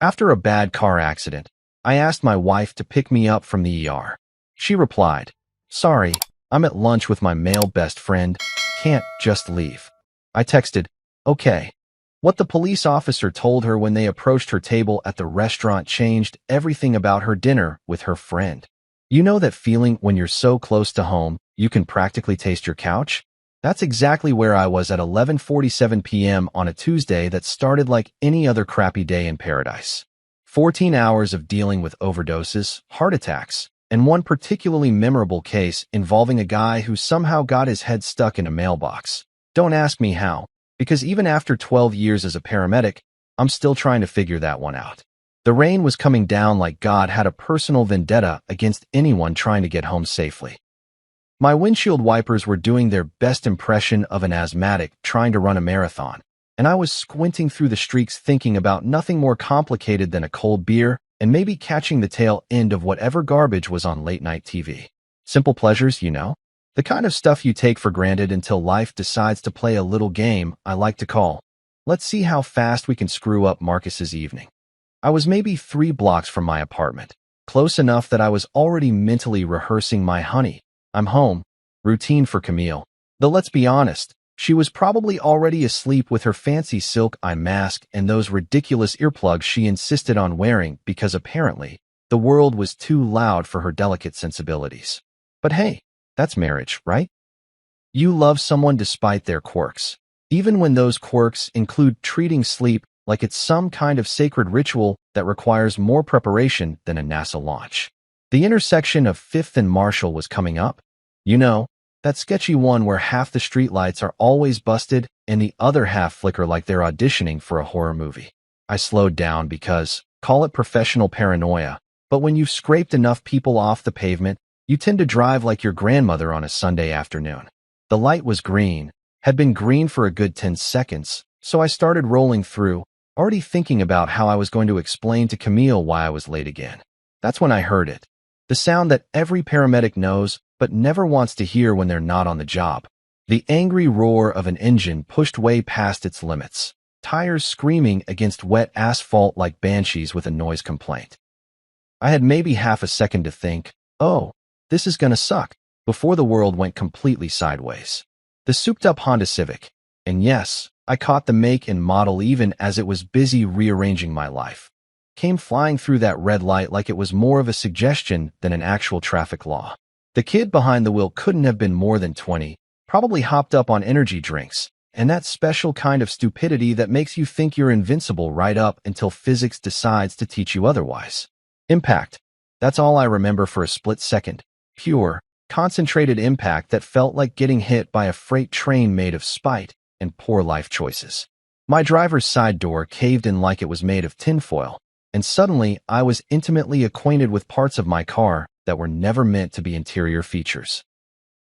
After a bad car accident, I asked my wife to pick me up from the ER. She replied, "Sorry, I'm at lunch with my male best friend. Can't just leave." I texted, "Okay." What the police officer told her when they approached her table at the restaurant changed everything about her dinner with her friend. You know that feeling when you're so close to home, you can practically taste your couch? That's exactly where I was at 11:47 p.m. on a Tuesday that started like any other crappy day in paradise. 14 hours of dealing with overdoses, heart attacks, and one particularly memorable case involving a guy who somehow got his head stuck in a mailbox. Don't ask me how, because even after 12 years as a paramedic, I'm still trying to figure that one out. The rain was coming down like God had a personal vendetta against anyone trying to get home safely. My windshield wipers were doing their best impression of an asthmatic trying to run a marathon, and I was squinting through the streaks thinking about nothing more complicated than a cold beer and maybe catching the tail end of whatever garbage was on late-night TV. Simple pleasures, you know? The kind of stuff you take for granted until life decides to play a little game I like to call, "Let's see how fast we can screw up Marcus's evening." I was maybe 3 blocks from my apartment, close enough that I was already mentally rehearsing my "honey, I'm home" routine for Camille. Though let's be honest, she was probably already asleep with her fancy silk eye mask and those ridiculous earplugs she insisted on wearing because apparently the world was too loud for her delicate sensibilities. But hey, that's marriage, right? You love someone despite their quirks, even when those quirks include treating sleep like it's some kind of sacred ritual that requires more preparation than a NASA launch. The intersection of 5th and Marshall was coming up. You know, that sketchy one where half the streetlights are always busted and the other half flicker like they're auditioning for a horror movie. I slowed down because, call it professional paranoia, but when you've scraped enough people off the pavement, you tend to drive like your grandmother on a Sunday afternoon. The light was green, had been green for a good 10 seconds, so I started rolling through, already thinking about how I was going to explain to Camille why I was late again. That's when I heard it. The sound that every paramedic knows but never wants to hear when they're not on the job. The angry roar of an engine pushed way past its limits, tires screaming against wet asphalt like banshees with a noise complaint. I had maybe half a second to think, "Oh, this is gonna suck," before the world went completely sideways. The souped-up Honda Civic, and yes, I caught the make and model even as it was busy rearranging my life, came flying through that red light like it was more of a suggestion than an actual traffic law. The kid behind the wheel couldn't have been more than 20, probably hopped up on energy drinks, and that special kind of stupidity that makes you think you're invincible right up until physics decides to teach you otherwise. Impact. That's all I remember for a split second. Pure, concentrated impact that felt like getting hit by a freight train made of spite and poor life choices. My driver's side door caved in like it was made of tinfoil, and suddenly I was intimately acquainted with parts of my car that were never meant to be interior features.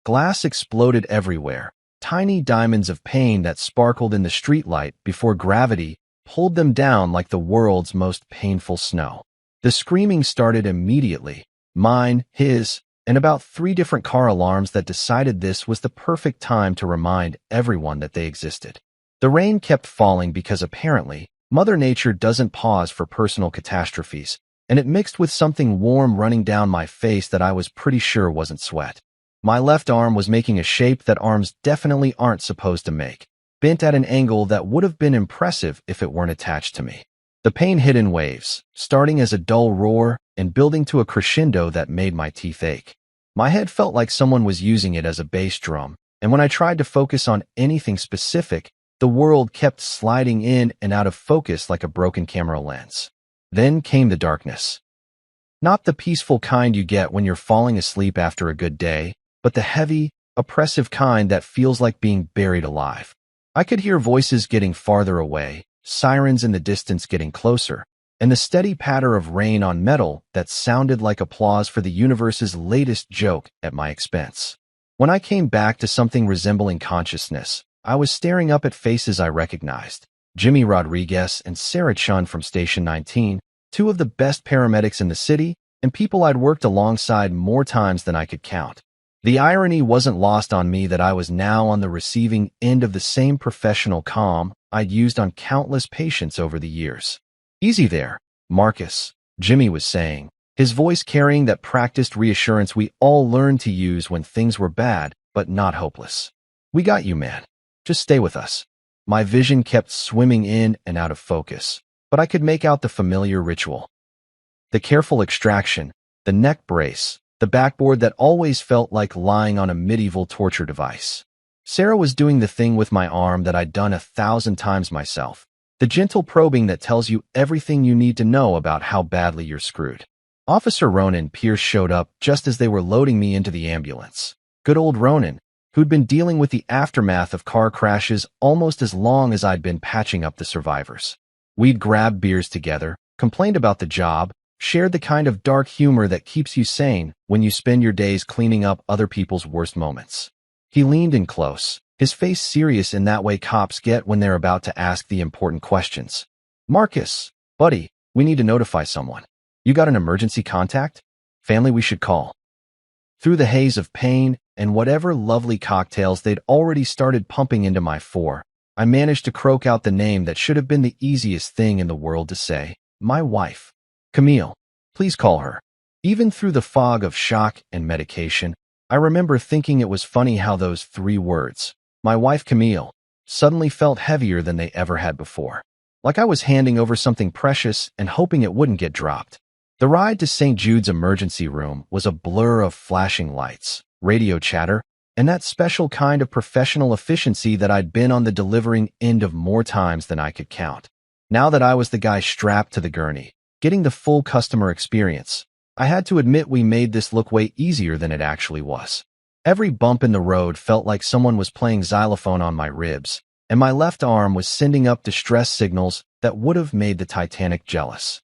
Glass exploded everywhere, tiny diamonds of pain that sparkled in the streetlight before gravity pulled them down like the world's most painful snow. The screaming started immediately, mine, his, and about 3 different car alarms that decided this was the perfect time to remind everyone that they existed. The rain kept falling because apparently, Mother Nature doesn't pause for personal catastrophes, and it mixed with something warm running down my face that I was pretty sure wasn't sweat. My left arm was making a shape that arms definitely aren't supposed to make, bent at an angle that would have been impressive if it weren't attached to me. The pain hit in waves, starting as a dull roar and building to a crescendo that made my teeth ache. My head felt like someone was using it as a bass drum, and when I tried to focus on anything specific, the world kept sliding in and out of focus like a broken camera lens. Then came the darkness. Not the peaceful kind you get when you're falling asleep after a good day, but the heavy, oppressive kind that feels like being buried alive. I could hear voices getting farther away, sirens in the distance getting closer, and the steady patter of rain on metal that sounded like applause for the universe's latest joke at my expense. When I came back to something resembling consciousness, I was staring up at faces I recognized. Jimmy Rodriguez and Sarah Chun from Station 19, 2 of the best paramedics in the city, and people I'd worked alongside more times than I could count. The irony wasn't lost on me that I was now on the receiving end of the same professional calm I'd used on countless patients over the years. "Easy there," Marcus, Jimmy was saying, his voice carrying that practiced reassurance we all learned to use when things were bad, but not hopeless. We got you, man. Just stay with us. My vision kept swimming in and out of focus, but I could make out the familiar ritual. The careful extraction, the neck brace, the backboard that always felt like lying on a medieval torture device. Sarah was doing the thing with my arm that I'd done 1,000 times myself. The gentle probing that tells you everything you need to know about how badly you're screwed. Officer Ronan Pierce showed up just as they were loading me into the ambulance. Good old Ronan, who'd been dealing with the aftermath of car crashes almost as long as I'd been patching up the survivors. We'd grabbed beers together, complained about the job, shared the kind of dark humor that keeps you sane when you spend your days cleaning up other people's worst moments. He leaned in close, his face serious in that way cops get when they're about to ask the important questions. Marcus, buddy, we need to notify someone. You got an emergency contact? Family we should call. Through the haze of pain and whatever lovely cocktails they'd already started pumping into my four, I managed to croak out the name that should have been the easiest thing in the world to say. My wife. Camille. Please call her. Even through the fog of shock and medication, I remember thinking it was funny how those 3 words, my wife Camille, suddenly felt heavier than they ever had before. Like I was handing over something precious and hoping it wouldn't get dropped. The ride to St. Jude's emergency room was a blur of flashing lights, radio chatter, and that special kind of professional efficiency that I'd been on the delivering end of more times than I could count. Now that I was the guy strapped to the gurney, getting the full customer experience, I had to admit we made this look way easier than it actually was. Every bump in the road felt like someone was playing xylophone on my ribs, and my left arm was sending up distress signals that would have made the Titanic jealous.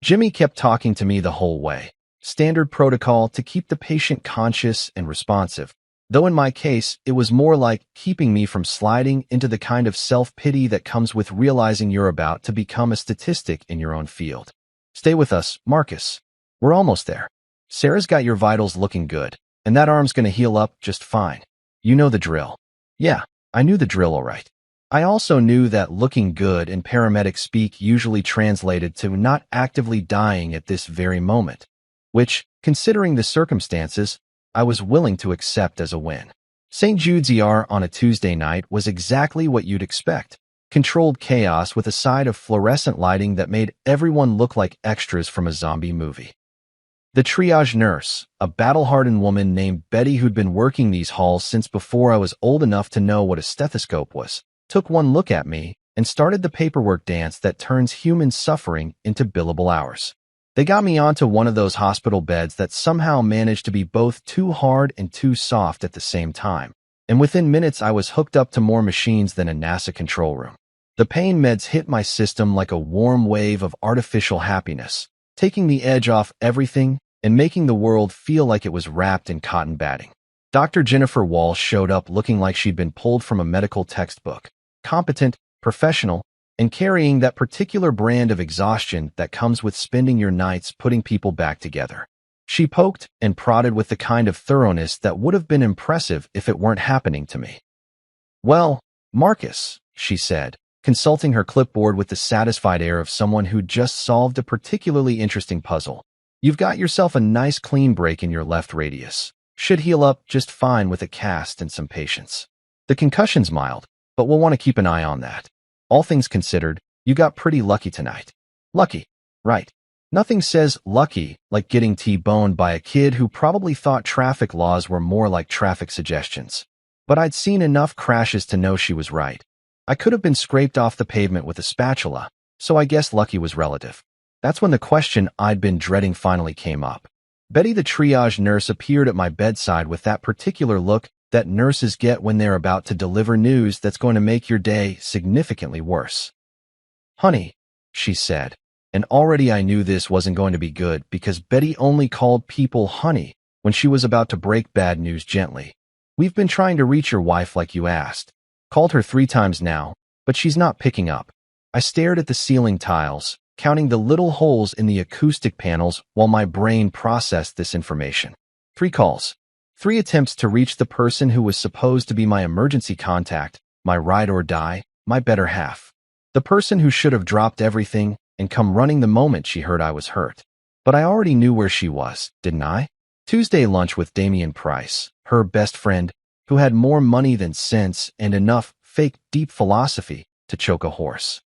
Jimmy kept talking to me the whole way. Standard protocol to keep the patient conscious and responsive, though in my case, it was more like keeping me from sliding into the kind of self-pity that comes with realizing you're about to become a statistic in your own field. Stay with us, Marcus. We're almost there. Sarah's got your vitals looking good, and that arm's gonna heal up just fine. You know the drill. Yeah, I knew the drill all right. I also knew that looking good in paramedic speak usually translated to not actively dying at this very moment, which, considering the circumstances, I was willing to accept as a win. St. Jude's ER on a Tuesday night was exactly what you'd expect. Controlled chaos with a side of fluorescent lighting that made everyone look like extras from a zombie movie. The triage nurse, a battle-hardened woman named Betty who'd been working these halls since before I was old enough to know what a stethoscope was, took one look at me and started the paperwork dance that turns human suffering into billable hours. They got me onto one of those hospital beds that somehow managed to be both too hard and too soft at the same time, and within minutes I was hooked up to more machines than a NASA control room. The pain meds hit my system like a warm wave of artificial happiness, taking the edge off everything and making the world feel like it was wrapped in cotton batting. Dr. Jennifer Walsh showed up looking like she'd been pulled from a medical textbook, competent, professional, and carrying that particular brand of exhaustion that comes with spending your nights putting people back together. She poked and prodded with the kind of thoroughness that would have been impressive if it weren't happening to me. Well, Marcus, she said, consulting her clipboard with the satisfied air of someone who'd just solved a particularly interesting puzzle. You've got yourself a nice clean break in your left radius. Should heal up just fine with a cast and some patience. The concussion's mild, but we'll want to keep an eye on that. All things considered, you got pretty lucky tonight. Lucky, right. Nothing says lucky like getting T-boned by a kid who probably thought traffic laws were more like traffic suggestions. But I'd seen enough crashes to know she was right. I could have been scraped off the pavement with a spatula, so I guess lucky was relative. That's when the question I'd been dreading finally came up. Betty the triage nurse appeared at my bedside with that particular look that nurses get when they're about to deliver news that's going to make your day significantly worse. Honey, she said, and already I knew this wasn't going to be good because Betty only called people honey when she was about to break bad news gently. We've been trying to reach your wife like you asked. Called her 3 times now, but she's not picking up. I stared at the ceiling tiles, counting the little holes in the acoustic panels while my brain processed this information. 3 calls. 3 attempts to reach the person who was supposed to be my emergency contact, my ride or die, my better half. The person who should have dropped everything and come running the moment she heard I was hurt. But I already knew where she was, didn't I? Tuesday lunch with Damian Price, her best friend, who had more money than sense and enough fake deep philosophy to choke a horse.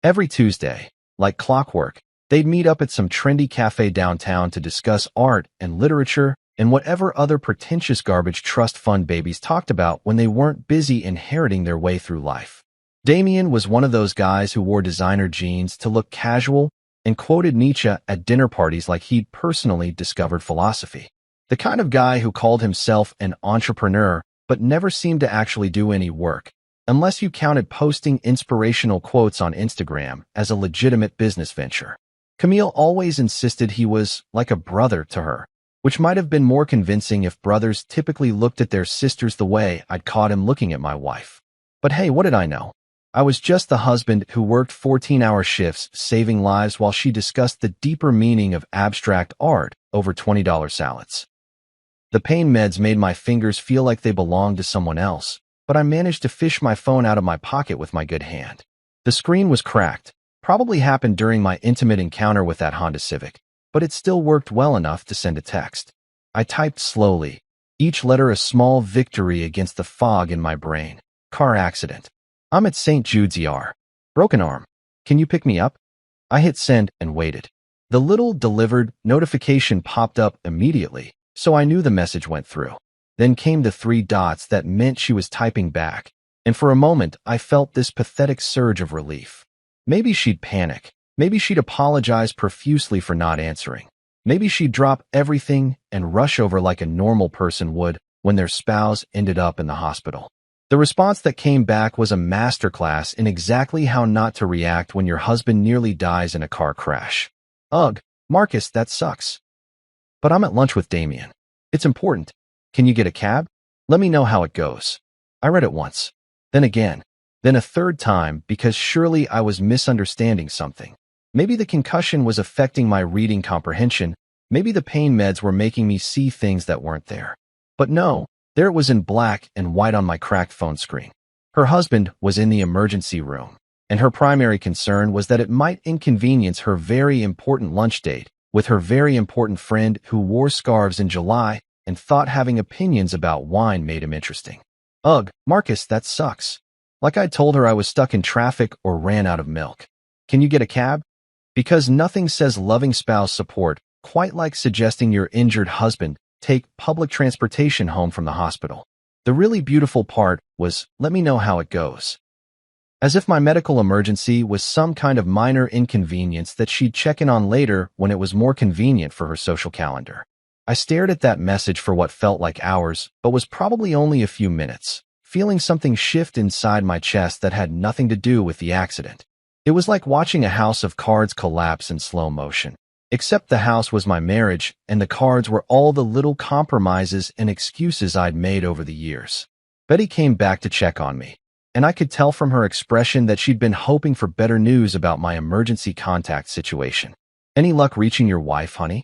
Every Tuesday, like clockwork, they'd meet up at some trendy cafe downtown to discuss art and literature and whatever other pretentious garbage trust fund babies talked about when they weren't busy inheriting their way through life. Damien was one of those guys who wore designer jeans to look casual and quoted Nietzsche at dinner parties like he'd personally discovered philosophy. The kind of guy who called himself an entrepreneur but never seemed to actually do any work, unless you counted posting inspirational quotes on Instagram as a legitimate business venture. Camille always insisted he was like a brother to her, which might have been more convincing if brothers typically looked at their sisters the way I'd caught him looking at my wife. But hey, what did I know? I was just the husband who worked 14-hour shifts saving lives while she discussed the deeper meaning of abstract art over $20 salads. The pain meds made my fingers feel like they belonged to someone else, but I managed to fish my phone out of my pocket with my good hand. The screen was cracked, probably happened during my intimate encounter with that Honda Civic, but it still worked well enough to send a text. I typed slowly, each letter a small victory against the fog in my brain. Car accident. I'm at St. Jude's ER. Broken arm. Can you pick me up? I hit send and waited. The little delivered notification popped up immediately, so I knew the message went through. Then came the 3 dots that meant she was typing back, and for a moment I felt this pathetic surge of relief. Maybe she'd panic. Maybe she'd apologize profusely for not answering. Maybe she'd drop everything and rush over like a normal person would when their spouse ended up in the hospital. The response that came back was a masterclass in exactly how not to react when your husband nearly dies in a car crash. Ugh, Marcus, that sucks. But I'm at lunch with Damien. It's important. Can you get a cab? Let me know how it goes. I read it once. Then again. Then a third time because surely I was misunderstanding something. Maybe the concussion was affecting my reading comprehension. Maybe the pain meds were making me see things that weren't there. But no. There it was in black and white on my cracked phone screen. Her husband was in the emergency room, and her primary concern was that it might inconvenience her very important lunch date with her very important friend who wore scarves in July and thought having opinions about wine made him interesting. Ugh, Marcus, that sucks. Like I told her I was stuck in traffic or ran out of milk. Can you get a cab? Because nothing says loving spouse support quite like suggesting your injured husband take public transportation home from the hospital. The really beautiful part was, let me know how it goes. As if my medical emergency was some kind of minor inconvenience that she'd check in on later when it was more convenient for her social calendar. I stared at that message for what felt like hours, but was probably only a few minutes, feeling something shift inside my chest that had nothing to do with the accident. It was like watching a house of cards collapse in slow motion. Except the house was my marriage, and the cards were all the little compromises and excuses I'd made over the years. Betty came back to check on me, and I could tell from her expression that she'd been hoping for better news about my emergency contact situation. Any luck reaching your wife, honey?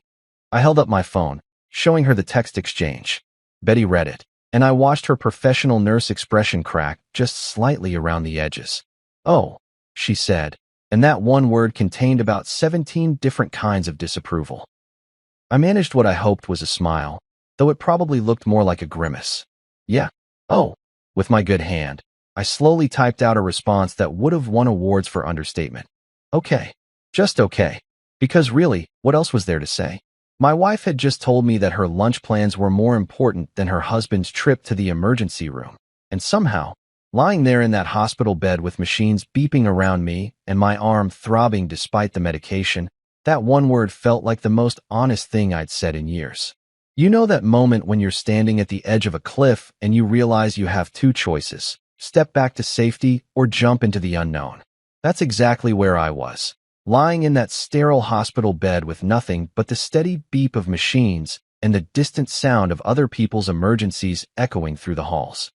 I held up my phone, showing her the text exchange. Betty read it, and I watched her professional nurse expression crack just slightly around the edges. Oh, she said. And that one word contained about 17 different kinds of disapproval. I managed what I hoped was a smile, though it probably looked more like a grimace. Yeah. Oh. With my good hand, I slowly typed out a response that would have won awards for understatement. Okay. Just okay. Because really, what else was there to say? My wife had just told me that her lunch plans were more important than her husband's trip to the emergency room, and somehow, lying there in that hospital bed with machines beeping around me and my arm throbbing despite the medication, that one word felt like the most honest thing I'd said in years. You know that moment when you're standing at the edge of a cliff and you realize you have 2 choices, step back to safety or jump into the unknown. That's exactly where I was, lying in that sterile hospital bed with nothing but the steady beep of machines and the distant sound of other people's emergencies echoing through the halls.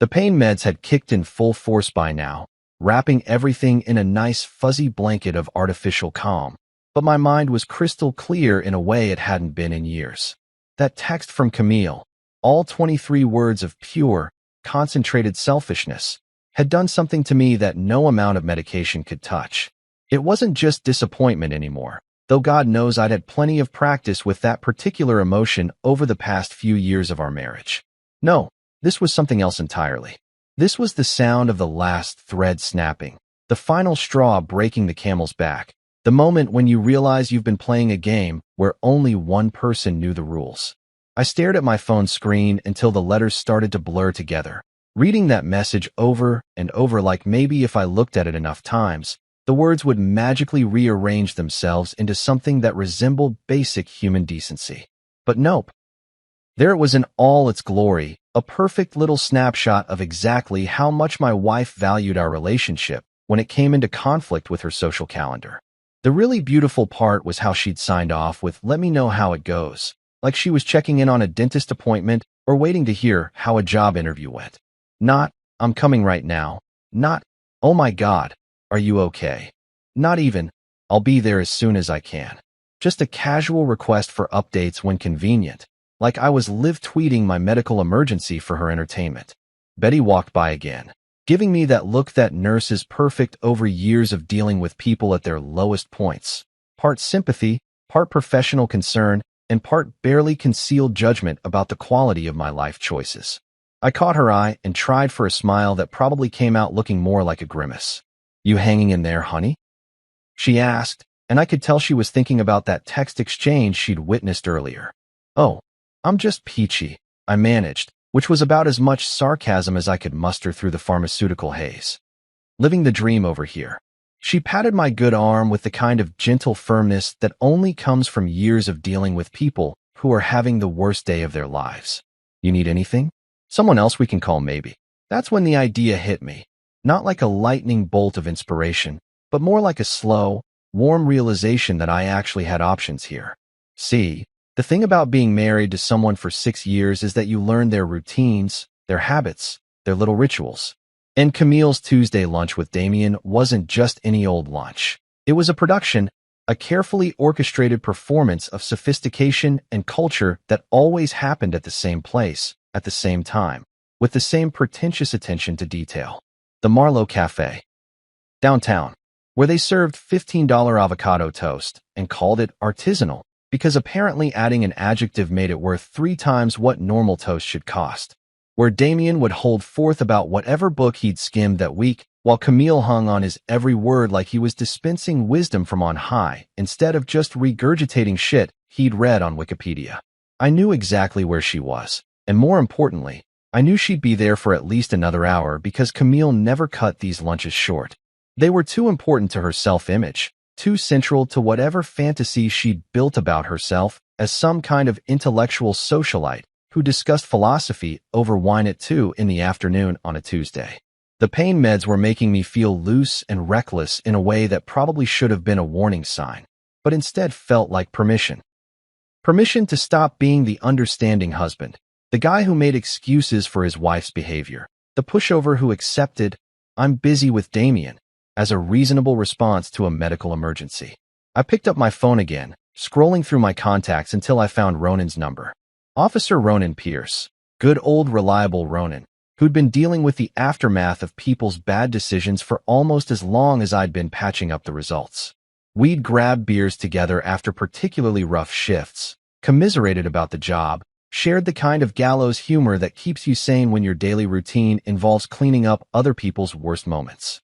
The pain meds had kicked in full force by now, wrapping everything in a nice fuzzy blanket of artificial calm, but my mind was crystal clear in a way it hadn't been in years. That text from Camille, all 23 words of pure, concentrated selfishness, had done something to me that no amount of medication could touch. It wasn't just disappointment anymore, though God knows I'd had plenty of practice with that particular emotion over the past few years of our marriage. No, this was something else entirely. This was the sound of the last thread snapping, the final straw breaking the camel's back, the moment when you realize you've been playing a game where only one person knew the rules. I stared at my phone screen until the letters started to blur together, reading that message over and over like maybe if I looked at it enough times, the words would magically rearrange themselves into something that resembled basic human decency. But nope. There it was in all its glory, a perfect little snapshot of exactly how much my wife valued our relationship when it came into conflict with her social calendar. The really beautiful part was how she'd signed off with "let me know how it goes," like she was checking in on a dentist appointment or waiting to hear how a job interview went. Not, "I'm coming right now." Not, "Oh my God, are you okay?" Not even, "I'll be there as soon as I can." Just a casual request for updates when convenient, like I was live tweeting my medical emergency for her entertainment. Betty walked by again, giving me that look that nurses perfect over years of dealing with people at their lowest points. Part sympathy, part professional concern, and part barely concealed judgment about the quality of my life choices. I caught her eye and tried for a smile that probably came out looking more like a grimace. "You hanging in there, honey?" she asked, and I could tell she was thinking about that text exchange she'd witnessed earlier. "Oh, I'm just peachy," I managed, which was about as much sarcasm as I could muster through the pharmaceutical haze. "Living the dream over here." She patted my good arm with the kind of gentle firmness that only comes from years of dealing with people who are having the worst day of their lives. "You need anything? Someone else we can call maybe." That's when the idea hit me. Not like a lightning bolt of inspiration, but more like a slow, warm realization that I actually had options here. See, the thing about being married to someone for 6 years is that you learn their routines, their habits, their little rituals. And Camille's Tuesday lunch with Damien wasn't just any old lunch. It was a production, a carefully orchestrated performance of sophistication and culture that always happened at the same place, at the same time, with the same pretentious attention to detail. The Marlowe Cafe, downtown, where they served $15 avocado toast and called it artisanal, because apparently adding an adjective made it worth 3 times what normal toast should cost. Where Damien would hold forth about whatever book he'd skimmed that week, while Camille hung on his every word like he was dispensing wisdom from on high, instead of just regurgitating shit he'd read on Wikipedia. I knew exactly where she was, and more importantly, I knew she'd be there for at least another hour because Camille never cut these lunches short. They were too important to her self-image, too central to whatever fantasy she'd built about herself as some kind of intellectual socialite who discussed philosophy over wine at 2 in the afternoon on a Tuesday. The pain meds were making me feel loose and reckless in a way that probably should have been a warning sign, but instead felt like permission. Permission to stop being the understanding husband, the guy who made excuses for his wife's behavior, the pushover who accepted, "I'm busy with Damien," as a reasonable response to a medical emergency. I picked up my phone again, scrolling through my contacts until I found Ronan's number. Officer Ronan Pierce, good old reliable Ronan, who'd been dealing with the aftermath of people's bad decisions for almost as long as I'd been patching up the results. We'd grabbed beers together after particularly rough shifts, commiserated about the job, shared the kind of gallows humor that keeps you sane when your daily routine involves cleaning up other people's worst moments.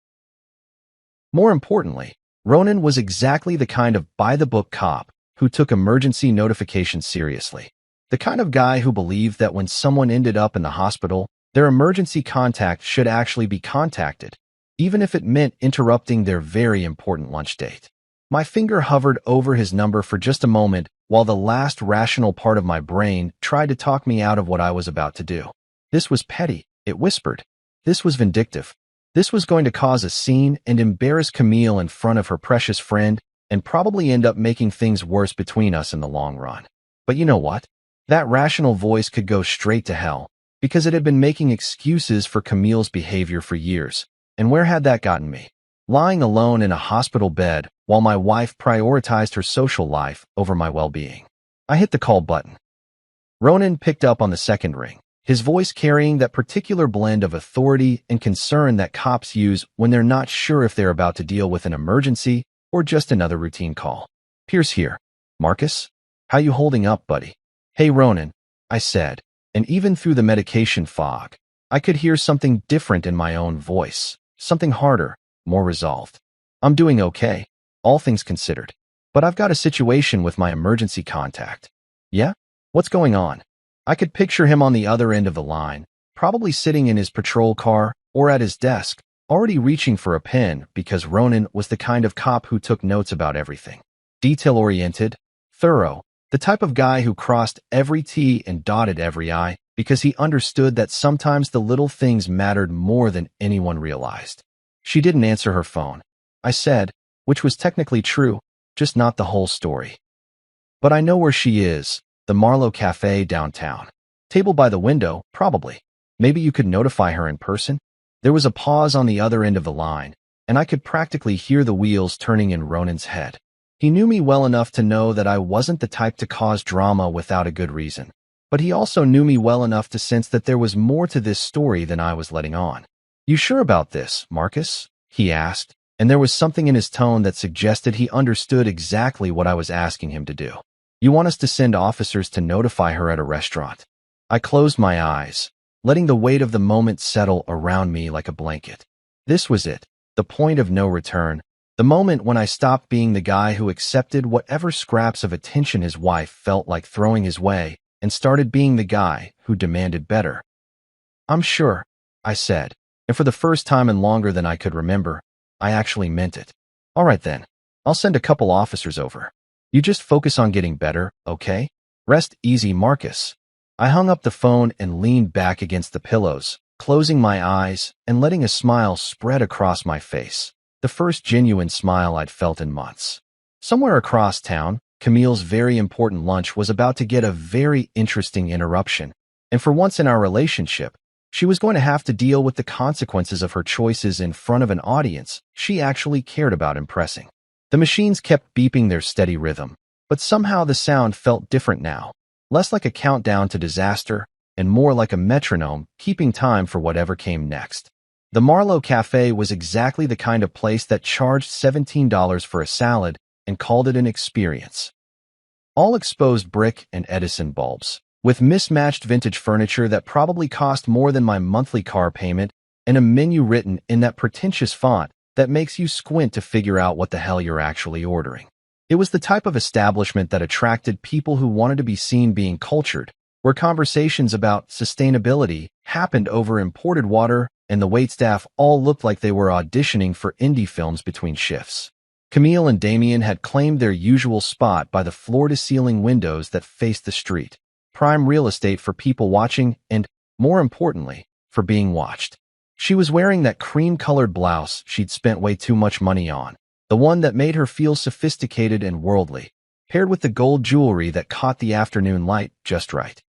More importantly, Ronan was exactly the kind of by-the-book cop who took emergency notifications seriously. The kind of guy who believed that when someone ended up in the hospital, their emergency contact should actually be contacted, even if it meant interrupting their very important lunch date. My finger hovered over his number for just a moment while the last rational part of my brain tried to talk me out of what I was about to do. This was petty, it whispered. This was vindictive. This was going to cause a scene and embarrass Camille in front of her precious friend and probably end up making things worse between us in the long run. But you know what? That rational voice could go straight to hell, because it had been making excuses for Camille's behavior for years. And where had that gotten me? Lying alone in a hospital bed while my wife prioritized her social life over my well-being. I hit the call button. Ronan picked up on the second ring, his voice carrying that particular blend of authority and concern that cops use when they're not sure if they're about to deal with an emergency or just another routine call. Pierce here. Marcus? How you holding up, buddy? Hey, Ronan, I said, and even through the medication fog, I could hear something different in my own voice, something harder, more resolved. I'm doing okay, all things considered, but I've got a situation with my emergency contact. Yeah? What's going on? I could picture him on the other end of the line, probably sitting in his patrol car or at his desk, already reaching for a pen because Ronan was the kind of cop who took notes about everything. Detail-oriented, thorough, the type of guy who crossed every T and dotted every I because he understood that sometimes the little things mattered more than anyone realized. She didn't answer her phone, I said, which was technically true, just not the whole story. But I know where she is, the Marlowe Cafe downtown. Table by the window, probably. Maybe you could notify her in person? There was a pause on the other end of the line, and I could practically hear the wheels turning in Ronan's head. He knew me well enough to know that I wasn't the type to cause drama without a good reason, but he also knew me well enough to sense that there was more to this story than I was letting on. You sure about this, Marcus? He asked, and there was something in his tone that suggested he understood exactly what I was asking him to do. You want us to send officers to notify her at a restaurant? I closed my eyes, letting the weight of the moment settle around me like a blanket. This was it, the point of no return, the moment when I stopped being the guy who accepted whatever scraps of attention his wife felt like throwing his way and started being the guy who demanded better. I'm sure, I said, and for the first time in longer than I could remember, I actually meant it. All right then, I'll send a couple officers over. You just focus on getting better, okay? Rest easy, Marcus. I hung up the phone and leaned back against the pillows, closing my eyes and letting a smile spread across my face, the first genuine smile I'd felt in months. Somewhere across town, Camille's very important lunch was about to get a very interesting interruption, and for once in our relationship, she was going to have to deal with the consequences of her choices in front of an audience she actually cared about impressing. The machines kept beeping their steady rhythm, but somehow the sound felt different now, less like a countdown to disaster and more like a metronome keeping time for whatever came next. The Marlowe Cafe was exactly the kind of place that charged $17 for a salad and called it an experience. All exposed brick and Edison bulbs, with mismatched vintage furniture that probably cost more than my monthly car payment, and a menu written in that pretentious font that makes you squint to figure out what the hell you're actually ordering. It was the type of establishment that attracted people who wanted to be seen being cultured, where conversations about sustainability happened over imported water and the waitstaff all looked like they were auditioning for indie films between shifts. Camille and Damien had claimed their usual spot by the floor-to-ceiling windows that faced the street, prime real estate for people watching and, more importantly, for being watched. She was wearing that cream-colored blouse she'd spent way too much money on, the one that made her feel sophisticated and worldly, paired with the gold jewelry that caught the afternoon light just right.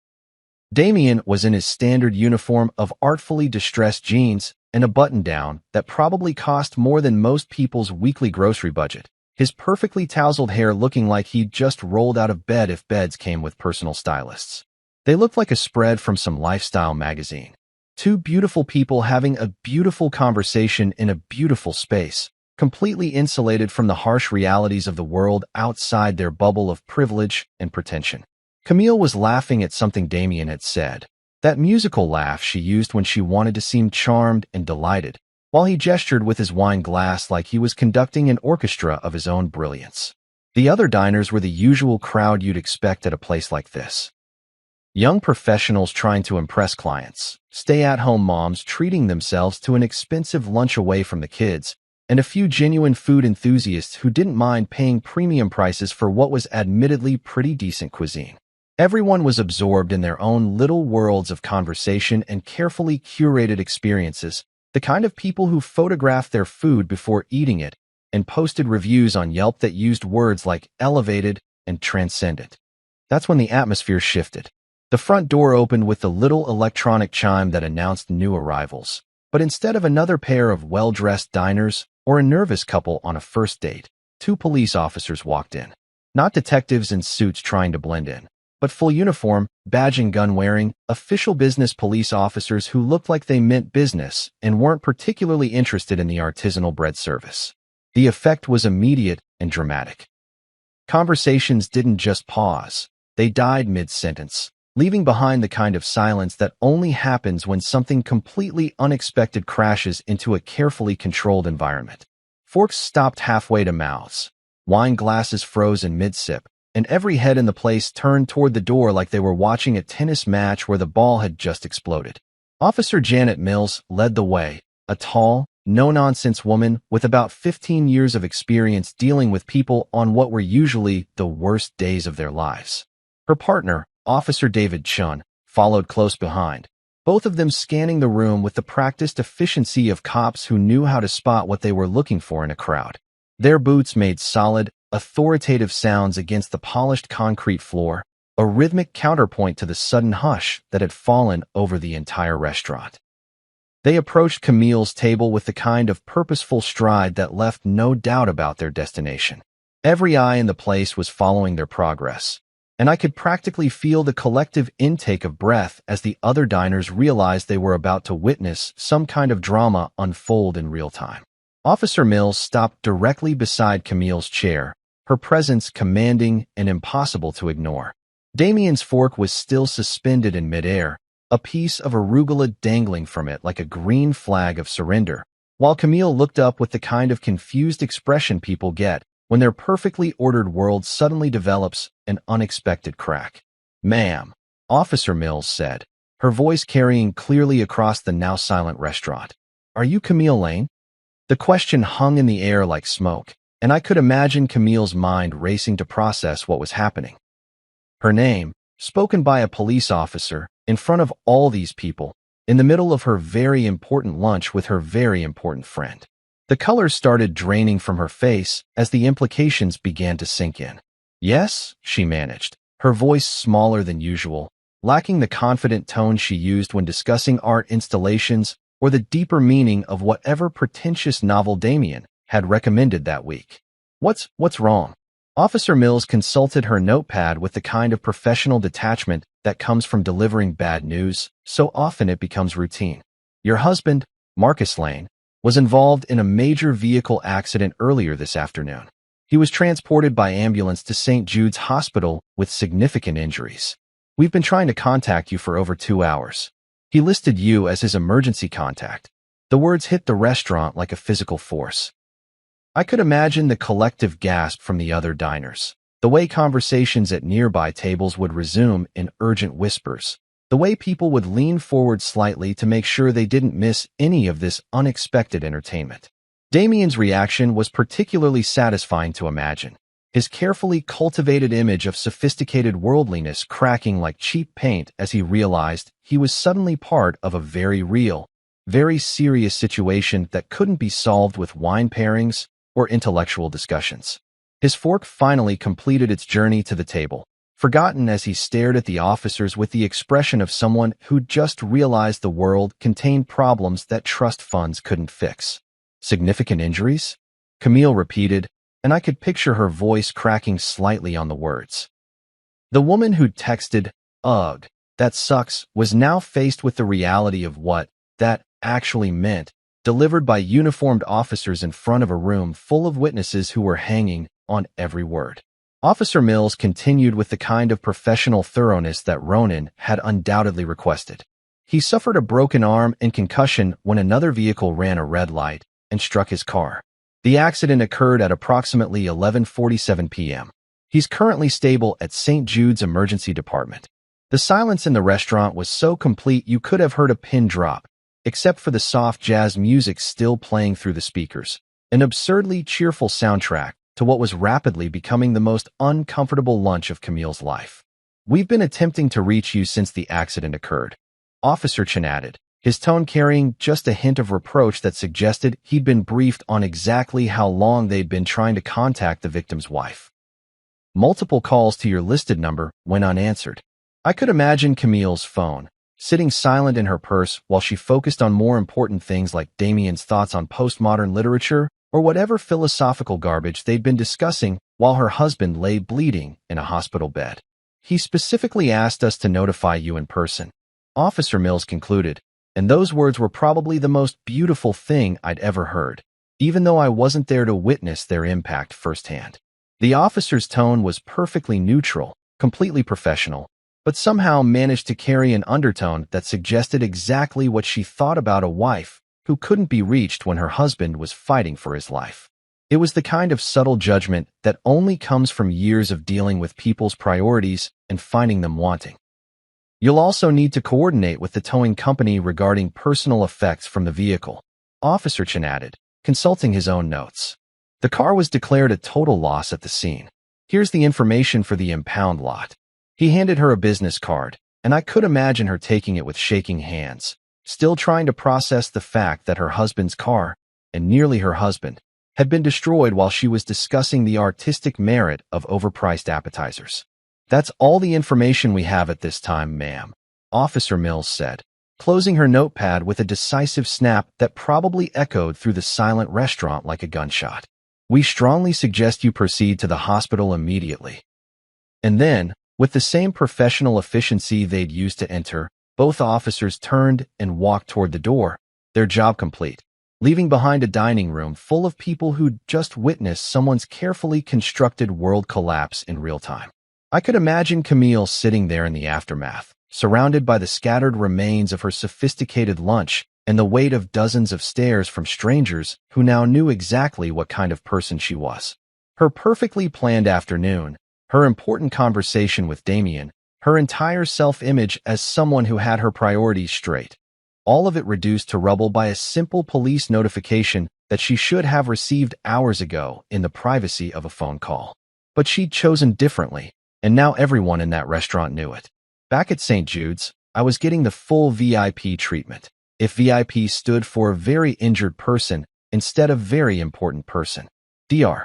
Damien was in his standard uniform of artfully distressed jeans and a button-down that probably cost more than most people's weekly grocery budget, his perfectly tousled hair looking like he'd just rolled out of bed if beds came with personal stylists. They looked like a spread from some lifestyle magazine. Two beautiful people having a beautiful conversation in a beautiful space, completely insulated from the harsh realities of the world outside their bubble of privilege and pretension. Camille was laughing at something Damien had said, that musical laugh she used when she wanted to seem charmed and delighted, while he gestured with his wine glass like he was conducting an orchestra of his own brilliance. The other diners were the usual crowd you'd expect at a place like this. Young professionals trying to impress clients, stay-at-home moms treating themselves to an expensive lunch away from the kids, and a few genuine food enthusiasts who didn't mind paying premium prices for what was admittedly pretty decent cuisine. Everyone was absorbed in their own little worlds of conversation and carefully curated experiences, the kind of people who photographed their food before eating it and posted reviews on Yelp that used words like elevated and transcendent. That's when the atmosphere shifted. The front door opened with the little electronic chime that announced new arrivals, but instead of another pair of well-dressed diners or a nervous couple on a first date, two police officers walked in. Not detectives in suits trying to blend in, but full uniform, badge and gun wearing, official business police officers who looked like they meant business and weren't particularly interested in the artisanal bread service. The effect was immediate and dramatic. Conversations didn't just pause. They died mid-sentence, leaving behind the kind of silence that only happens when something completely unexpected crashes into a carefully controlled environment. Forks stopped halfway to mouths. Wine glasses froze in mid-sip, and every head in the place turned toward the door like they were watching a tennis match where the ball had just exploded. Officer Janet Mills led the way, a tall, no-nonsense woman with about 15 years of experience dealing with people on what were usually the worst days of their lives. Her partner, Officer David Chun, followed close behind, both of them scanning the room with the practiced efficiency of cops who knew how to spot what they were looking for in a crowd. Their boots made solid, authoritative sounds against the polished concrete floor, a rhythmic counterpoint to the sudden hush that had fallen over the entire restaurant. They approached Camille's table with the kind of purposeful stride that left no doubt about their destination. Every eye in the place was following their progress, and I could practically feel the collective intake of breath as the other diners realized they were about to witness some kind of drama unfold in real time. Officer Mills stopped directly beside Camille's chair, her presence commanding and impossible to ignore. Damien's fork was still suspended in midair, a piece of arugula dangling from it like a green flag of surrender, while Camille looked up with the kind of confused expression people get when their perfectly ordered world suddenly develops an unexpected crack. "Ma'am," Officer Mills said, her voice carrying clearly across the now silent restaurant. "Are you Camille Lane?" The question hung in the air like smoke, and I could imagine Camille's mind racing to process what was happening. Her name, spoken by a police officer, in front of all these people, in the middle of her very important lunch with her very important friend. The color started draining from her face as the implications began to sink in. "Yes," she managed, her voice smaller than usual, lacking the confident tone she used when discussing art installations or the deeper meaning of whatever pretentious novel Damien had recommended that week. What's wrong?" Officer Mills consulted her notepad with the kind of professional detachment that comes from delivering bad news, so often it becomes routine. "Your husband, Marcus Lane, was involved in a major vehicle accident earlier this afternoon. He was transported by ambulance to St. Jude's Hospital with significant injuries. We've been trying to contact you for over 2 hours. He listed you as his emergency contact." The words hit the restaurant like a physical force. I could imagine the collective gasp from the other diners, the way conversations at nearby tables would resume in urgent whispers, the way people would lean forward slightly to make sure they didn't miss any of this unexpected entertainment. Damien's reaction was particularly satisfying to imagine, his carefully cultivated image of sophisticated worldliness cracking like cheap paint as he realized he was suddenly part of a very real, very serious situation that couldn't be solved with wine pairings or intellectual discussions. His fork finally completed its journey to the table, forgotten as he stared at the officers with the expression of someone who'd just realized the world contained problems that trust funds couldn't fix. "Significant injuries?" Camille repeated, and I could picture her voice cracking slightly on the words. The woman who'd texted, "Ugh, that sucks," was now faced with the reality of what that actually meant, delivered by uniformed officers in front of a room full of witnesses who were hanging on every word. Officer Mills continued with the kind of professional thoroughness that Ronan had undoubtedly requested. He suffered a broken arm and concussion when another vehicle ran a red light and struck his car. The accident occurred at approximately 11:47 p.m. He's currently stable at St. Jude's Emergency Department. The silence in the restaurant was so complete you could have heard a pin drop, except for the soft jazz music still playing through the speakers, an absurdly cheerful soundtrack to what was rapidly becoming the most uncomfortable lunch of Camille's life. "We've been attempting to reach you since the accident occurred," Officer Chen added, his tone carrying just a hint of reproach that suggested he'd been briefed on exactly how long they'd been trying to contact the victim's wife. "Multiple calls to your listed number went unanswered." I could imagine Camille's phone, sitting silent in her purse while she focused on more important things like Damien's thoughts on postmodern literature or whatever philosophical garbage they'd been discussing while her husband lay bleeding in a hospital bed. "He specifically asked us to notify you in person," Officer Mills concluded, and those words were probably the most beautiful thing I'd ever heard. even though I wasn't there to witness their impact firsthand. The officer's tone was perfectly neutral, completely professional, but somehow managed to carry an undertone that suggested exactly what she thought about a wife who couldn't be reached when her husband was fighting for his life. It was the kind of subtle judgment that only comes from years of dealing with people's priorities and finding them wanting. You'll also need to coordinate with the towing company regarding personal effects from the vehicle, Officer Chen added, consulting his own notes. The car was declared a total loss at the scene. Here's the information for the impound lot. He handed her a business card, and I could imagine her taking it with shaking hands, still trying to process the fact that her husband's car, and nearly her husband, had been destroyed while she was discussing the artistic merit of overpriced appetizers. That's all the information we have at this time, ma'am, Officer Mills said, closing her notepad with a decisive snap that probably echoed through the silent restaurant like a gunshot. We strongly suggest you proceed to the hospital immediately. And then, with the same professional efficiency they'd used to enter, both officers turned and walked toward the door, their job complete, leaving behind a dining room full of people who'd just witnessed someone's carefully constructed world collapse in real time. I could imagine Camille sitting there in the aftermath, surrounded by the scattered remains of her sophisticated lunch and the weight of dozens of stares from strangers who now knew exactly what kind of person she was. Her perfectly planned afternoon, her important conversation with Damien, her entire self-image as someone who had her priorities straight. All of it reduced to rubble by a simple police notification that she should have received hours ago in the privacy of a phone call. But she'd chosen differently, and now everyone in that restaurant knew it. Back at St. Jude's, I was getting the full VIP treatment. If VIP stood for a very injured person instead of very important person. Dr.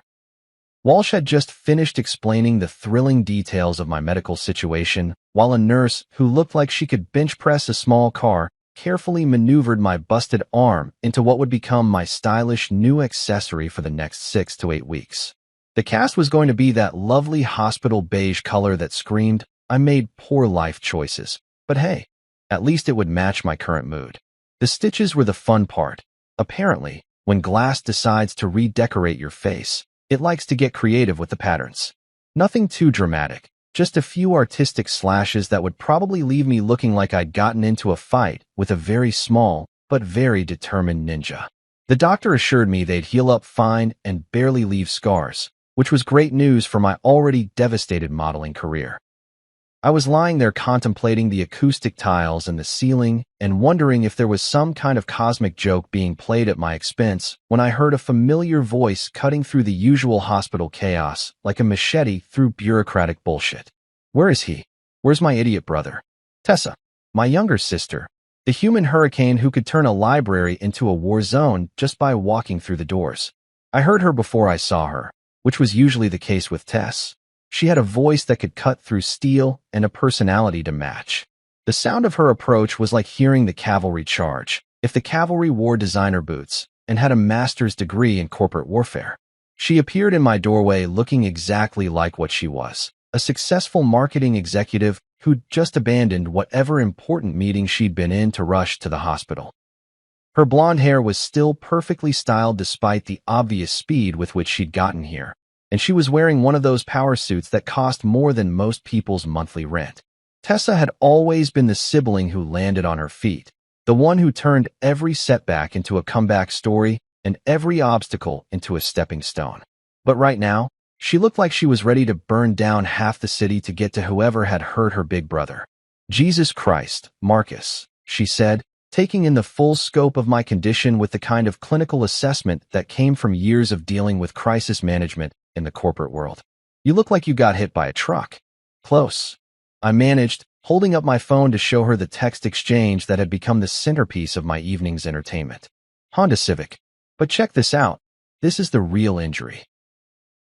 Walsh had just finished explaining the thrilling details of my medical situation, while a nurse who looked like she could bench press a small car carefully maneuvered my busted arm into what would become my stylish new accessory for the next 6 to 8 weeks. The cast was going to be that lovely hospital beige color that screamed, I made poor life choices. But hey, at least it would match my current mood. The stitches were the fun part. Apparently, when glass decides to redecorate your face, it likes to get creative with the patterns. Nothing too dramatic, just a few artistic slashes that would probably leave me looking like I'd gotten into a fight with a very small, but very determined ninja. The doctor assured me they'd heal up fine and barely leave scars, which was great news for my already devastated modeling career. I was lying there contemplating the acoustic tiles and the ceiling and wondering if there was some kind of cosmic joke being played at my expense when I heard a familiar voice cutting through the usual hospital chaos like a machete through bureaucratic bullshit. Where is he? Where's my idiot brother? Tessa, my younger sister, the human hurricane who could turn a library into a war zone just by walking through the doors. I heard her before I saw her, which was usually the case with Tess. She had a voice that could cut through steel and a personality to match. The sound of her approach was like hearing the cavalry charge, if the cavalry wore designer boots and had a master's degree in corporate warfare. She appeared in my doorway looking exactly like what she was, a successful marketing executive who'd just abandoned whatever important meeting she'd been in to rush to the hospital. Her blonde hair was still perfectly styled despite the obvious speed with which she'd gotten here, and she was wearing one of those power suits that cost more than most people's monthly rent. Tessa had always been the sibling who landed on her feet, the one who turned every setback into a comeback story and every obstacle into a stepping stone. But right now, she looked like she was ready to burn down half the city to get to whoever had hurt her big brother. Jesus Christ, Marcus, she said, taking in the full scope of my condition with the kind of clinical assessment that came from years of dealing with crisis management in the corporate world. You look like you got hit by a truck. Close. I managed, holding up my phone to show her the text exchange that had become the centerpiece of my evening's entertainment. Honda Civic. But check this out. This is the real injury.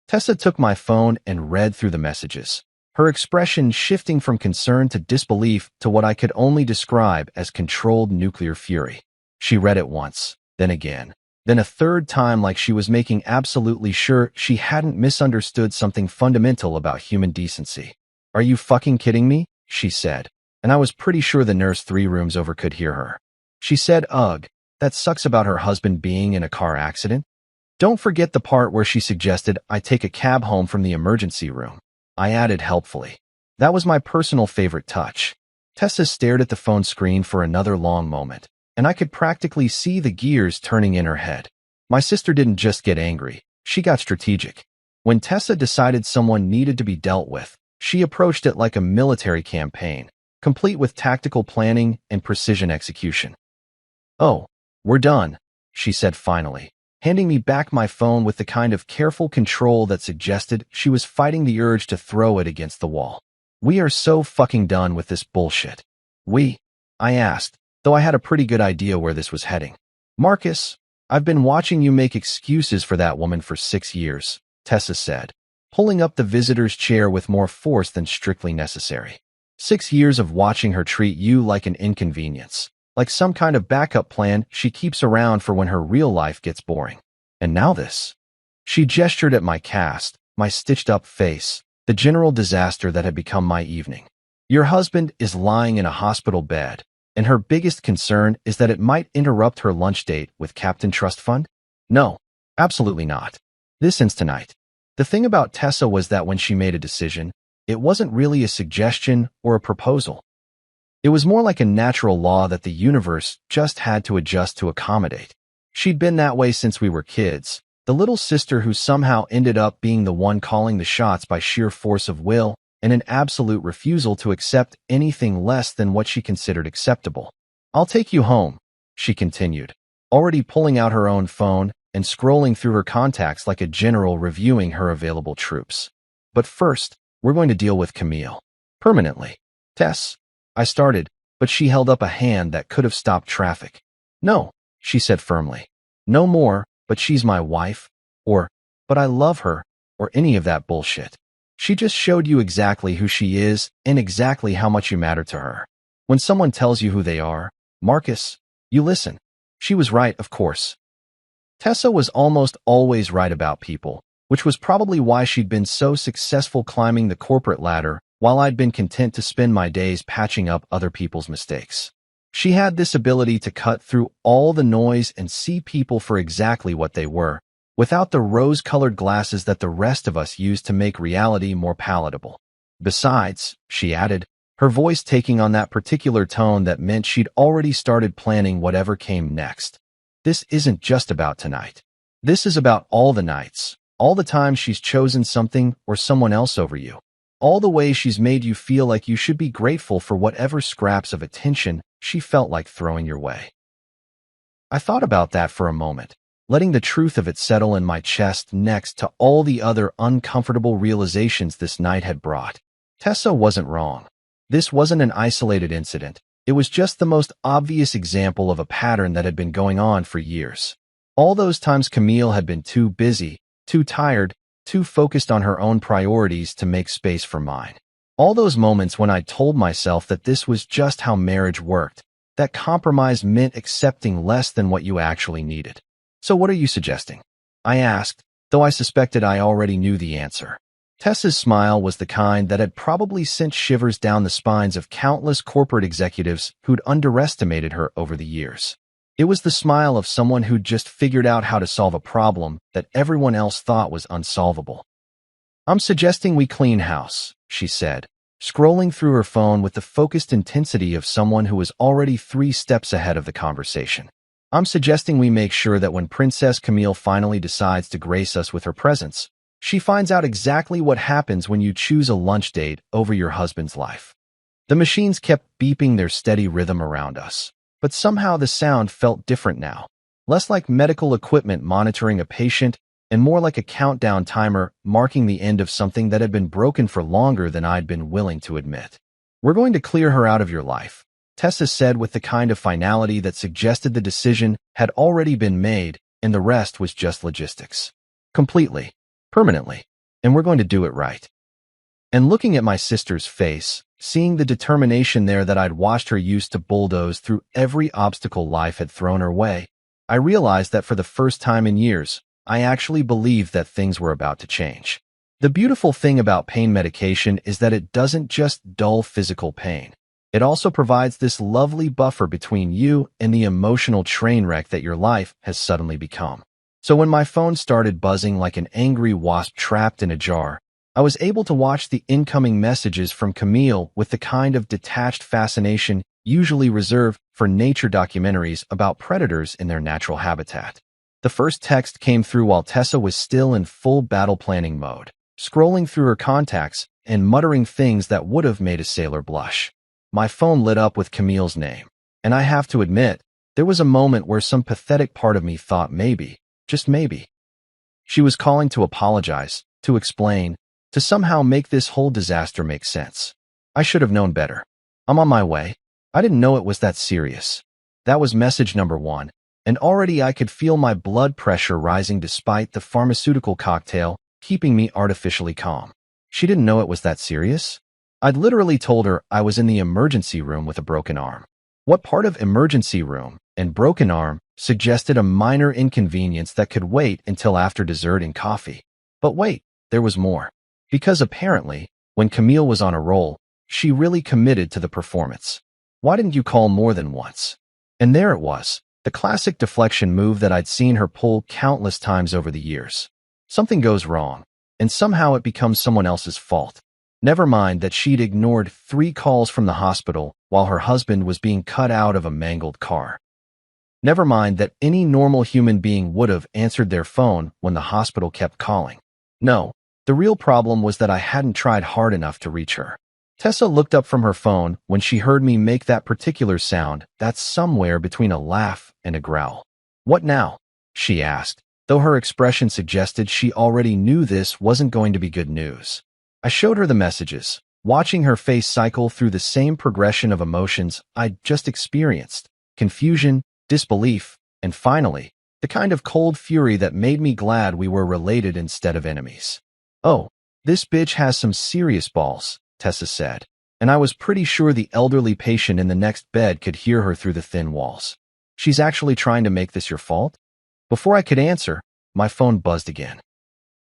Tessa took my phone and read through the messages, her expression shifting from concern to disbelief to what I could only describe as controlled nuclear fury. She read it once, then again, then a third time like she was making absolutely sure she hadn't misunderstood something fundamental about human decency. Are you fucking kidding me? She said, and I was pretty sure the nurse 3 rooms over could hear her. She said, ugh, that sucks about her husband being in a car accident. Don't forget the part where she suggested I take a cab home from the emergency room. I added helpfully. That was my personal favorite touch. Tessa stared at the phone screen for another long moment, and I could practically see the gears turning in her head. My sister didn't just get angry, she got strategic. When Tessa decided someone needed to be dealt with, she approached it like a military campaign, complete with tactical planning and precision execution. "Oh, we're done," she said finally, handing me back my phone with the kind of careful control that suggested she was fighting the urge to throw it against the wall. "We are so fucking done with this bullshit." I asked, though I had a pretty good idea where this was heading. "Marcus, I've been watching you make excuses for that woman for 6 years, Tessa said, pulling up the visitor's chair with more force than strictly necessary. 6 years of watching her treat you like an inconvenience, like some kind of backup plan she keeps around for when her real life gets boring. And now this." She gestured at my cast, my stitched-up face, the general disaster that had become my evening. "Your husband is lying in a hospital bed, and her biggest concern is that it might interrupt her lunch date with Captain Trust Fund? No, absolutely not. This ends tonight." The thing about Tessa was that when she made a decision, it wasn't really a suggestion or a proposal. It was more like a natural law that the universe just had to adjust to accommodate. She'd been that way since we were kids, the little sister who somehow ended up being the one calling the shots by sheer force of will and an absolute refusal to accept anything less than what she considered acceptable. "I'll take you home," she continued, already pulling out her own phone and scrolling through her contacts like a general reviewing her available troops. "But first, we're going to deal with Camille. Permanently." "Tess," I started, but she held up a hand that could have stopped traffic. "No," she said firmly. "No more, but she's my wife, or, but I love her, or any of that bullshit. She just showed you exactly who she is and exactly how much you matter to her. When someone tells you who they are, Marcus, you listen." She was right, of course. Tessa was almost always right about people, which was probably why she'd been so successful climbing the corporate ladder while I'd been content to spend my days patching up other people's mistakes. She had this ability to cut through all the noise and see people for exactly what they were, without the rose-colored glasses that the rest of us use to make reality more palatable. "Besides," she added, her voice taking on that particular tone that meant she'd already started planning whatever came next, "this isn't just about tonight. This is about all the nights, all the times she's chosen something or someone else over you, all the ways she's made you feel like you should be grateful for whatever scraps of attention she felt like throwing your way." I thought about that for a moment, letting the truth of it settle in my chest next to all the other uncomfortable realizations this night had brought. Tessa wasn't wrong. This wasn't an isolated incident. It was just the most obvious example of a pattern that had been going on for years. All those times Camille had been too busy, too tired, too focused on her own priorities to make space for mine. All those moments when I told myself that this was just how marriage worked, that compromise meant accepting less than what you actually needed. "So what are you suggesting?" I asked, though I suspected I already knew the answer. Tessa's smile was the kind that had probably sent shivers down the spines of countless corporate executives who'd underestimated her over the years. It was the smile of someone who'd just figured out how to solve a problem that everyone else thought was unsolvable. "I'm suggesting we clean house," she said, scrolling through her phone with the focused intensity of someone who was already 3 steps ahead of the conversation. "I'm suggesting we make sure that when Princess Camille finally decides to grace us with her presence, she finds out exactly what happens when you choose a lunch date over your husband's life." The machines kept beeping their steady rhythm around us, but somehow the sound felt different now, less like medical equipment monitoring a patient and more like a countdown timer marking the end of something that had been broken for longer than I'd been willing to admit. "We're going to clear her out of your life," Tessa said with the kind of finality that suggested the decision had already been made and the rest was just logistics. "Completely. Permanently. And we're going to do it right." And looking at my sister's face, seeing the determination there that I'd watched her use to bulldoze through every obstacle life had thrown her way, I realized that for the first time in years, I actually believed that things were about to change. The beautiful thing about pain medication is that it doesn't just dull physical pain. It also provides this lovely buffer between you and the emotional train wreck that your life has suddenly become. So when my phone started buzzing like an angry wasp trapped in a jar, I was able to watch the incoming messages from Camille with the kind of detached fascination usually reserved for nature documentaries about predators in their natural habitat. The first text came through while Tessa was still in full battle planning mode, scrolling through her contacts and muttering things that would have made a sailor blush. My phone lit up with Camille's name, and I have to admit, there was a moment where some pathetic part of me thought maybe, just maybe, she was calling to apologize, to explain, to somehow make this whole disaster make sense. I should have known better. I'm on my way. I didn't know it was that serious. That was message number 1, and already I could feel my blood pressure rising despite the pharmaceutical cocktail keeping me artificially calm. She didn't know it was that serious? I'd literally told her I was in the emergency room with a broken arm. What part of emergency room and broken arm suggested a minor inconvenience that could wait until after dessert and coffee? But wait, there was more. Because apparently, when Camille was on a roll, she really committed to the performance. Why didn't you call more than once? And there it was, the classic deflection move that I'd seen her pull countless times over the years. Something goes wrong, and somehow it becomes someone else's fault. Never mind that she'd ignored 3 calls from the hospital while her husband was being cut out of a mangled car. Never mind that any normal human being would have answered their phone when the hospital kept calling. No, the real problem was that I hadn't tried hard enough to reach her. Tessa looked up from her phone when she heard me make that particular sound that's somewhere between a laugh and a growl. "What now?" she asked, though her expression suggested she already knew this wasn't going to be good news. I showed her the messages, watching her face cycle through the same progression of emotions I'd just experienced: confusion, disbelief, and finally, the kind of cold fury that made me glad we were related instead of enemies. "Oh, this bitch has some serious balls," Tessa said, and I was pretty sure the elderly patient in the next bed could hear her through the thin walls. "She's actually trying to make this your fault?" Before I could answer, my phone buzzed again.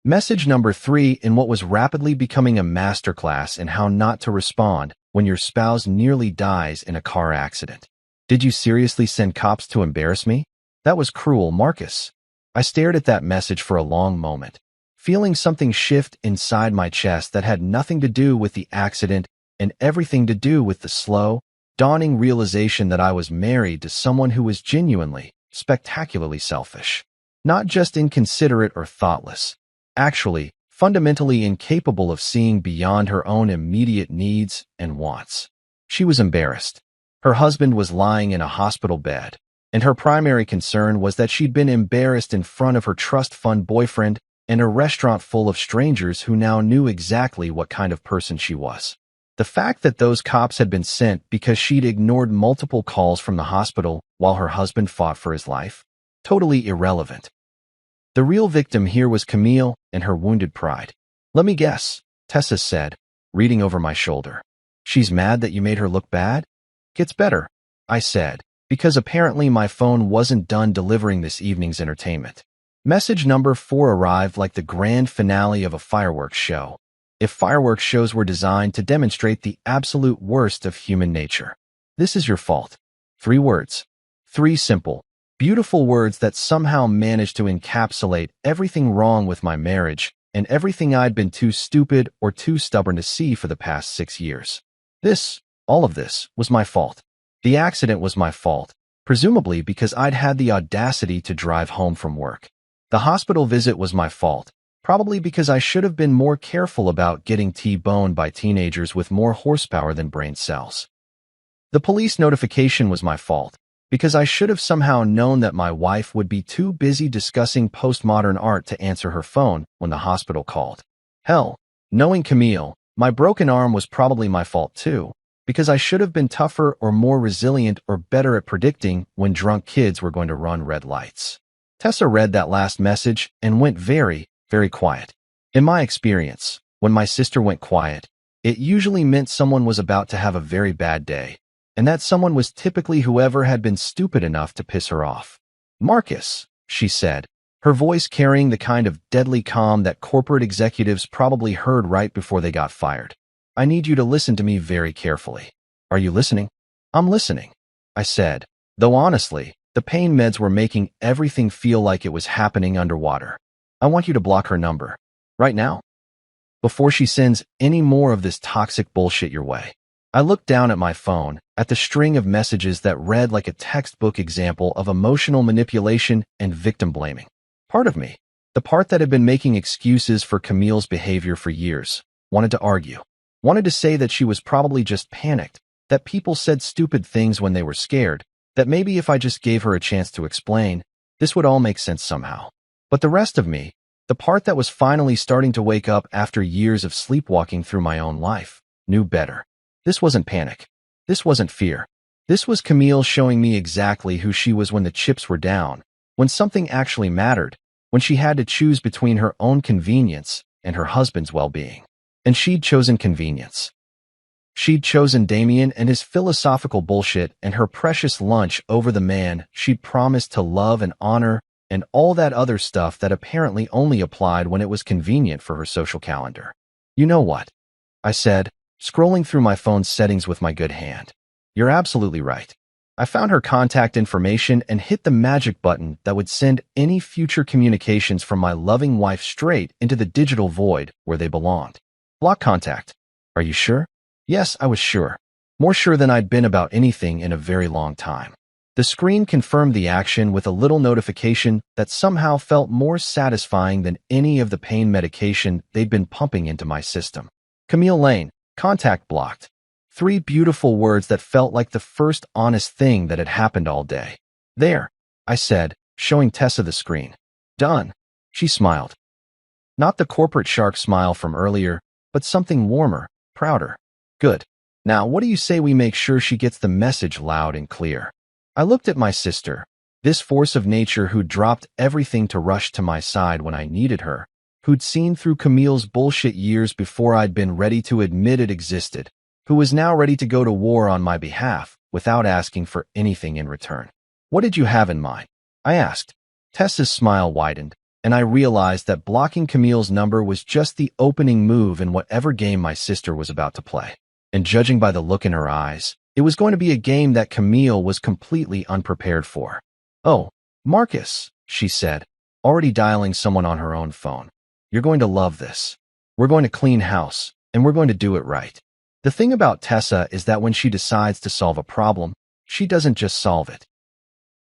Message number 3 in what was rapidly becoming a masterclass in how not to respond when your spouse nearly dies in a car accident. "Did you seriously send cops to embarrass me? That was cruel, Marcus." I stared at that message for a long moment, feeling something shift inside my chest that had nothing to do with the accident and everything to do with the slow, dawning realization that I was married to someone who was genuinely, spectacularly selfish. Not just inconsiderate or thoughtless. Actually, fundamentally incapable of seeing beyond her own immediate needs and wants. She was embarrassed. Her husband was lying in a hospital bed, and her primary concern was that she'd been embarrassed in front of her trust fund boyfriend and a restaurant full of strangers who now knew exactly what kind of person she was. The fact that those cops had been sent because she'd ignored multiple calls from the hospital while her husband fought for his life? Totally irrelevant. The real victim here was Camille and her wounded pride. "Let me guess," Tessa said, reading over my shoulder. "She's mad that you made her look bad?" "Gets better," I said, because apparently my phone wasn't done delivering this evening's entertainment. Message number 4 arrived like the grand finale of a fireworks show. If fireworks shows were designed to demonstrate the absolute worst of human nature. "This is your fault." 3 words. 3 simple, beautiful words that somehow managed to encapsulate everything wrong with my marriage and everything I'd been too stupid or too stubborn to see for the past 6 years. All of this, was my fault. The accident was my fault, presumably because I'd had the audacity to drive home from work. The hospital visit was my fault, probably because I should have been more careful about getting T-boned by teenagers with more horsepower than brain cells. The police notification was my fault, because I should have somehow known that my wife would be too busy discussing postmodern art to answer her phone when the hospital called. Hell, knowing Camille, my broken arm was probably my fault too, because I should have been tougher or more resilient or better at predicting when drunk kids were going to run red lights. Tessa read that last message and went very, very quiet. In my experience, when my sister went quiet, it usually meant someone was about to have a very bad day, and that someone was typically whoever had been stupid enough to piss her off. "Marcus," she said, her voice carrying the kind of deadly calm that corporate executives probably heard right before they got fired. "I need you to listen to me very carefully." "Are you listening?" "I'm listening," I said, though honestly, The pain meds were making everything feel like it was happening underwater. I want you to block her number. Right now? Before she sends any more of this toxic bullshit your way. I looked down at my phone, at the string of messages that read like a textbook example of emotional manipulation and victim blaming. Part of me, the part that had been making excuses for Camille's behavior for years, wanted to argue. Wanted to say that she was probably just panicked, that people said stupid things when they were scared, that maybe if I just gave her a chance to explain, this would all make sense somehow. But the rest of me, the part that was finally starting to wake up after years of sleepwalking through my own life, knew better. This wasn't panic. This wasn't fear. This was Camille showing me exactly who she was when the chips were down, when something actually mattered, when she had to choose between her own convenience and her husband's well-being. And she'd chosen convenience. She'd chosen Damien and his philosophical bullshit and her precious lunch over the man she'd promised to love and honor and all that other stuff that apparently only applied when it was convenient for her social calendar. You know what? I said, scrolling through my phone's settings with my good hand. You're absolutely right. I found her contact information and hit the magic button that would send any future communications from my loving wife straight into the digital void where they belonged. Block contact. Are you sure? Yes, I was sure. More sure than I'd been about anything in a very long time. The screen confirmed the action with a little notification that somehow felt more satisfying than any of the pain medication they'd been pumping into my system. Camille Lane, contact blocked. 3 beautiful words that felt like the first honest thing that had happened all day. There, I said, showing Tessa the screen. Done. She smiled. Not the corporate shark smile from earlier, but something warmer, prouder. Good. Now, what do you say we make sure she gets the message loud and clear? I looked at my sister, this force of nature who'd dropped everything to rush to my side when I needed her, who'd seen through Camille's bullshit years before I'd been ready to admit it existed, who was now ready to go to war on my behalf without asking for anything in return. What did you have in mind? I asked. Tessa's smile widened, and I realized that blocking Camille's number was just the opening move in whatever game my sister was about to play. And judging by the look in her eyes, it was going to be a game that Camille was completely unprepared for. Oh, Marcus, she said, already dialing someone on her own phone. You're going to love this. We're going to clean house, and we're going to do it right. The thing about Tessa is that when she decides to solve a problem, she doesn't just solve it.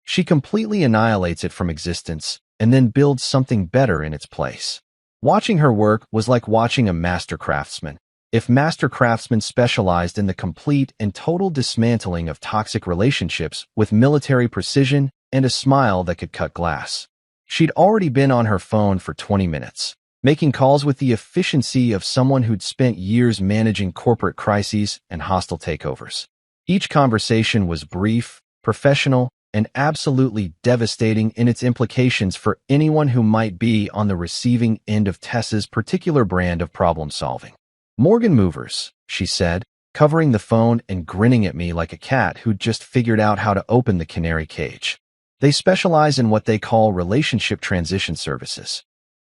She completely annihilates it from existence and then builds something better in its place. Watching her work was like watching a master craftsman. If master craftsmen specialized in the complete and total dismantling of toxic relationships with military precision and a smile that could cut glass. She'd already been on her phone for 20 minutes, making calls with the efficiency of someone who'd spent years managing corporate crises and hostile takeovers. Each conversation was brief, professional, and absolutely devastating in its implications for anyone who might be on the receiving end of Tessa's particular brand of problem-solving. Morgan Movers, she said, covering the phone and grinning at me like a cat who'd just figured out how to open the canary cage. They specialize in what they call relationship transition services.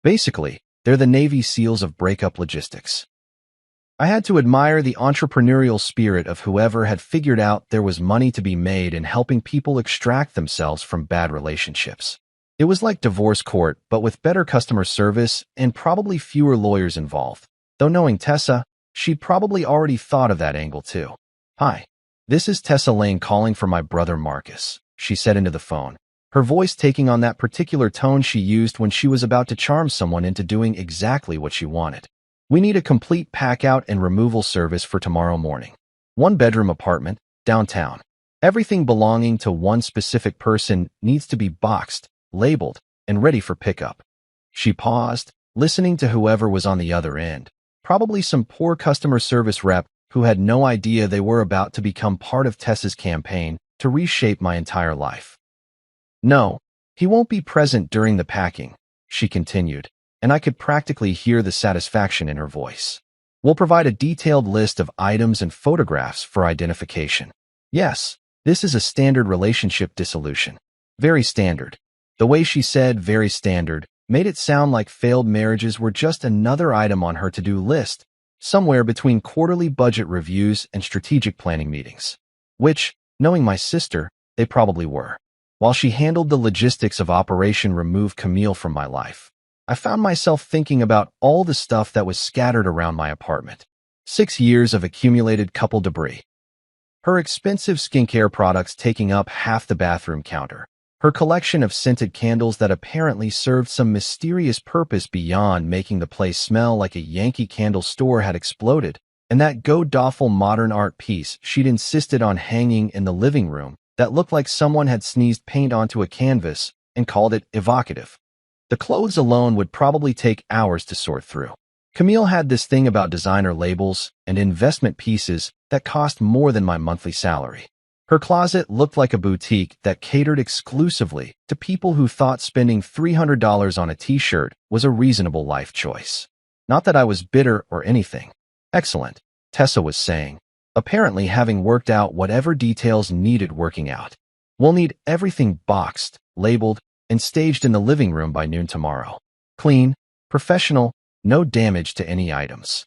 Basically, they're the Navy SEALs of breakup logistics. I had to admire the entrepreneurial spirit of whoever had figured out there was money to be made in helping people extract themselves from bad relationships. It was like divorce court, but with better customer service and probably fewer lawyers involved. Though knowing Tessa, she'd probably already thought of that angle too. Hi, this is Tessa Lane calling for my brother Marcus, she said into the phone, her voice taking on that particular tone she used when she was about to charm someone into doing exactly what she wanted. We need a complete pack-out and removal service for tomorrow morning. 1-bedroom apartment, downtown. Everything belonging to one specific person needs to be boxed, labeled, and ready for pickup. She paused, listening to whoever was on the other end. Probably some poor customer service rep who had no idea they were about to become part of Tessa's campaign to reshape my entire life. No, he won't be present during the packing, she continued, and I could practically hear the satisfaction in her voice. We'll provide a detailed list of items and photographs for identification. Yes, this is a standard relationship dissolution. Very standard. The way she said very standard made it sound like failed marriages were just another item on her to-do list, somewhere between quarterly budget reviews and strategic planning meetings. Which, knowing my sister, they probably were. While she handled the logistics of Operation Remove Camille from my life, I found myself thinking about all the stuff that was scattered around my apartment. 6 years of accumulated couple debris. Her expensive skincare products taking up half the bathroom counter. Her collection of scented candles that apparently served some mysterious purpose beyond making the place smell like a Yankee Candle store had exploded. And that god-awful modern art piece she'd insisted on hanging in the living room that looked like someone had sneezed paint onto a canvas and called it evocative. The clothes alone would probably take hours to sort through. Camille had this thing about designer labels and investment pieces that cost more than my monthly salary. Her closet looked like a boutique that catered exclusively to people who thought spending $300 on a t-shirt was a reasonable life choice. Not that I was bitter or anything. Excellent, Tessa was saying, apparently having worked out whatever details needed working out. We'll need everything boxed, labeled, and staged in the living room by noon tomorrow. Clean, professional, no damage to any items.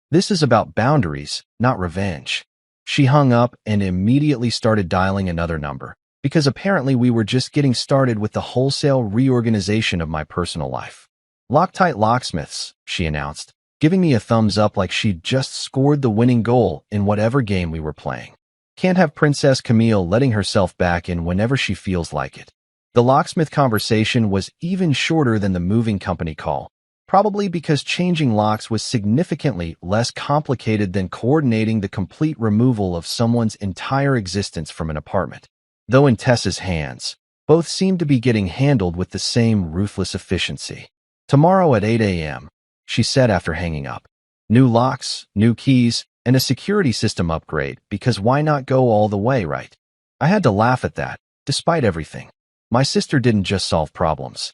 This is about boundaries, not revenge. She hung up and immediately started dialing another number, because apparently we were just getting started with the wholesale reorganization of my personal life. Loctite locksmiths, she announced, giving me a thumbs up like she'd just scored the winning goal in whatever game we were playing. Can't have Princess Camille letting herself back in whenever she feels like it. The locksmith conversation was even shorter than the moving company call, probably because changing locks was significantly less complicated than coordinating the complete removal of someone's entire existence from an apartment. Though in Tessa's hands, both seemed to be getting handled with the same ruthless efficiency. Tomorrow at 8 a.m., she said after hanging up. New locks, new keys, and a security system upgrade, because why not go all the way, right? I had to laugh at that, despite everything. My sister didn't just solve problems.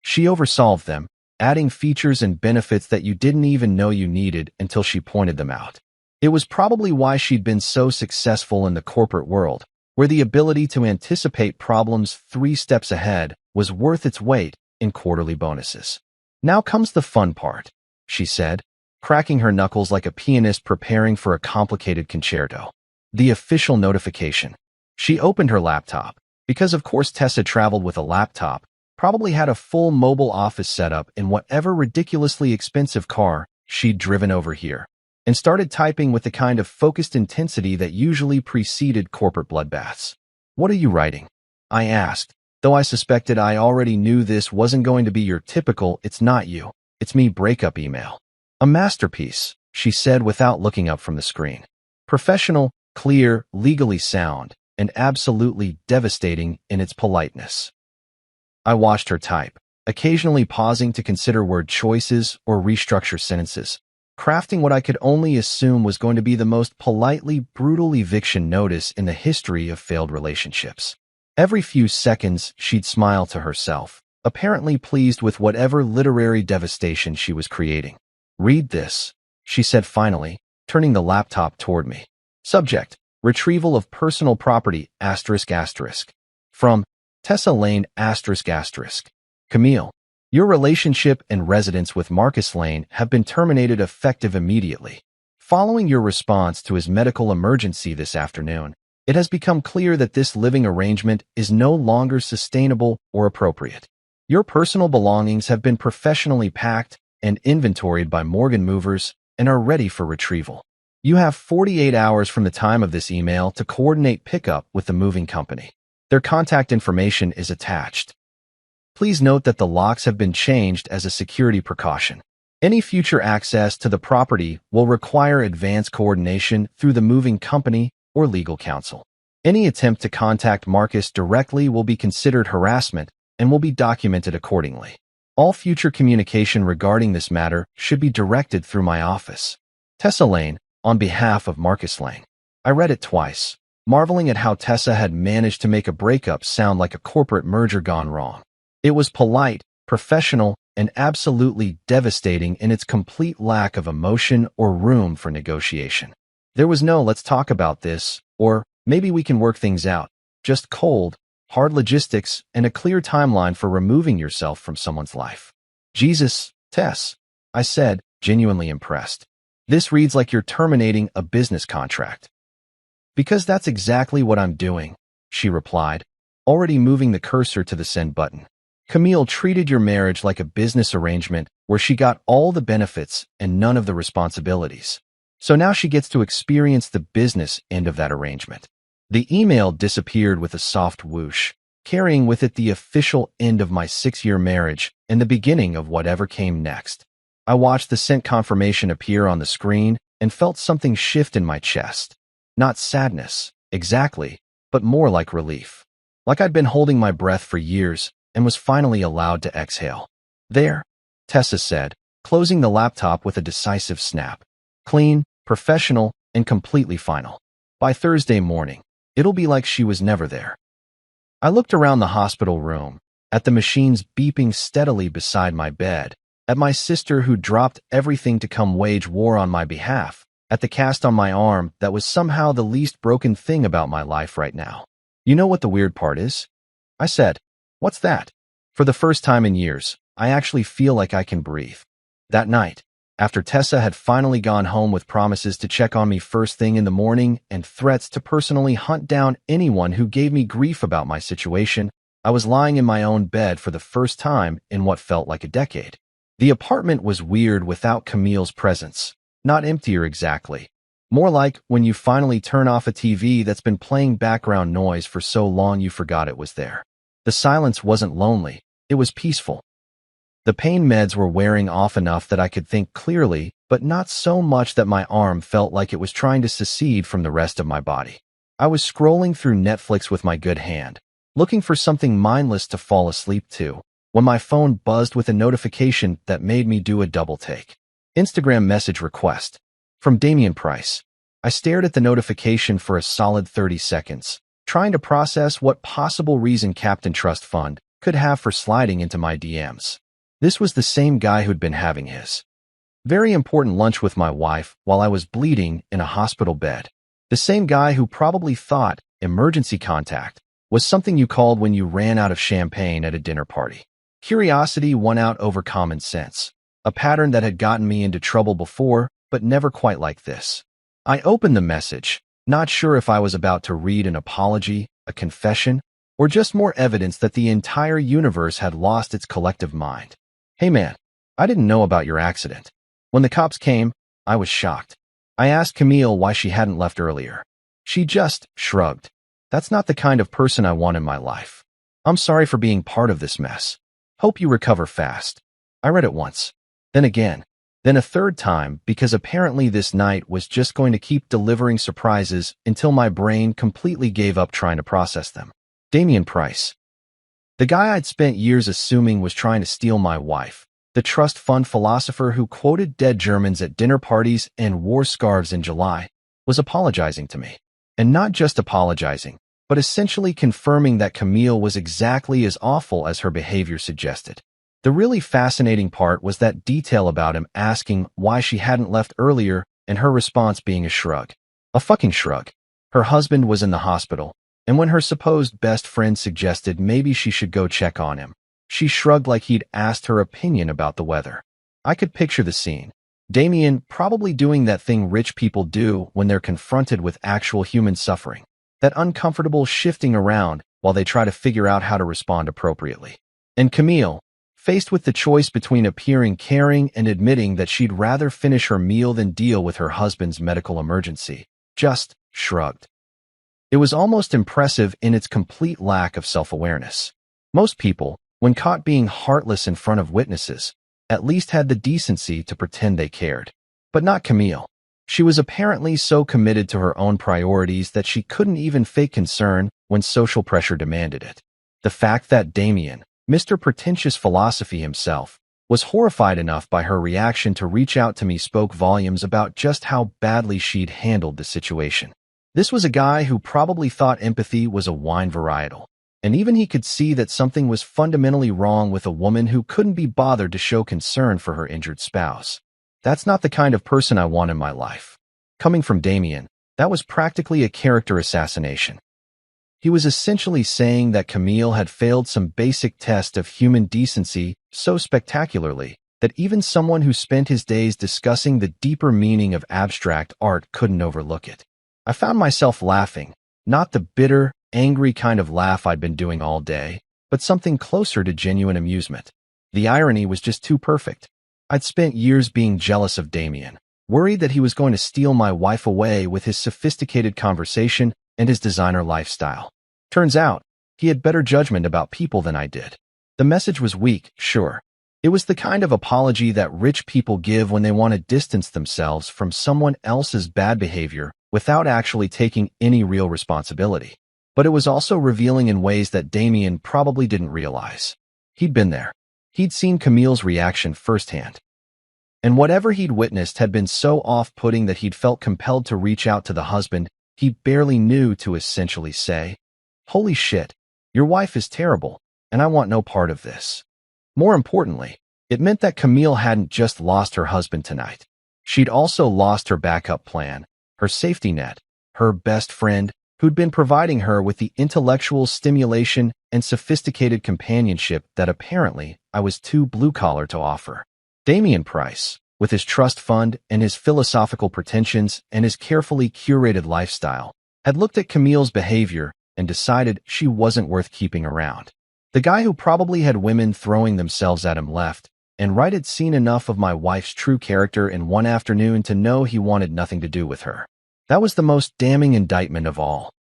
She oversolved them, adding features and benefits that you didn't even know you needed until she pointed them out. It was probably why she'd been so successful in the corporate world, where the ability to anticipate problems 3 steps ahead was worth its weight in quarterly bonuses. Now comes the fun part, she said, cracking her knuckles like a pianist preparing for a complicated concerto. The official notification. She opened her laptop, because of course Tessa traveled with a laptop, probably had a full mobile office setup in whatever ridiculously expensive car she'd driven over here, and started typing with the kind of focused intensity that usually preceded corporate bloodbaths. What are you writing? I asked, though I suspected I already knew this wasn't going to be your typical "it's not you, it's me" breakup email. A masterpiece, she said without looking up from the screen. Professional, clear, legally sound, and absolutely devastating in its politeness. I watched her type, occasionally pausing to consider word choices or restructure sentences, crafting what I could only assume was going to be the most politely brutal eviction notice in the history of failed relationships. Every few seconds, she'd smile to herself, apparently pleased with whatever literary devastation she was creating. Read this, she said finally, turning the laptop toward me. Subject: Retrieval of personal property, ***. From Tessa Lane, ***. Camille, your relationship and residence with Marcus Lane have been terminated effective immediately. Following your response to his medical emergency this afternoon, it has become clear that this living arrangement is no longer sustainable or appropriate. Your personal belongings have been professionally packed and inventoried by Morgan movers and are ready for retrieval. You have 48 hours from the time of this email to coordinate pickup with the moving company. Their contact information is attached. Please note that the locks have been changed as a security precaution. Any future access to the property will require advance coordination through the moving company or legal counsel. Any attempt to contact Marcus directly will be considered harassment and will be documented accordingly. All future communication regarding this matter should be directed through my office. Tessa Lane, on behalf of Marcus Lane. I read it twice, marveling at how Tessa had managed to make a breakup sound like a corporate merger gone wrong. It was polite, professional, and absolutely devastating in its complete lack of emotion or room for negotiation. There was no "let's talk about this," or "maybe we can work things out," just cold, hard logistics and a clear timeline for removing yourself from someone's life. Jesus, Tess, I said, genuinely impressed. This reads like you're terminating a business contract. Because that's exactly what I'm doing, she replied, already moving the cursor to the send button. Camille treated your marriage like a business arrangement where she got all the benefits and none of the responsibilities. So now she gets to experience the business end of that arrangement. The email disappeared with a soft whoosh, carrying with it the official end of my 6-year marriage and the beginning of whatever came next. I watched the sent confirmation appear on the screen and felt something shift in my chest. Not sadness, exactly, but more like relief. Like I'd been holding my breath for years and was finally allowed to exhale. There, Tessa said, closing the laptop with a decisive snap. Clean, professional, and completely final. By Thursday morning, it'll be like she was never there. I looked around the hospital room, at the machines beeping steadily beside my bed, at my sister who dropped everything to come wage war on my behalf, at the cast on my arm that was somehow the least broken thing about my life right now. You know what the weird part is? I said, "What's that?" For the first time in years, I actually feel like I can breathe. That night, after Tessa had finally gone home with promises to check on me first thing in the morning and threats to personally hunt down anyone who gave me grief about my situation, I was lying in my own bed for the first time in what felt like a decade. The apartment was weird without Camille's presence. Not emptier exactly. More like when you finally turn off a TV that's been playing background noise for so long you forgot it was there. The silence wasn't lonely, it was peaceful. The pain meds were wearing off enough that I could think clearly, but not so much that my arm felt like it was trying to secede from the rest of my body. I was scrolling through Netflix with my good hand, looking for something mindless to fall asleep to, when my phone buzzed with a notification that made me do a double take. Instagram message request. From Damian Price. I stared at the notification for a solid 30 seconds, trying to process what possible reason Captain Trust Fund could have for sliding into my DMs. This was the same guy who'd been having his very important lunch with my wife while I was bleeding in a hospital bed. The same guy who probably thought emergency contact was something you called when you ran out of champagne at a dinner party. Curiosity won out over common sense, a pattern that had gotten me into trouble before, but never quite like this. I opened the message, not sure if I was about to read an apology, a confession, or just more evidence that the entire universe had lost its collective mind. "Hey man, I didn't know about your accident. When the cops came, I was shocked. I asked Camille why she hadn't left earlier. She just shrugged. That's not the kind of person I want in my life. I'm sorry for being part of this mess. Hope you recover fast." I read it once, then again, then a third time because apparently this night was just going to keep delivering surprises until my brain completely gave up trying to process them. Damian Price. The guy I'd spent years assuming was trying to steal my wife, the trust fund philosopher who quoted dead Germans at dinner parties and wore scarves in July, was apologizing to me. And not just apologizing, but essentially confirming that Camille was exactly as awful as her behavior suggested. The really fascinating part was that detail about him asking why she hadn't left earlier and her response being a shrug. A fucking shrug. Her husband was in the hospital, and when her supposed best friend suggested maybe she should go check on him, she shrugged like he'd asked her opinion about the weather. I could picture the scene. Damien probably doing that thing rich people do when they're confronted with actual human suffering. That uncomfortable shifting around while they try to figure out how to respond appropriately. And Camille, faced with the choice between appearing caring and admitting that she'd rather finish her meal than deal with her husband's medical emergency, just shrugged. It was almost impressive in its complete lack of self-awareness. Most people, when caught being heartless in front of witnesses, at least had the decency to pretend they cared. But not Camille. She was apparently so committed to her own priorities that she couldn't even fake concern when social pressure demanded it. The fact that Damien, Mr. Pretentious Philosophy himself, was horrified enough by her reaction to reach out to me spoke volumes about just how badly she'd handled the situation. This was a guy who probably thought empathy was a wine varietal, and even he could see that something was fundamentally wrong with a woman who couldn't be bothered to show concern for her injured spouse. That's not the kind of person I want in my life. Coming from Damien, that was practically a character assassination. He was essentially saying that Camille had failed some basic test of human decency so spectacularly that even someone who spent his days discussing the deeper meaning of abstract art couldn't overlook it. I found myself laughing, not the bitter, angry kind of laugh I'd been doing all day, but something closer to genuine amusement. The irony was just too perfect. I'd spent years being jealous of Damien, worried that he was going to steal my wife away with his sophisticated conversation and his designer lifestyle. Turns out, he had better judgment about people than I did. The message was weak, sure. It was the kind of apology that rich people give when they want to distance themselves from someone else's bad behavior without actually taking any real responsibility. But it was also revealing in ways that Damien probably didn't realize. He'd been there. He'd seen Camille's reaction firsthand. And whatever he'd witnessed had been so off-putting that he'd felt compelled to reach out to the husband he barely knew to essentially say, "Holy shit, your wife is terrible, and I want no part of this." More importantly, it meant that Camille hadn't just lost her husband tonight. She'd also lost her backup plan, her safety net, her best friend, who'd been providing her with the intellectual stimulation and sophisticated companionship that apparently I was too blue-collar to offer. Damien Price, with his trust fund and his philosophical pretensions and his carefully curated lifestyle, had looked at Camille's behavior and decided she wasn't worth keeping around. The guy who probably had women throwing themselves at him left and right had seen enough of my wife's true character in one afternoon to know he wanted nothing to do with her. That was the most damning indictment of all.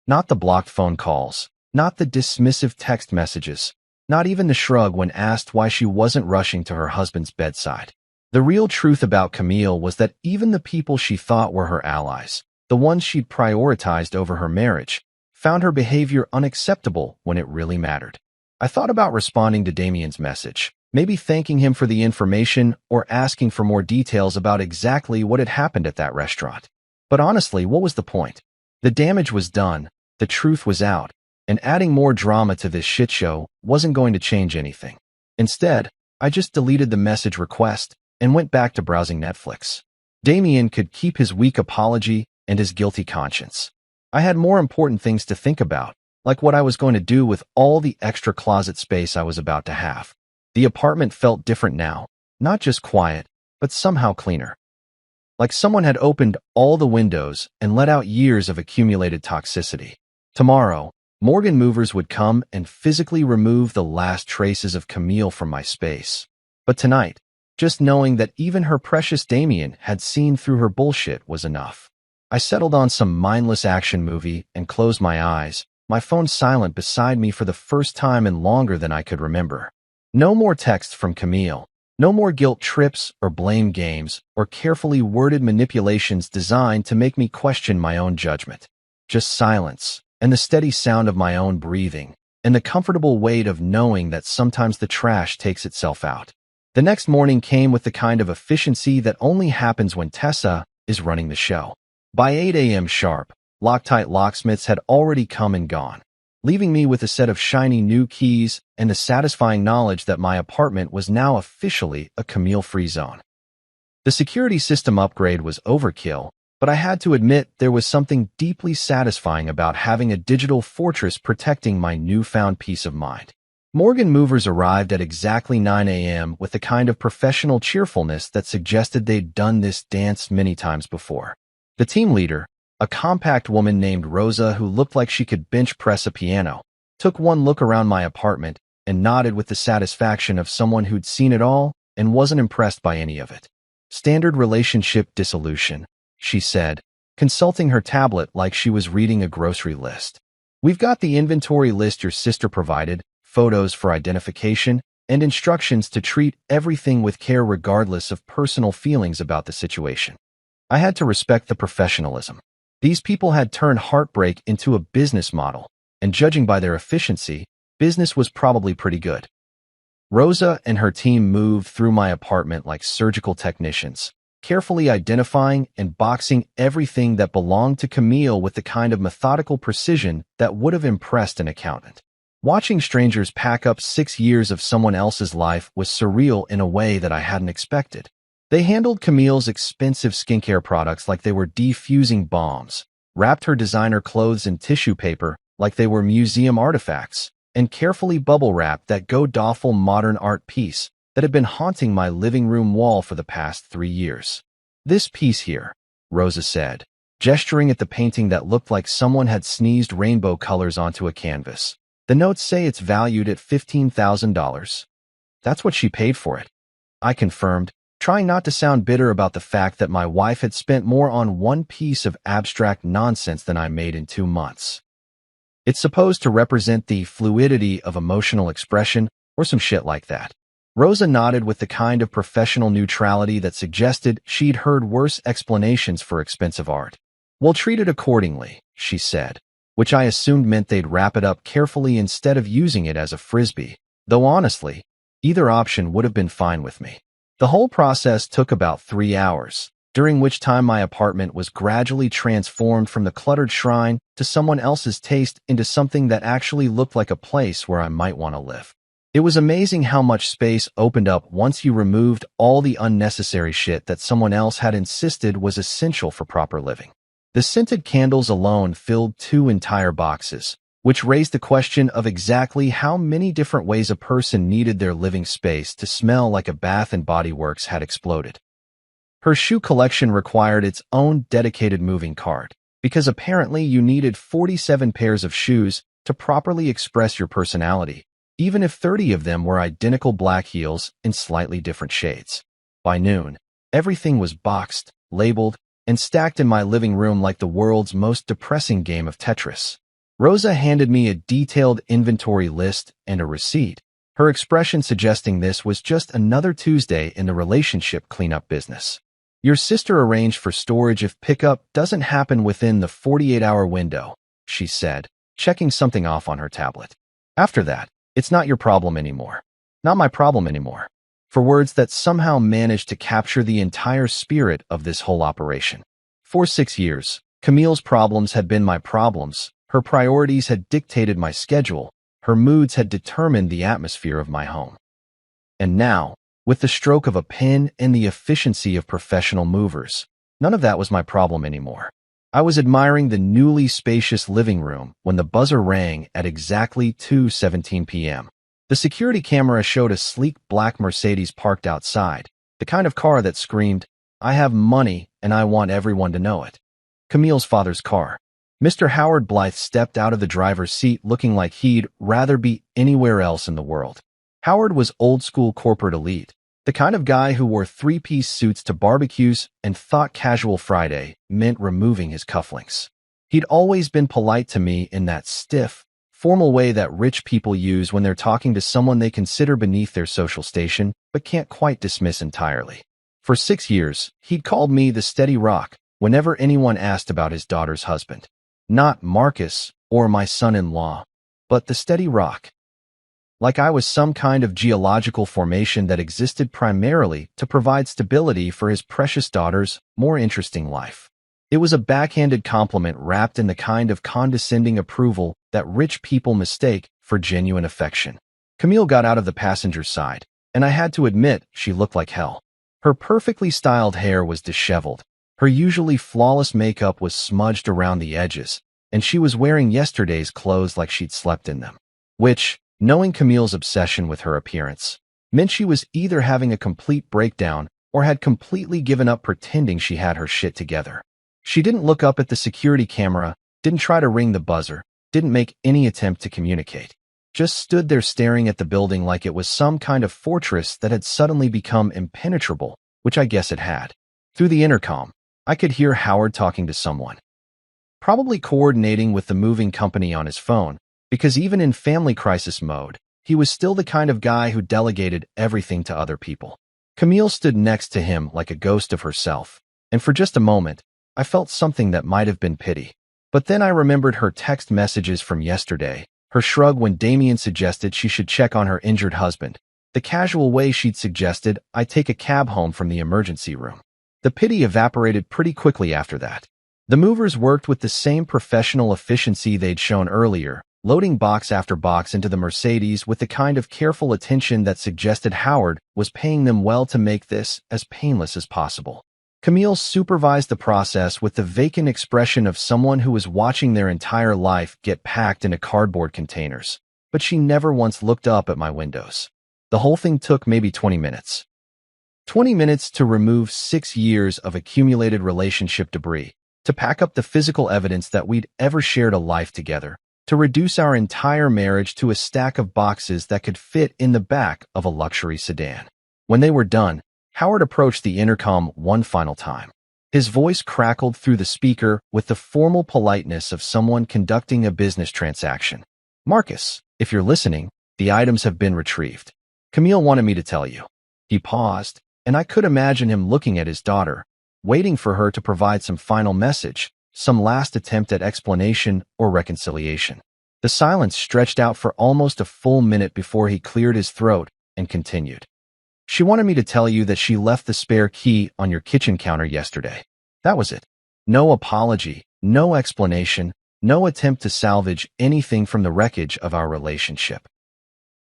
Not the blocked phone calls, not the dismissive text messages, not even the shrug when asked why she wasn't rushing to her husband's bedside. The real truth about Camille was that even the people she thought were her allies, the ones she'd prioritized over her marriage, found her behavior unacceptable when it really mattered. I thought about responding to Damien's message, maybe thanking him for the information or asking for more details about exactly what had happened at that restaurant. But honestly, what was the point? The damage was done, the truth was out, and adding more drama to this shit show wasn't going to change anything. Instead, I just deleted the message request and went back to browsing Netflix. Damien could keep his weak apology and his guilty conscience. I had more important things to think about, like what I was going to do with all the extra closet space I was about to have. The apartment felt different now, not just quiet, but somehow cleaner. Like someone had opened all the windows and let out years of accumulated toxicity. Tomorrow, Morgan movers would come and physically remove the last traces of Camille from my space. But tonight, just knowing that even her precious Damien had seen through her bullshit was enough. I settled on some mindless action movie and closed my eyes, my phone silent beside me for the first time in longer than I could remember. No more texts from Camille. No more guilt trips or blame games or carefully worded manipulations designed to make me question my own judgment. Just silence and the steady sound of my own breathing and the comfortable weight of knowing that sometimes the trash takes itself out. The next morning came with the kind of efficiency that only happens when Tessa is running the show. By 8 a.m. sharp, Loctite locksmiths had already come and gone, leaving me with a set of shiny new keys and the satisfying knowledge that my apartment was now officially a Camille-free zone. The security system upgrade was overkill, but I had to admit there was something deeply satisfying about having a digital fortress protecting my newfound peace of mind. Morgan movers arrived at exactly 9 a.m. with the kind of professional cheerfulness that suggested they'd done this dance many times before. The team leader, a compact woman named Rosa who looked like she could bench press a piano, took one look around my apartment and nodded with the satisfaction of someone who'd seen it all and wasn't impressed by any of it. "Standard relationship dissolution," she said, consulting her tablet like she was reading a grocery list. "We've got the inventory list your sister provided, photos for identification, and instructions to treat everything with care regardless of personal feelings about the situation." I had to respect the professionalism. These people had turned heartbreak into a business model, and judging by their efficiency, business was probably pretty good. Rosa and her team moved through my apartment like surgical technicians, carefully identifying and boxing everything that belonged to Camille with the kind of methodical precision that would have impressed an accountant. Watching strangers pack up 6 years of someone else's life was surreal in a way that I hadn't expected. They handled Camille's expensive skincare products like they were defusing bombs, wrapped her designer clothes in tissue paper like they were museum artifacts, and carefully bubble-wrapped that god-awful modern art piece that had been haunting my living room wall for the past 3 years. "This piece here," Rosa said, gesturing at the painting that looked like someone had sneezed rainbow colors onto a canvas. The notes say it's valued at $15,000. That's what she paid for it, I confirmed, trying not to sound bitter about the fact that my wife had spent more on one piece of abstract nonsense than I made in 2 months. It's supposed to represent the fluidity of emotional expression or some shit like that. Rosa nodded with the kind of professional neutrality that suggested she'd heard worse explanations for expensive art. "We'll treat it accordingly," she said, which I assumed meant they'd wrap it up carefully instead of using it as a frisbee, though honestly, either option would have been fine with me. The whole process took about 3 hours, during which time my apartment was gradually transformed from the cluttered shrine to someone else's taste into something that actually looked like a place where I might want to live. It was amazing how much space opened up once you removed all the unnecessary shit that someone else had insisted was essential for proper living. The scented candles alone filled 2 entire boxes, which raised the question of exactly how many different ways a person needed their living space to smell like a Bath and Body Works had exploded. Her shoe collection required its own dedicated moving cart, because apparently you needed 47 pairs of shoes to properly express your personality, even if 30 of them were identical black heels in slightly different shades. By noon, everything was boxed, labeled, and stacked in my living room like the world's most depressing game of Tetris. Rosa handed me a detailed inventory list and a receipt, her expression suggesting this was just another Tuesday in the relationship cleanup business. "Your sister arranged for storage if pickup doesn't happen within the 48-hour window," she said, checking something off on her tablet. "After that, it's not your problem anymore. Not my problem anymore." For words that somehow managed to capture the entire spirit of this whole operation. For 6 years, Camille's problems had been my problems, her priorities had dictated my schedule, her moods had determined the atmosphere of my home. And now, with the stroke of a pen and the efficiency of professional movers, none of that was my problem anymore. I was admiring the newly spacious living room when the buzzer rang at exactly 2:17 p.m. The security camera showed a sleek black Mercedes parked outside, the kind of car that screamed, "I have money and I want everyone to know it." Camille's father's car. Mr. Howard Blythe stepped out of the driver's seat looking like he'd rather be anywhere else in the world. Howard was old-school corporate elite, the kind of guy who wore 3-piece suits to barbecues and thought casual Friday meant removing his cufflinks. He'd always been polite to me in that stiff, formal way that rich people use when they're talking to someone they consider beneath their social station but can't quite dismiss entirely. For 6 years, he'd called me the steady rock whenever anyone asked about his daughter's husband. Not Marcus or my son-in-law, but the steady rock. Like I was some kind of geological formation that existed primarily to provide stability for his precious daughter's more interesting life. It was a backhanded compliment wrapped in the kind of condescending approval that rich people mistake for genuine affection. Camille got out of the passenger's side, and I had to admit she looked like hell. Her perfectly styled hair was disheveled, her usually flawless makeup was smudged around the edges, and she was wearing yesterday's clothes like she'd slept in them. Which, knowing Camille's obsession with her appearance, meant she was either having a complete breakdown or had completely given up pretending she had her shit together. She didn't look up at the security camera, didn't try to ring the buzzer, didn't make any attempt to communicate. Just stood there staring at the building like it was some kind of fortress that had suddenly become impenetrable, which I guess it had. Through the intercom, I could hear Howard talking to someone. Probably coordinating with the moving company on his phone, because even in family crisis mode, he was still the kind of guy who delegated everything to other people. Camille stood next to him like a ghost of herself, and for just a moment, I felt something that might have been pity. But then I remembered her text messages from yesterday, her shrug when Damien suggested she should check on her injured husband, the casual way she'd suggested I take a cab home from the emergency room. The pity evaporated pretty quickly after that. The movers worked with the same professional efficiency they'd shown earlier, loading box after box into the Mercedes with the kind of careful attention that suggested Howard was paying them well to make this as painless as possible. Camille supervised the process with the vacant expression of someone who was watching their entire life get packed into cardboard containers, but she never once looked up at my windows. The whole thing took maybe 20 minutes. 20 minutes to remove 6 years of accumulated relationship debris, to pack up the physical evidence that we'd ever shared a life together, to reduce our entire marriage to a stack of boxes that could fit in the back of a luxury sedan. When they were done, Howard approached the intercom one final time. His voice crackled through the speaker with the formal politeness of someone conducting a business transaction. "Marcus, if you're listening, the items have been retrieved. Camille wanted me to tell you." He paused, and I could imagine him looking at his daughter, waiting for her to provide some final message, some last attempt at explanation or reconciliation. The silence stretched out for almost a full minute before he cleared his throat and continued. "She wanted me to tell you that she left the spare key on your kitchen counter yesterday. That was it. No apology, no explanation, no attempt to salvage anything from the wreckage of our relationship.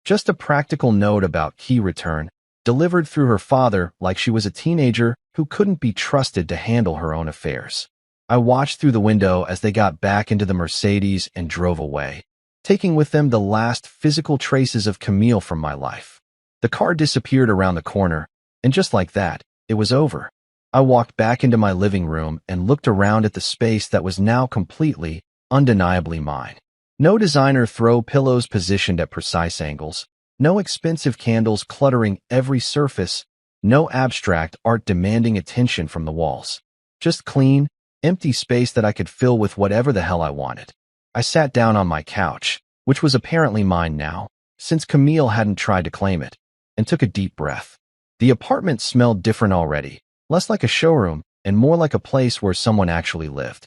Just a practical note about key return, delivered through her father like she was a teenager who couldn't be trusted to handle her own affairs." I watched through the window as they got back into the Mercedes and drove away, taking with them the last physical traces of Camille from my life. The car disappeared around the corner, and just like that, it was over. I walked back into my living room and looked around at the space that was now completely, undeniably mine. No designer throw pillows positioned at precise angles, no expensive candles cluttering every surface, no abstract art demanding attention from the walls. Just clean, empty space that I could fill with whatever the hell I wanted. I sat down on my couch, which was apparently mine now, since Camille hadn't tried to claim it, and took a deep breath. The apartment smelled different already, less like a showroom and more like a place where someone actually lived.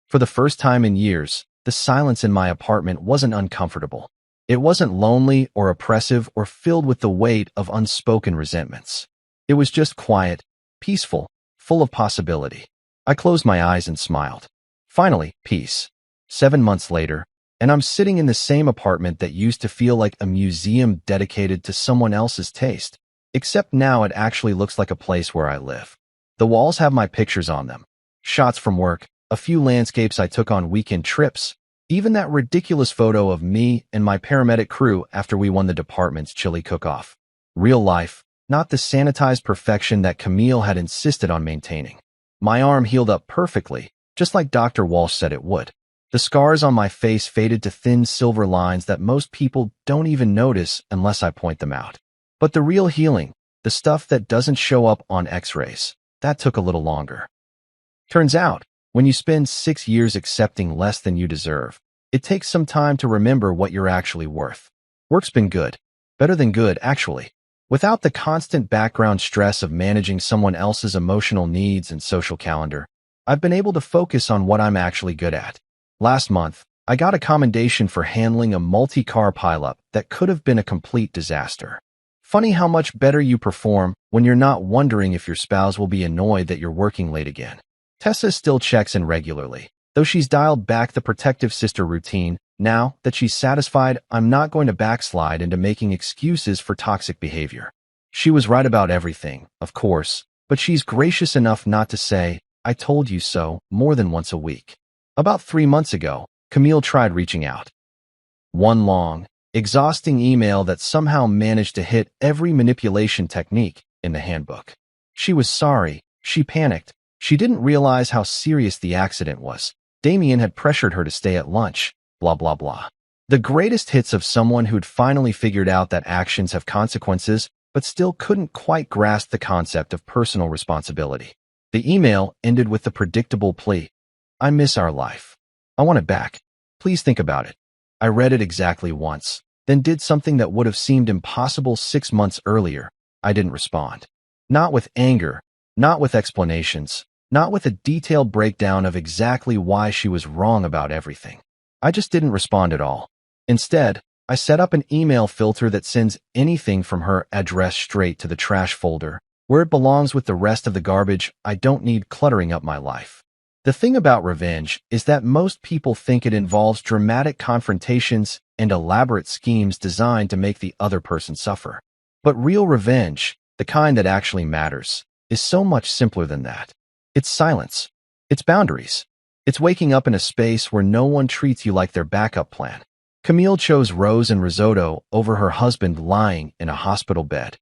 For the first time in years, the silence in my apartment wasn't uncomfortable. It wasn't lonely or oppressive or filled with the weight of unspoken resentments. It was just quiet, peaceful, full of possibility. I closed my eyes and smiled. Finally, peace. 7 months later, and I'm sitting in the same apartment that used to feel like a museum dedicated to someone else's taste, except now it actually looks like a place where I live. The walls have my pictures on them, shots from work, a few landscapes I took on weekend trips, even that ridiculous photo of me and my paramedic crew after we won the department's chili cook-off. Real life, not the sanitized perfection that Camille had insisted on maintaining. My arm healed up perfectly, just like Dr. Walsh said it would. The scars on my face faded to thin silver lines that most people don't even notice unless I point them out. But the real healing, the stuff that doesn't show up on x-rays, that took a little longer. Turns out, when you spend 6 years accepting less than you deserve, it takes some time to remember what you're actually worth. Work's been good. Better than good, actually. Without the constant background stress of managing someone else's emotional needs and social calendar, I've been able to focus on what I'm actually good at. Last month, I got a commendation for handling a multi-car pileup that could have been a complete disaster. Funny how much better you perform when you're not wondering if your spouse will be annoyed that you're working late again. Tessa still checks in regularly, though she's dialed back the protective sister routine. Now that she's satisfied, I'm not going to backslide into making excuses for toxic behavior. She was right about everything, of course, but she's gracious enough not to say, "I told you so," more than once a week. About 3 months ago, Camille tried reaching out. One long, exhausting email that somehow managed to hit every manipulation technique in the handbook. She was sorry. She panicked. She didn't realize how serious the accident was. Damien had pressured her to stay at lunch. Blah, blah, blah. The greatest hits of someone who'd finally figured out that actions have consequences, but still couldn't quite grasp the concept of personal responsibility. The email ended with the predictable plea, "I miss our life. I want it back. Please think about it." I read it exactly once, then did something that would have seemed impossible 6 months earlier. I didn't respond. Not with anger, not with explanations, not with a detailed breakdown of exactly why she was wrong about everything. I just didn't respond at all. Instead, I set up an email filter that sends anything from her address straight to the trash folder, where it belongs with the rest of the garbage I don't need cluttering up my life. The thing about revenge is that most people think it involves dramatic confrontations and elaborate schemes designed to make the other person suffer. But real revenge, the kind that actually matters, is so much simpler than that. It's silence. It's boundaries. It's waking up in a space where no one treats you like their backup plan. Camille chose rose and risotto over her husband lying in a hospital bed.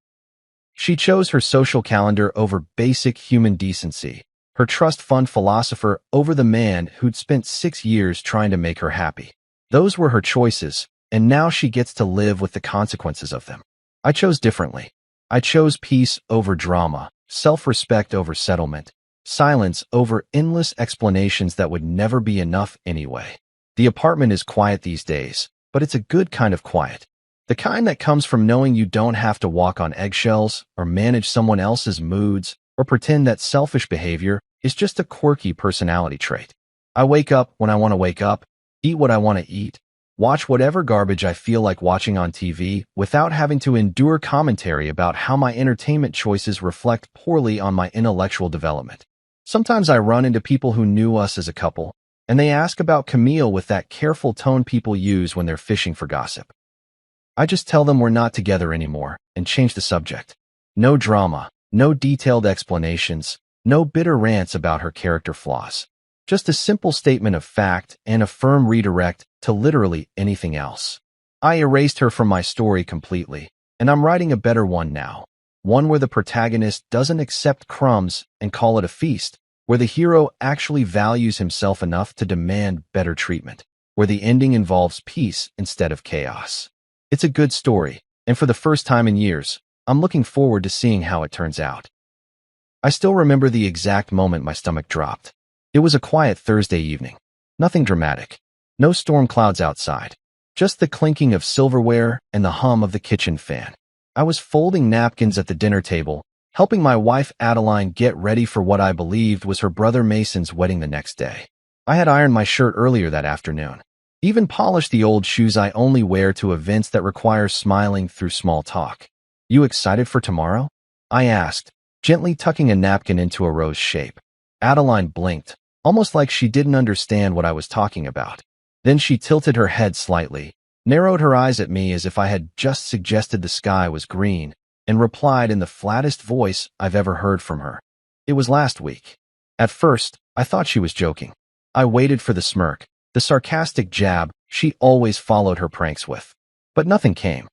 She chose her social calendar over basic human decency. her trust fund philosopher over the man who'd spent 6 years trying to make her happy. Those were her choices, and now she gets to live with the consequences of them. I chose differently. I chose peace over drama, self-respect over settlement, silence over endless explanations that would never be enough anyway. The apartment is quiet these days, but it's a good kind of quiet. The kind that comes from knowing you don't have to walk on eggshells or manage someone else's moods or pretend that selfish behavior is just a quirky personality trait. I wake up when I want to wake up, eat what I want to eat, watch whatever garbage I feel like watching on TV without having to endure commentary about how my entertainment choices reflect poorly on my intellectual development. Sometimes I run into people who knew us as a couple, and they ask about Camille with that careful tone people use when they're fishing for gossip. I just tell them we're not together anymore and change the subject. No drama, no detailed explanations, no bitter rants about her character flaws. Just a simple statement of fact and a firm redirect to literally anything else. I erased her from my story completely, and I'm writing a better one now. One where the protagonist doesn't accept crumbs and call it a feast, where the hero actually values himself enough to demand better treatment, where the ending involves peace instead of chaos. It's a good story, and for the first time in years, I'm looking forward to seeing how it turns out. I still remember the exact moment my stomach dropped. It was a quiet Thursday evening. Nothing dramatic. No storm clouds outside. Just the clinking of silverware and the hum of the kitchen fan. I was folding napkins at the dinner table, helping my wife Adeline get ready for what I believed was her brother Mason's wedding the next day. I had ironed my shirt earlier that afternoon. Even polished the old shoes I only wear to events that require smiling through small talk. You excited for tomorrow? I asked, gently tucking a napkin into a rose shape. Adeline blinked, almost like she didn't understand what I was talking about. Then she tilted her head slightly, narrowed her eyes at me as if I had just suggested the sky was green, and replied in the flattest voice I've ever heard from her. It was last week. At first, I thought she was joking. I waited for the smirk, the sarcastic jab she always followed her pranks with. But nothing came.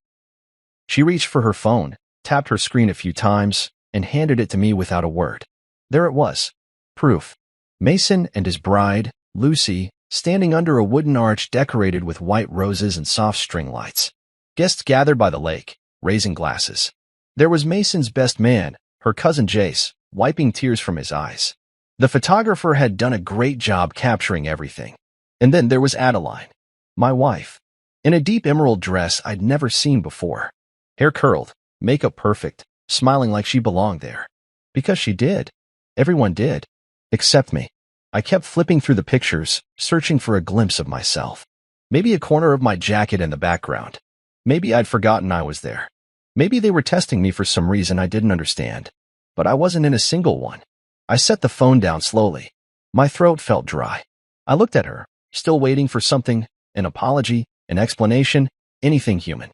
She reached for her phone, tapped her screen a few times, and handed it to me without a word. There it was. Proof. Mason and his bride, Lucy, standing under a wooden arch decorated with white roses and soft string lights. Guests gathered by the lake, raising glasses. There was Mason's best man, her cousin Jace, wiping tears from his eyes. The photographer had done a great job capturing everything. And then there was Adeline, my wife, in a deep emerald dress I'd never seen before. Hair curled, makeup perfect, smiling like she belonged there. Because she did. Everyone did. Except me. I kept flipping through the pictures, searching for a glimpse of myself. Maybe a corner of my jacket in the background. Maybe I'd forgotten I was there. Maybe they were testing me for some reason I didn't understand. But I wasn't in a single one. I set the phone down slowly. My throat felt dry. I looked at her, still waiting for something, an apology, an explanation, anything human.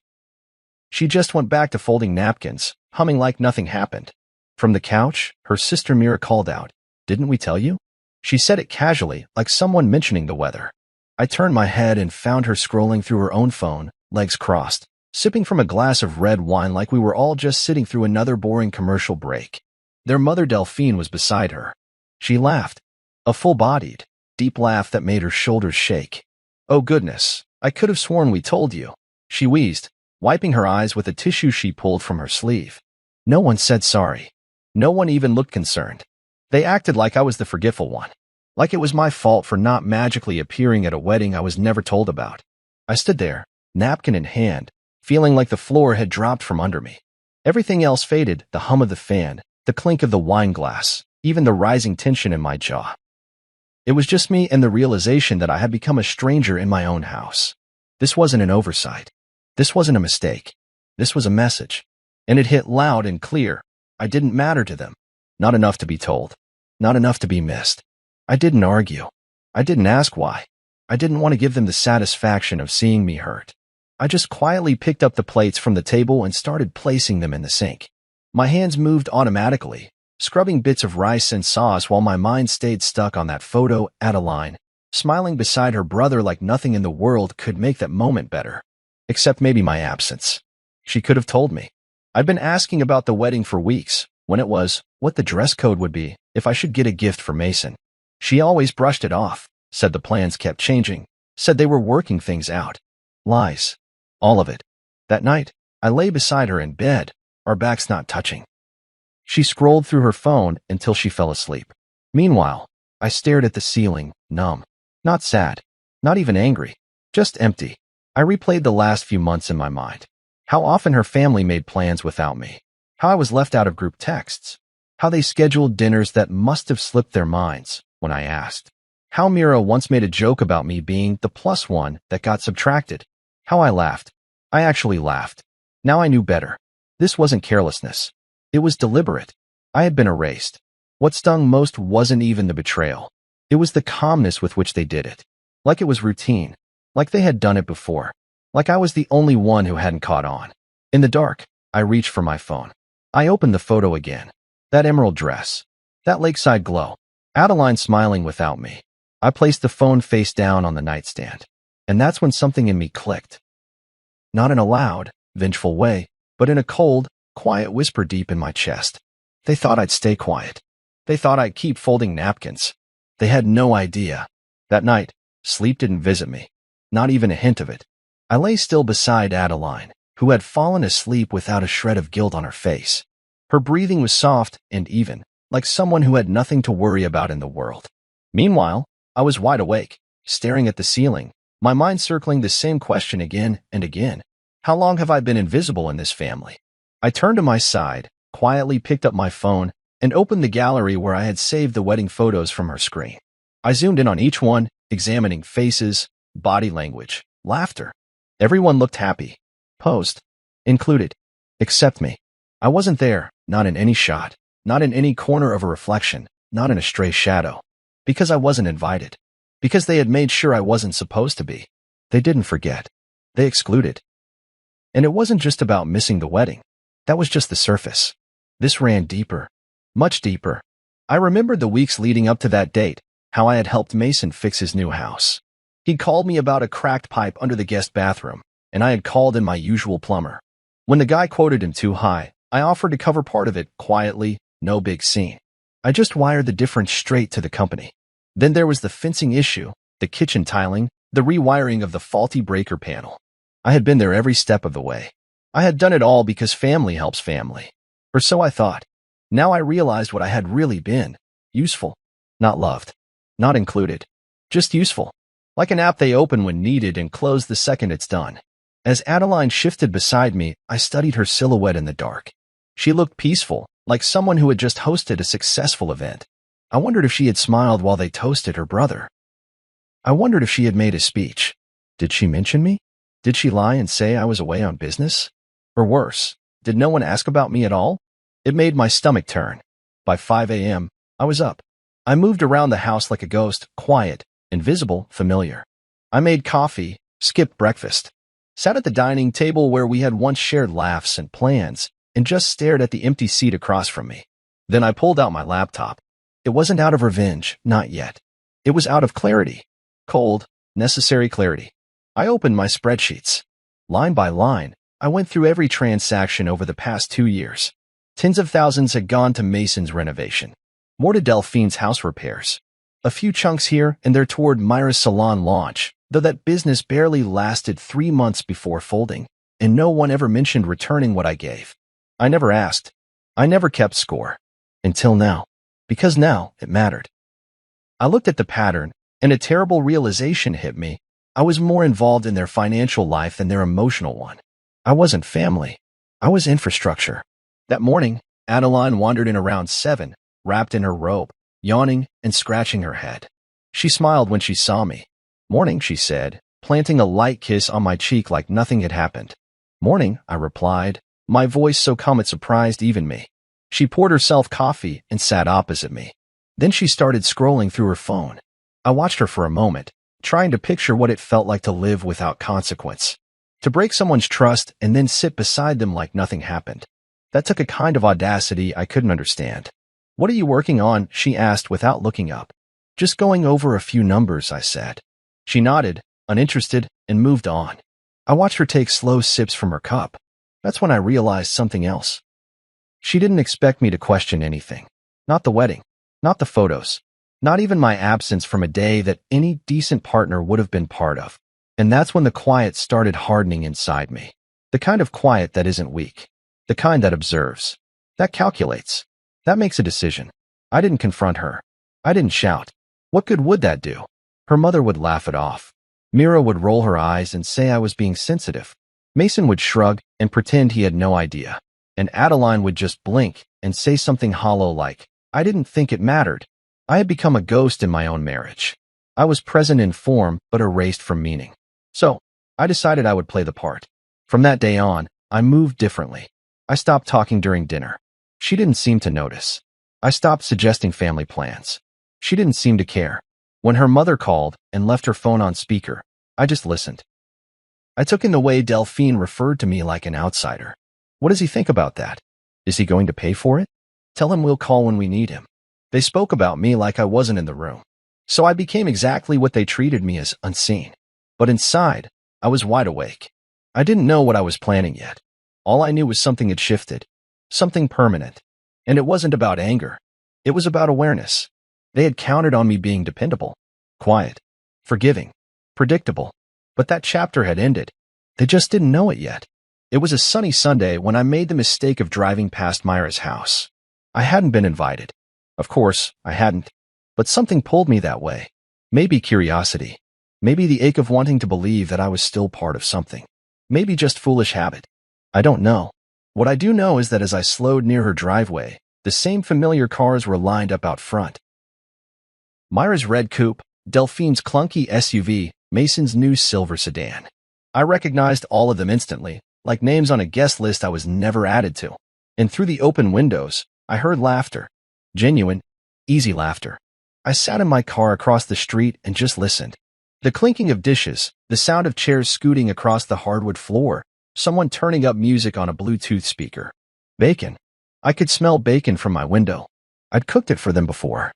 She just went back to folding napkins, humming like nothing happened. From the couch, her sister Mira called out, "Didn't we tell you?" She said it casually, like someone mentioning the weather. I turned my head and found her scrolling through her own phone, legs crossed, sipping from a glass of red wine like we were all just sitting through another boring commercial break. Their mother Delphine was beside her. She laughed, a full-bodied, deep laugh that made her shoulders shake. "Oh goodness, I could have sworn we told you," she wheezed, wiping her eyes with a tissue she pulled from her sleeve. No one said sorry. No one even looked concerned. They acted like I was the forgetful one, like it was my fault for not magically appearing at a wedding I was never told about. I stood there, napkin in hand, feeling like the floor had dropped from under me. Everything else faded, the hum of the fan, the clink of the wine glass, even the rising tension in my jaw. It was just me and the realization that I had become a stranger in my own house. This wasn't an oversight. This wasn't a mistake. This was a message. And it hit loud and clear. I didn't matter to them. Not enough to be told. Not enough to be missed. I didn't argue. I didn't ask why. I didn't want to give them the satisfaction of seeing me hurt. I just quietly picked up the plates from the table and started placing them in the sink. My hands moved automatically, scrubbing bits of rice and sauce while my mind stayed stuck on that photo, Adeline, smiling beside her brother like nothing in the world could make that moment better. Except maybe my absence. She could have told me. I'd been asking about the wedding for weeks, when it was, what the dress code would be, if I should get a gift for Mason. She always brushed it off, said the plans kept changing, said they were working things out. Lies. All of it. That night, I lay beside her in bed, our backs not touching. She scrolled through her phone until she fell asleep. Meanwhile, I stared at the ceiling, numb. Not sad. Not even angry. Just empty. I replayed the last few months in my mind. How often her family made plans without me. How I was left out of group texts. How they scheduled dinners that must have slipped their minds when I asked. How Mira once made a joke about me being the plus one that got subtracted. How I laughed. I actually laughed. Now I knew better. This wasn't carelessness. It was deliberate. I had been erased. What stung most wasn't even the betrayal. It was the calmness with which they did it. Like it was routine. Like they had done it before. Like I was the only one who hadn't caught on. In the dark, I reached for my phone. I opened the photo again. That emerald dress. That lakeside glow. Adeline smiling without me. I placed the phone face down on the nightstand. And that's when something in me clicked. Not in a loud, vengeful way, but in a cold, quiet whisper deep in my chest. They thought I'd stay quiet. They thought I'd keep folding napkins. They had no idea. That night, sleep didn't visit me. Not even a hint of it. I lay still beside Adeline, who had fallen asleep without a shred of guilt on her face. Her breathing was soft and even, like someone who had nothing to worry about in the world. Meanwhile, I was wide awake, staring at the ceiling, my mind circling the same question again and again. How long have I been invisible in this family? I turned to my side, quietly picked up my phone, and opened the gallery where I had saved the wedding photos from her screen. I zoomed in on each one, examining faces, body language, laughter. Everyone looked happy. Posed. Included. Except me. I wasn't there, not in any shot, not in any corner of a reflection, not in a stray shadow. Because I wasn't invited. Because they had made sure I wasn't supposed to be. They didn't forget. They excluded. And it wasn't just about missing the wedding. That was just the surface. This ran deeper. Much deeper. I remembered the weeks leading up to that date, how I had helped Mason fix his new house. He'd called me about a cracked pipe under the guest bathroom, and I had called in my usual plumber. When the guy quoted him too high, I offered to cover part of it quietly, no big scene. I just wired the difference straight to the company. Then there was the fencing issue, the kitchen tiling, the rewiring of the faulty breaker panel. I had been there every step of the way. I had done it all because family helps family. Or so I thought. Now I realized what I had really been. Useful. Not loved. Not included. Just useful. Like an app they open when needed and close the second it's done. As Adeline shifted beside me, I studied her silhouette in the dark. She looked peaceful, like someone who had just hosted a successful event. I wondered if she had smiled while they toasted her brother. I wondered if she had made a speech. Did she mention me? Did she lie and say I was away on business? Or worse, did no one ask about me at all? It made my stomach turn. By 5 a.m., I was up. I moved around the house like a ghost, quiet, invisible, familiar. I made coffee, skipped breakfast, sat at the dining table where we had once shared laughs and plans, and just stared at the empty seat across from me. Then I pulled out my laptop. It wasn't out of revenge, not yet. It was out of clarity. Cold, necessary clarity. I opened my spreadsheets. Line by line, I went through every transaction over the past 2 years. Tens of thousands had gone to Mason's renovation. More to Delphine's house repairs. A few chunks here and there toward Myra's salon launch, though that business barely lasted 3 months before folding, and no one ever mentioned returning what I gave. I never asked. I never kept score. Until now. Because now it mattered. I looked at the pattern, and a terrible realization hit me. I was more involved in their financial life than their emotional one. I wasn't family. I was infrastructure. That morning, Adeline wandered in around 7, wrapped in her robe, yawning and scratching her head. She smiled when she saw me. "Morning," she said, planting a light kiss on my cheek like nothing had happened. "Morning," I replied, my voice so calm it surprised even me. She poured herself coffee and sat opposite me. Then she started scrolling through her phone. I watched her for a moment, trying to picture what it felt like to live without consequence. To break someone's trust and then sit beside them like nothing happened. That took a kind of audacity I couldn't understand. "What are you working on?" she asked without looking up. "Just going over a few numbers," I said. She nodded, uninterested, and moved on. I watched her take slow sips from her cup. That's when I realized something else. She didn't expect me to question anything. Not the wedding. Not the photos. Not even my absence from a day that any decent partner would have been part of. And that's when the quiet started hardening inside me. The kind of quiet that isn't weak. The kind that observes. That calculates. That makes a decision. I didn't confront her. I didn't shout. What good would that do? Her mother would laugh it off. Mira would roll her eyes and say I was being sensitive. Mason would shrug and pretend he had no idea. And Adeline would just blink and say something hollow like, I didn't think it mattered. I had become a ghost in my own marriage. I was present in form but erased from meaning. So, I decided I would play the part. From that day on, I moved differently. I stopped talking during dinner. She didn't seem to notice. I stopped suggesting family plans. She didn't seem to care. When her mother called and left her phone on speaker, I just listened. I took in the way Delphine referred to me like an outsider. What does he think about that? Is he going to pay for it? Tell him we'll call when we need him. They spoke about me like I wasn't in the room. So I became exactly what they treated me as, unseen. But inside, I was wide awake. I didn't know what I was planning yet. All I knew was something had shifted. Something permanent. And it wasn't about anger. It was about awareness. They had counted on me being dependable, quiet, forgiving, predictable. But that chapter had ended. They just didn't know it yet. It was a sunny Sunday when I made the mistake of driving past Myra's house. I hadn't been invited. Of course, I hadn't. But something pulled me that way. Maybe curiosity. Maybe the ache of wanting to believe that I was still part of something. Maybe just foolish habit. I don't know. What I do know is that as I slowed near her driveway, the same familiar cars were lined up out front. Myra's red coupe, Delphine's clunky SUV, Mason's new silver sedan. I recognized all of them instantly, like names on a guest list I was never added to. And through the open windows, I heard laughter. Genuine, easy laughter. I sat in my car across the street and just listened. The clinking of dishes, the sound of chairs scooting across the hardwood floor, someone turning up music on a Bluetooth speaker. Bacon. I could smell bacon from my window. I'd cooked it for them before.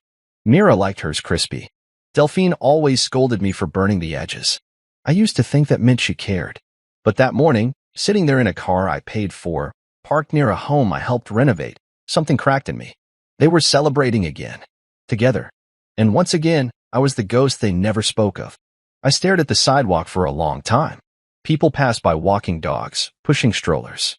Mira liked hers crispy. Delphine always scolded me for burning the edges. I used to think that meant she cared. But that morning, sitting there in a car I paid for, parked near a home I helped renovate, something cracked in me. They were celebrating again. Together. And once again, I was the ghost they never spoke of. I stared at the sidewalk for a long time. People passed by walking dogs, pushing strollers.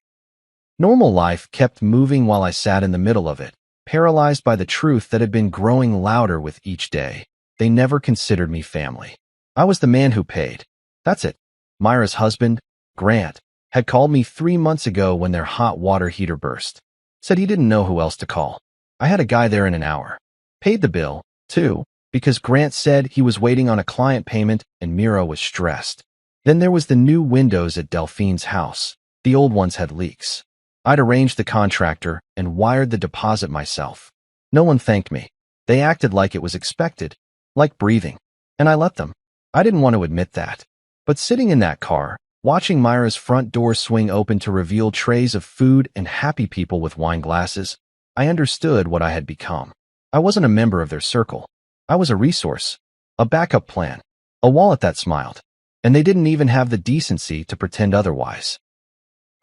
Normal life kept moving while I sat in the middle of it, paralyzed by the truth that had been growing louder with each day. They never considered me family. I was the man who paid. That's it. Myra's husband, Grant, had called me 3 months ago when their hot water heater burst. Said he didn't know who else to call. I had a guy there in an hour. Paid the bill, too, because Grant said he was waiting on a client payment and Mira was stressed. Then there was the new windows at Delphine's house. The old ones had leaks. I'd arranged the contractor and wired the deposit myself. No one thanked me. They acted like it was expected, like breathing. And I let them. I didn't want to admit that. But sitting in that car, watching Myra's front door swing open to reveal trays of food and happy people with wine glasses, I understood what I had become. I wasn't a member of their circle. I was a resource, a backup plan, a wallet that smiled. And they didn't even have the decency to pretend otherwise.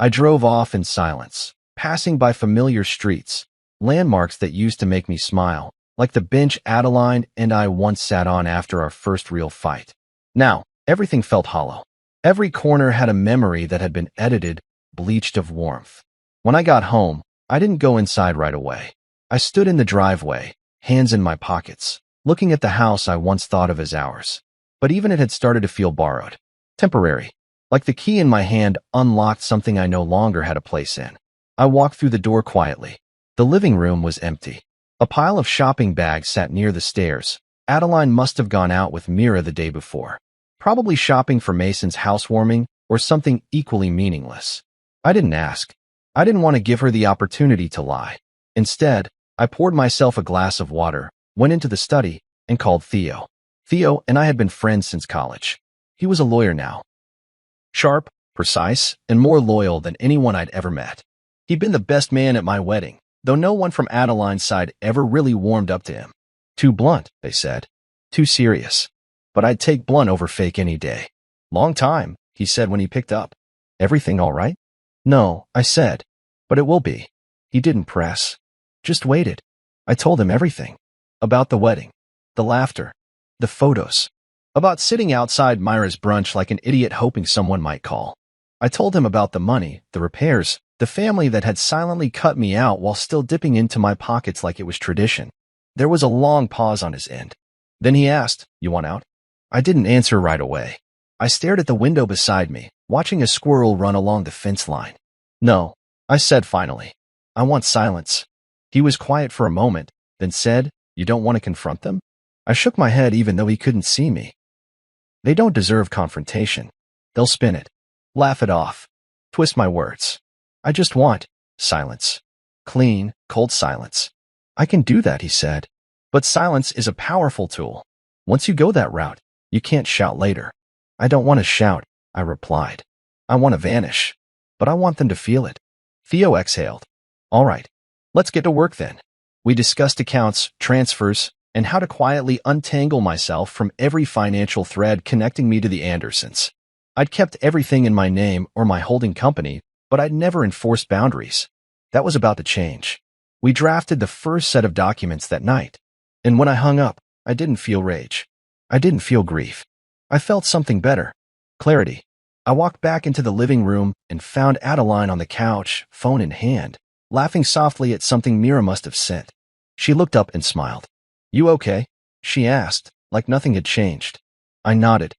I drove off in silence, passing by familiar streets, landmarks that used to make me smile, like the bench Adeline and I once sat on after our first real fight. Now, everything felt hollow. Every corner had a memory that had been edited, bleached of warmth. When I got home, I didn't go inside right away. I stood in the driveway, hands in my pockets, looking at the house I once thought of as ours. But even it had started to feel borrowed, temporary, like the key in my hand unlocked something I no longer had a place in. I walked through the door quietly. The living room was empty. A pile of shopping bags sat near the stairs. Adeline must have gone out with Mira the day before, probably shopping for Mason's housewarming or something equally meaningless. I didn't ask. I didn't want to give her the opportunity to lie. Instead, I poured myself a glass of water, went into the study, and called Theo. Theo and I had been friends since college. He was a lawyer now. Sharp, precise, and more loyal than anyone I'd ever met. He'd been the best man at my wedding, though no one from Adeline's side ever really warmed up to him. Too blunt, they said. Too serious. But I'd take blunt over fake any day. Long time, he said when he picked up. Everything all right? No, I said. But it will be. He didn't press. Just waited. I told him everything. About the wedding. The laughter. The photos. About sitting outside Myra's brunch like an idiot hoping someone might call. I told him about the money, the repairs, the family that had silently cut me out while still dipping into my pockets like it was tradition. There was a long pause on his end. Then he asked, "You want out?" I didn't answer right away. I stared at the window beside me, watching a squirrel run along the fence line. "No," I said finally. "I want silence." He was quiet for a moment, then said, "You don't want to confront them?" I shook my head even though he couldn't see me. "They don't deserve confrontation. They'll spin it. Laugh it off. Twist my words. I just want silence. Clean, cold silence." "I can do that," he said. "But silence is a powerful tool. Once you go that route, you can't shout later." "I don't want to shout," I replied. "I want to vanish. But I want them to feel it." Theo exhaled. "All right. Let's get to work then." We discussed accounts, transfers, and how to quietly untangle myself from every financial thread connecting me to the Andersons. I'd kept everything in my name or my holding company, but I'd never enforced boundaries. That was about to change. We drafted the first set of documents that night. And when I hung up, I didn't feel rage. I didn't feel grief. I felt something better. Clarity. I walked back into the living room and found Adeline on the couch, phone in hand, laughing softly at something Mira must have sent. She looked up and smiled. "You okay?" she asked, like nothing had changed. I nodded.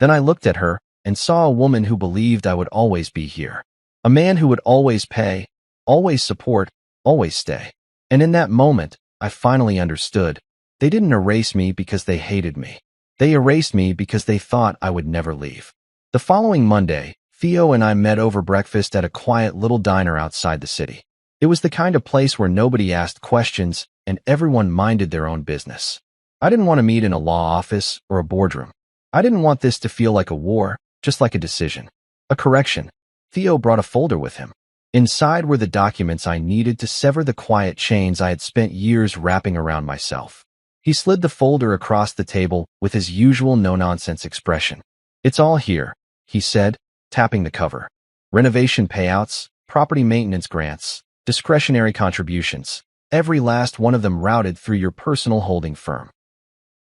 Then I looked at her and saw a woman who believed I would always be here. A man who would always pay, always support, always stay. And in that moment, I finally understood. They didn't erase me because they hated me. They erased me because they thought I would never leave. The following Monday, Theo and I met over breakfast at a quiet little diner outside the city. It was the kind of place where nobody asked questions and everyone minded their own business. I didn't want to meet in a law office or a boardroom. I didn't want this to feel like a war, just like a decision. A correction. Theo brought a folder with him. Inside were the documents I needed to sever the quiet chains I had spent years wrapping around myself. He slid the folder across the table with his usual no-nonsense expression. "It's all here," he said, tapping the cover. "Renovation payouts, property maintenance grants, discretionary contributions, every last one of them routed through your personal holding firm.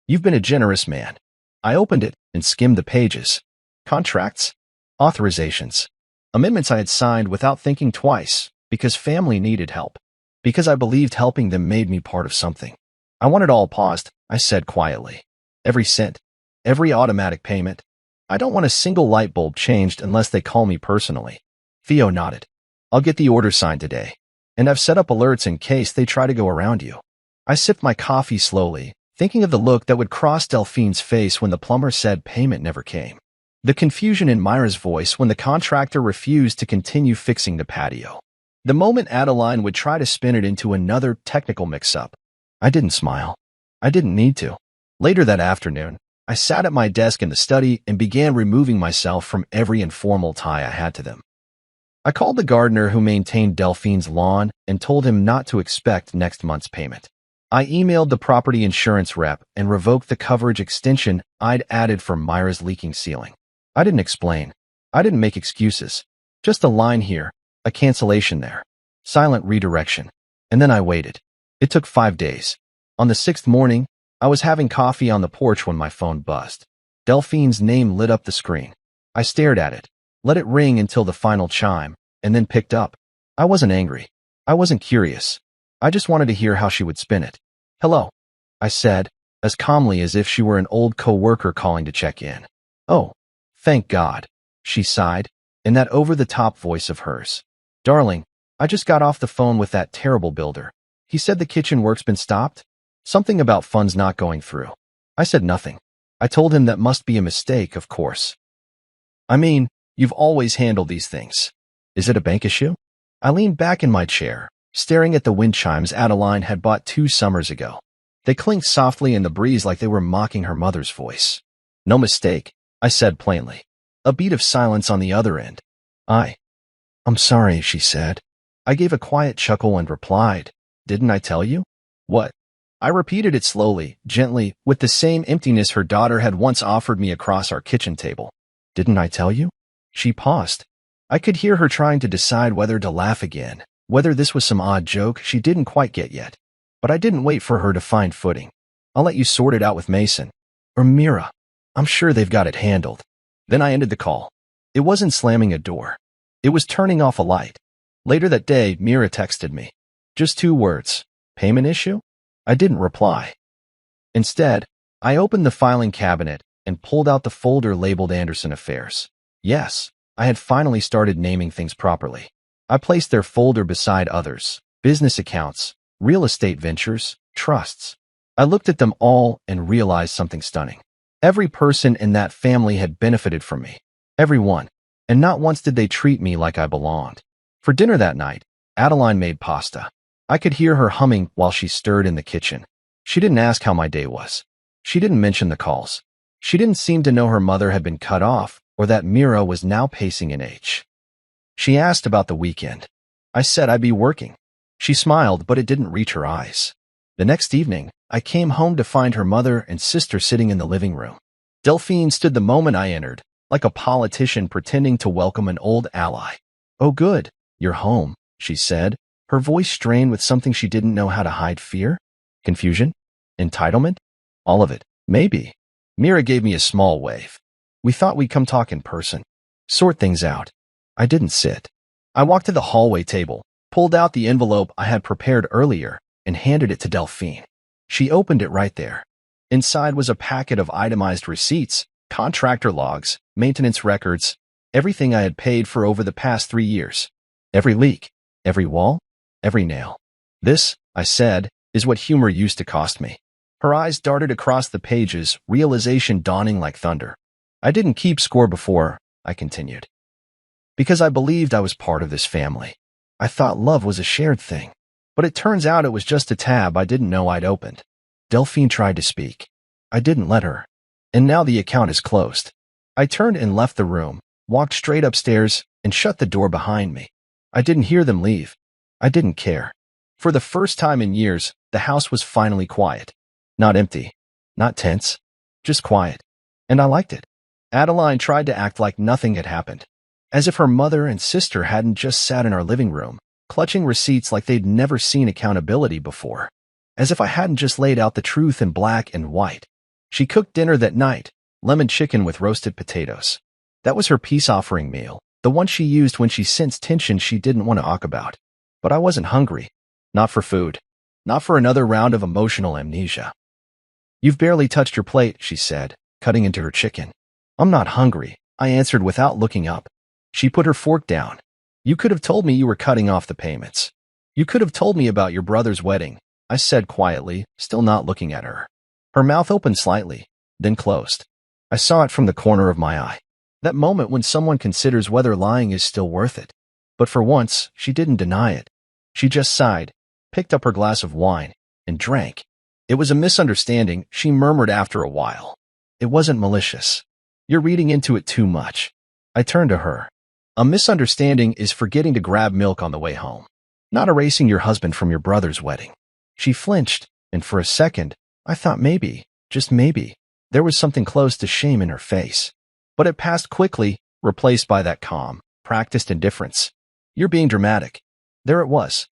You've been a generous man." I opened it and skimmed the pages. Contracts, authorizations, amendments I had signed without thinking twice, because family needed help, because I believed helping them made me part of something. "I want it all paused," I said quietly. "Every cent, every automatic payment. I don't want a single light bulb changed unless they call me personally." Theo nodded. "I'll get the order signed today, and I've set up alerts in case they try to go around you." I sipped my coffee slowly, thinking of the look that would cross Delphine's face when the plumber said payment never came. The confusion in Myra's voice when the contractor refused to continue fixing the patio. The moment Adeline would try to spin it into another technical mix-up. I didn't smile. I didn't need to. Later that afternoon, I sat at my desk in the study and began removing myself from every informal tie I had to them. I called the gardener who maintained Delphine's lawn and told him not to expect next month's payment. I emailed the property insurance rep and revoked the coverage extension I'd added for Myra's leaking ceiling. I didn't explain. I didn't make excuses. Just a line here, a cancellation there. Silent redirection. And then I waited. It took 5 days. On the 6th morning, I was having coffee on the porch when my phone buzzed. Delphine's name lit up the screen. I stared at it, let it ring until the final chime, and then picked up. I wasn't angry. I wasn't curious. I just wanted to hear how she would spin it. "Hello," I said, as calmly as if she were an old co-worker calling to check in. "Oh, thank God," she sighed, in that over-the-top voice of hers. "Darling, I just got off the phone with that terrible builder. He said the kitchen work's been stopped? Something about funds not going through." I said nothing. I told him that must be a mistake, of course. "I mean, you've always handled these things. Is it a bank issue?" I leaned back in my chair, staring at the wind chimes Adeline had bought 2 summers ago. They clinked softly in the breeze like they were mocking her mother's voice. "No mistake," I said plainly. A beat of silence on the other end. I'm sorry," she said. I gave a quiet chuckle and replied, "Didn't I tell you?" "What?" I repeated it slowly, gently, with the same emptiness her daughter had once offered me across our kitchen table. "Didn't I tell you?" She paused. I could hear her trying to decide whether to laugh again, Whether this was some odd joke she didn't quite get yet. But I didn't wait for her to find footing. I'll let you sort it out with Mason. Or Mira. I'm sure they've got it handled. Then I ended the call. It wasn't slamming a door. It was turning off a light. Later that day, Mira texted me. Just 2 words. Payment issue? I didn't reply. Instead, I opened the filing cabinet and pulled out the folder labeled Anderson Affairs. Yes, I had finally started naming things properly. I placed their folder beside others, business accounts, real estate ventures, trusts. I looked at them all and realized something stunning. Every person in that family had benefited from me. Everyone. And not once did they treat me like I belonged. For dinner that night, Adeline made pasta. I could hear her humming while she stirred in the kitchen. She didn't ask how my day was. She didn't mention the calls. She didn't seem to know her mother had been cut off or that Mira was now pacing an age. She asked about the weekend. I said I'd be working. She smiled, but it didn't reach her eyes. The next evening, I came home to find her mother and sister sitting in the living room. Delphine stood the moment I entered, like a politician pretending to welcome an old ally. Oh good, you're home, she said, her voice strained with something she didn't know how to hide. Fear? Confusion? Entitlement? All of it. Maybe. Mira gave me a small wave. We thought we'd come talk in person. Sort things out. I didn't sit. I walked to the hallway table, pulled out the envelope I had prepared earlier, and handed it to Delphine. She opened it right there. Inside was a packet of itemized receipts, contractor logs, maintenance records, everything I had paid for over the past 3 years. Every leak, every wall, every nail. This, I said, is what humor used to cost me. Her eyes darted across the pages, realization dawning like thunder. I didn't keep score before, I continued. Because I believed I was part of this family. I thought love was a shared thing. But it turns out it was just a tab I didn't know I'd opened. Delphine tried to speak. I didn't let her. And now the account is closed. I turned and left the room, walked straight upstairs, and shut the door behind me. I didn't hear them leave. I didn't care. For the first time in years, the house was finally quiet. Not empty. Not tense. Just quiet. And I liked it. Adeline tried to act like nothing had happened. As if her mother and sister hadn't just sat in our living room, clutching receipts like they'd never seen accountability before. As if I hadn't just laid out the truth in black and white. She cooked dinner that night, lemon chicken with roasted potatoes. That was her peace offering meal, the one she used when she sensed tension she didn't want to talk about. But I wasn't hungry. Not for food. Not for another round of emotional amnesia. You've barely touched your plate, she said, cutting into her chicken. I'm not hungry, I answered without looking up. She put her fork down. You could have told me you were cutting off the payments. You could have told me about your brother's wedding, I said quietly, still not looking at her. Her mouth opened slightly, then closed. I saw it from the corner of my eye. That moment when someone considers whether lying is still worth it. But for once, she didn't deny it. She just sighed, picked up her glass of wine, and drank. It was a misunderstanding, she murmured after a while. It wasn't malicious. You're reading into it too much. I turned to her. A misunderstanding is forgetting to grab milk on the way home. Not erasing your husband from your brother's wedding. She flinched, and for a second, I thought maybe, just maybe, there was something close to shame in her face. But it passed quickly, replaced by that calm, practiced indifference. You're being dramatic. There it was.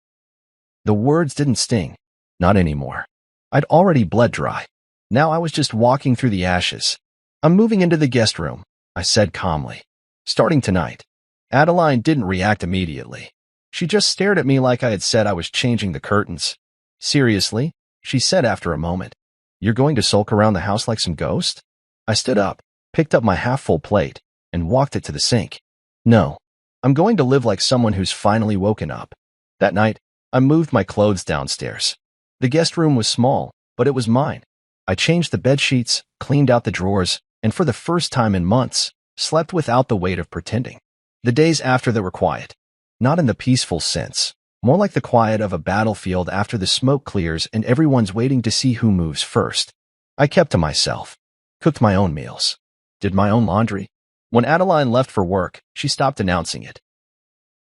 The words didn't sting. Not anymore. I'd already bled dry. Now I was just walking through the ashes. I'm moving into the guest room, I said calmly. Starting tonight. Adeline didn't react immediately. She just stared at me like I had said I was changing the curtains. Seriously? She said after a moment. You're going to sulk around the house like some ghost? I stood up, picked up my half-full plate, and walked it to the sink. No. I'm going to live like someone who's finally woken up. That night, I moved my clothes downstairs. The guest room was small, but it was mine. I changed the bed sheets, cleaned out the drawers, and for the first time in months, slept without the weight of pretending. The days after that were quiet. Not in the peaceful sense. More like the quiet of a battlefield after the smoke clears and everyone's waiting to see who moves first. I kept to myself. Cooked my own meals. Did my own laundry. When Adeline left for work, she stopped announcing it.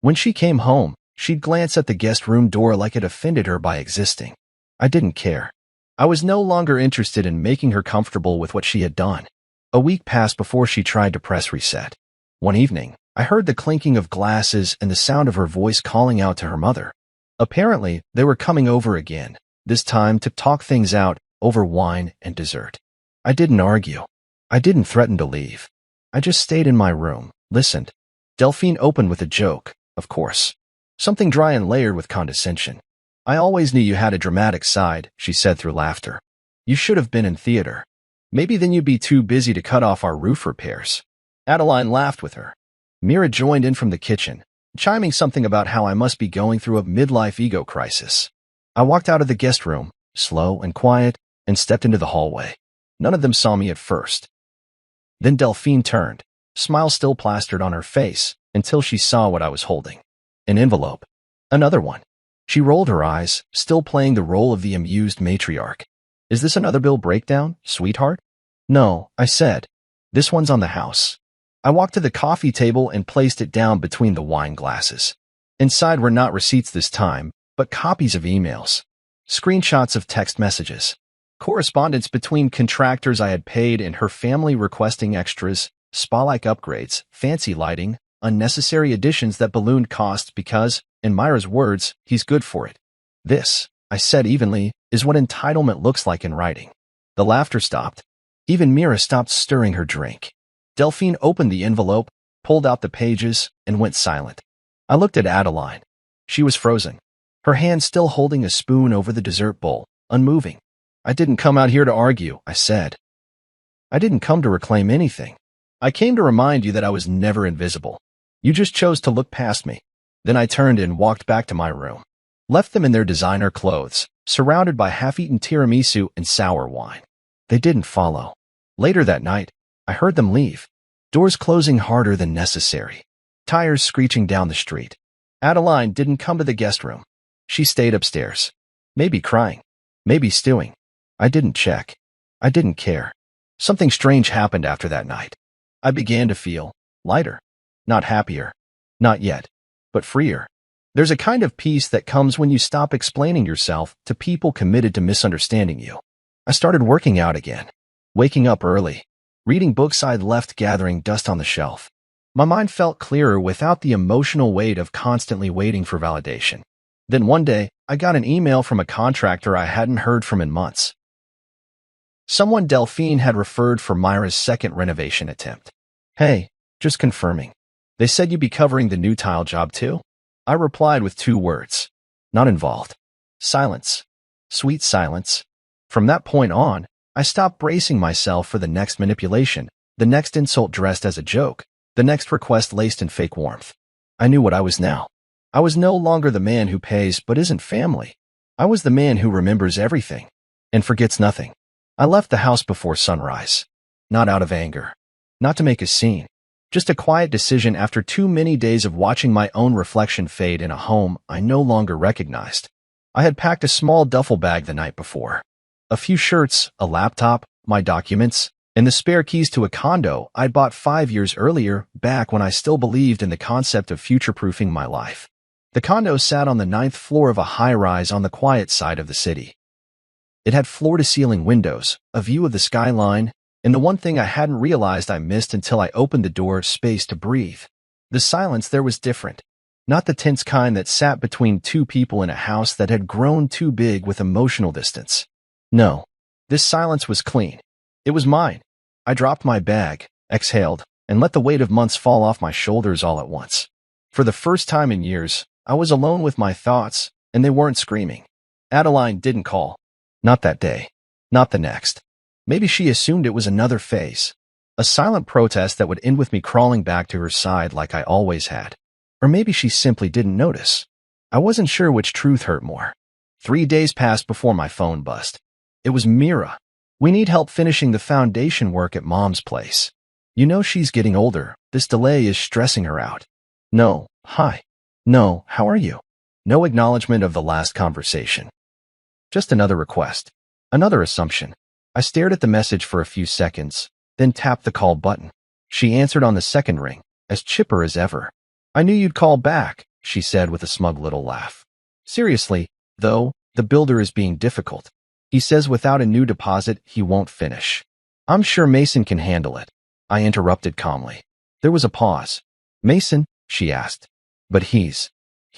When she came home, she'd glance at the guest room door like it offended her by existing. I didn't care. I was no longer interested in making her comfortable with what she had done. A week passed before she tried to press reset. One evening, I heard the clinking of glasses and the sound of her voice calling out to her mother. Apparently, they were coming over again, this time to talk things out over wine and dessert. I didn't argue. I didn't threaten to leave. I just stayed in my room, listened. Delphine opened with a joke, of course. Something dry and layered with condescension. I always knew you had a dramatic side, she said through laughter. You should have been in theater. Maybe then you'd be too busy to cut off our roof repairs. Adeline laughed with her. Mira joined in from the kitchen, chiming something about how I must be going through a midlife ego crisis. I walked out of the guest room, slow and quiet, and stepped into the hallway. None of them saw me at first. Then Delphine turned, smile still plastered on her face, until she saw what I was holding. An envelope. Another one. She rolled her eyes, still playing the role of the amused matriarch. Is this another bill breakdown, sweetheart? No, I said. This one's on the house. I walked to the coffee table and placed it down between the wine glasses. Inside were not receipts this time, but copies of emails. Screenshots of text messages. Correspondence between contractors I had paid and her family requesting extras, spa-like upgrades, fancy lighting, unnecessary additions that ballooned costs because, in Myra's words, he's good for it. This, I said evenly, is what entitlement looks like in writing. The laughter stopped. Even Mira stopped stirring her drink. Delphine opened the envelope, pulled out the pages, and went silent. I looked at Adeline. She was frozen, her hand still holding a spoon over the dessert bowl, unmoving. I didn't come out here to argue, I said. I didn't come to reclaim anything. I came to remind you that I was never invisible. You just chose to look past me. Then I turned and walked back to my room. Left them in their designer clothes, surrounded by half-eaten tiramisu and sour wine. They didn't follow. Later that night, I heard them leave. Doors closing harder than necessary. Tires screeching down the street. Adeline didn't come to the guest room. She stayed upstairs. Maybe crying. Maybe stewing. I didn't check. I didn't care. Something strange happened after that night. I began to feel lighter. Not happier. Not yet. But freer. There's a kind of peace that comes when you stop explaining yourself to people committed to misunderstanding you. I started working out again. Waking up early. Reading books I'd left gathering dust on the shelf. My mind felt clearer without the emotional weight of constantly waiting for validation. Then one day, I got an email from a contractor I hadn't heard from in months. Someone Delphine had referred for Myra's second renovation attempt. Hey, just confirming. They said you'd be covering the new tile job too? I replied with 2 words. Not involved. Silence. Sweet silence. From that point on, I stopped bracing myself for the next manipulation, the next insult dressed as a joke, the next request laced in fake warmth. I knew what I was now. I was no longer the man who pays but isn't family. I was the man who remembers everything and forgets nothing. I left the house before sunrise. Not out of anger. Not to make a scene. Just a quiet decision after too many days of watching my own reflection fade in a home I no longer recognized. I had packed a small duffel bag the night before. A few shirts, a laptop, my documents, and the spare keys to a condo I'd bought 5 years earlier, back when I still believed in the concept of future-proofing my life. The condo sat on the 9th floor of a high-rise on the quiet side of the city. It had floor-to-ceiling windows, a view of the skyline, and the one thing I hadn't realized I missed until I opened the door, space to breathe. The silence there was different. Not the tense kind that sat between 2 people in a house that had grown too big with emotional distance. No, this silence was clean. It was mine. I dropped my bag, exhaled, and let the weight of months fall off my shoulders all at once. For the first time in years, I was alone with my thoughts, and they weren't screaming. Adeline didn't call. Not that day. Not the next. Maybe she assumed it was another phase. A silent protest that would end with me crawling back to her side like I always had. Or maybe she simply didn't notice. I wasn't sure which truth hurt more. 3 days passed before my phone buzzed. It was Mira. We need help finishing the foundation work at Mom's place. You know she's getting older. This delay is stressing her out. No, hi. No, how are you? No acknowledgement of the last conversation. Just another request. Another assumption. I stared at the message for a few seconds, then tapped the call button. She answered on the second ring, as chipper as ever. I knew you'd call back, she said with a smug little laugh. Seriously, though, the builder is being difficult. He says without a new deposit, he won't finish. I'm sure Mason can handle it. I interrupted calmly. There was a pause. Mason? She asked. But he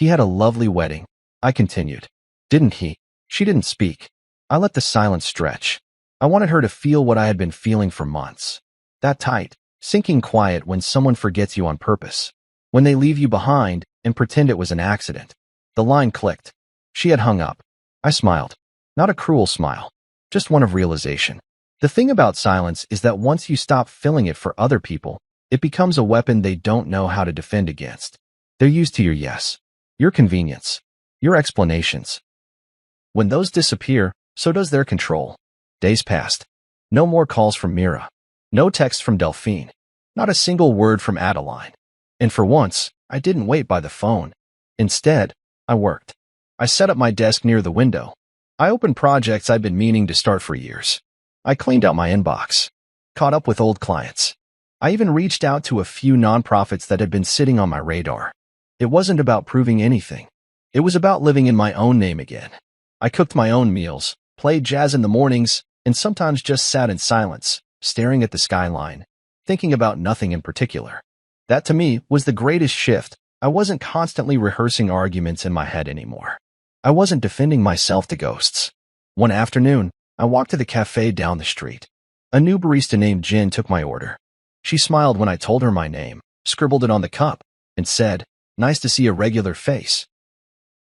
had a lovely wedding. I continued. Didn't he? She didn't speak. I let the silence stretch. I wanted her to feel what I had been feeling for months. That tight, sinking quiet when someone forgets you on purpose. When they leave you behind and pretend it was an accident. The line clicked. She had hung up. I smiled. Not a cruel smile. Just one of realization. The thing about silence is that once you stop filling it for other people, it becomes a weapon they don't know how to defend against. They're used to your yes, your convenience, your explanations. When those disappear, so does their control. Days passed. No more calls from Mira. No text from Delphine. Not a single word from Adeline. And for once, I didn't wait by the phone. Instead, I worked. I set up my desk near the window. I opened projects I'd been meaning to start for years. I cleaned out my inbox. Caught up with old clients. I even reached out to a few nonprofits that had been sitting on my radar. It wasn't about proving anything. It was about living in my own name again. I cooked my own meals, played jazz in the mornings, and sometimes just sat in silence, staring at the skyline, thinking about nothing in particular. That to me was the greatest shift. I wasn't constantly rehearsing arguments in my head anymore. I wasn't defending myself to ghosts. One afternoon, I walked to the cafe down the street. A new barista named Jen took my order. She smiled when I told her my name, scribbled it on the cup, and said, "Nice to see a regular face."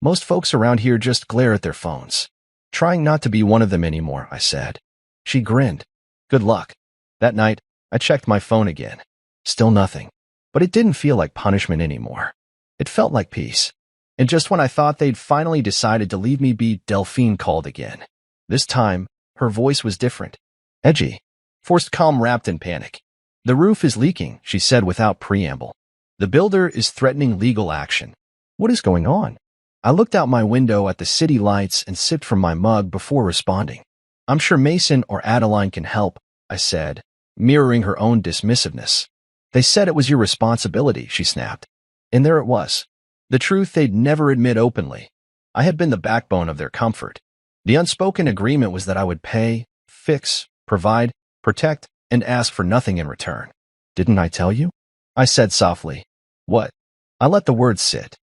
Most folks around here just glare at their phones. Trying not to be one of them anymore, I said. She grinned. Good luck. That night, I checked my phone again. Still nothing. But it didn't feel like punishment anymore. It felt like peace. And just when I thought they'd finally decided to leave me be, Delphine called again. This time, her voice was different. Edgy. Forced calm wrapped in panic. The roof is leaking, she said without preamble. The builder is threatening legal action. What is going on? I looked out my window at the city lights and sipped from my mug before responding. I'm sure Mason or Adeline can help, I said, mirroring her own dismissiveness. They said it was your responsibility, she snapped. And there it was. The truth they'd never admit openly. I had been the backbone of their comfort. The unspoken agreement was that I would pay, fix, provide, protect, and ask for nothing in return. Didn't I tell you? I said softly. What? I let the words sit.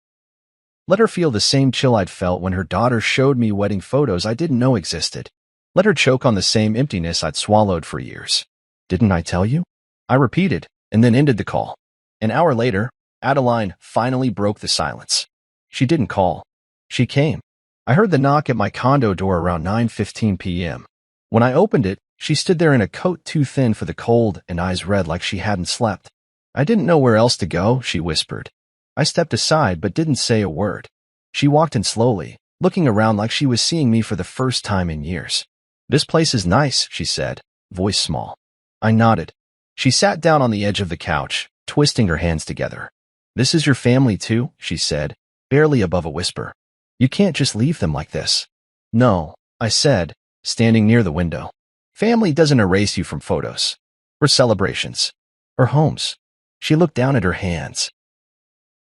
Let her feel the same chill I'd felt when her daughter showed me wedding photos I didn't know existed. Let her choke on the same emptiness I'd swallowed for years. Didn't I tell you? I repeated, and then ended the call. An hour later, Adeline finally broke the silence. She didn't call. She came. I heard the knock at my condo door around 9:15 p.m. When I opened it, she stood there in a coat too thin for the cold and eyes red like she hadn't slept. I didn't know where else to go, she whispered. I stepped aside but didn't say a word. She walked in slowly, looking around like she was seeing me for the first time in years. This place is nice, she said, voice small. I nodded. She sat down on the edge of the couch, twisting her hands together. This is your family too, she said, barely above a whisper. You can't just leave them like this. No, I said, standing near the window. Family doesn't erase you from photos. Or celebrations. Or homes. She looked down at her hands.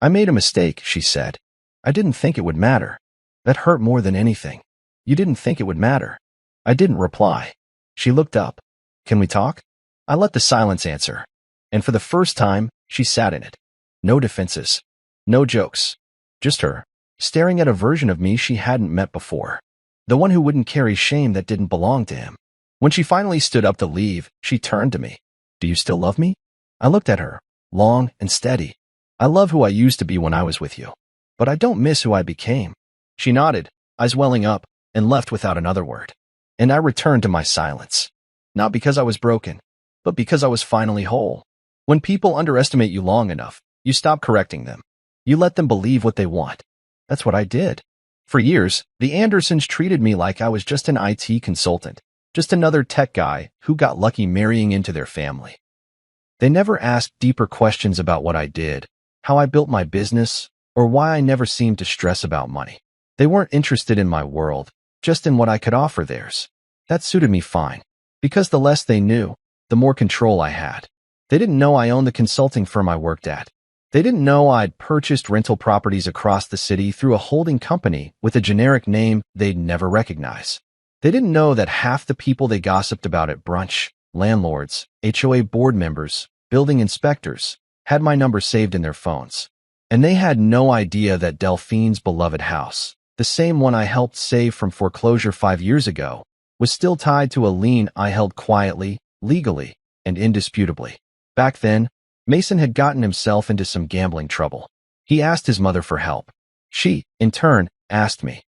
I made a mistake, she said. I didn't think it would matter. That hurt more than anything. You didn't think it would matter. I didn't reply. She looked up. Can we talk? I let the silence answer. And for the first time, she sat in it. No defenses. No jokes. Just her, staring at a version of me she hadn't met before. The one who wouldn't carry shame that didn't belong to him. When she finally stood up to leave, she turned to me. Do you still love me? I looked at her, long and steady. I love who I used to be when I was with you. But I don't miss who I became. She nodded, eyes welling up, and left without another word. And I returned to my silence. Not because I was broken, but because I was finally whole. When people underestimate you long enough, you stop correcting them. You let them believe what they want. That's what I did. For years, the Andersons treated me like I was just an IT consultant, just another tech guy who got lucky marrying into their family. They never asked deeper questions about what I did, how I built my business, or why I never seemed to stress about money. They weren't interested in my world, just in what I could offer theirs. That suited me fine, because the less they knew, the more control I had. They didn't know I owned the consulting firm I worked at. They didn't know I'd purchased rental properties across the city through a holding company with a generic name they'd never recognize. They didn't know that half the people they gossiped about at brunch, landlords, HOA board members, building inspectors, had my number saved in their phones. And they had no idea that Delphine's beloved house, the same one I helped save from foreclosure 5 years ago, was still tied to a lien I held quietly, legally, and indisputably. Back then, Mason had gotten himself into some gambling trouble. He asked his mother for help. She, in turn, asked me.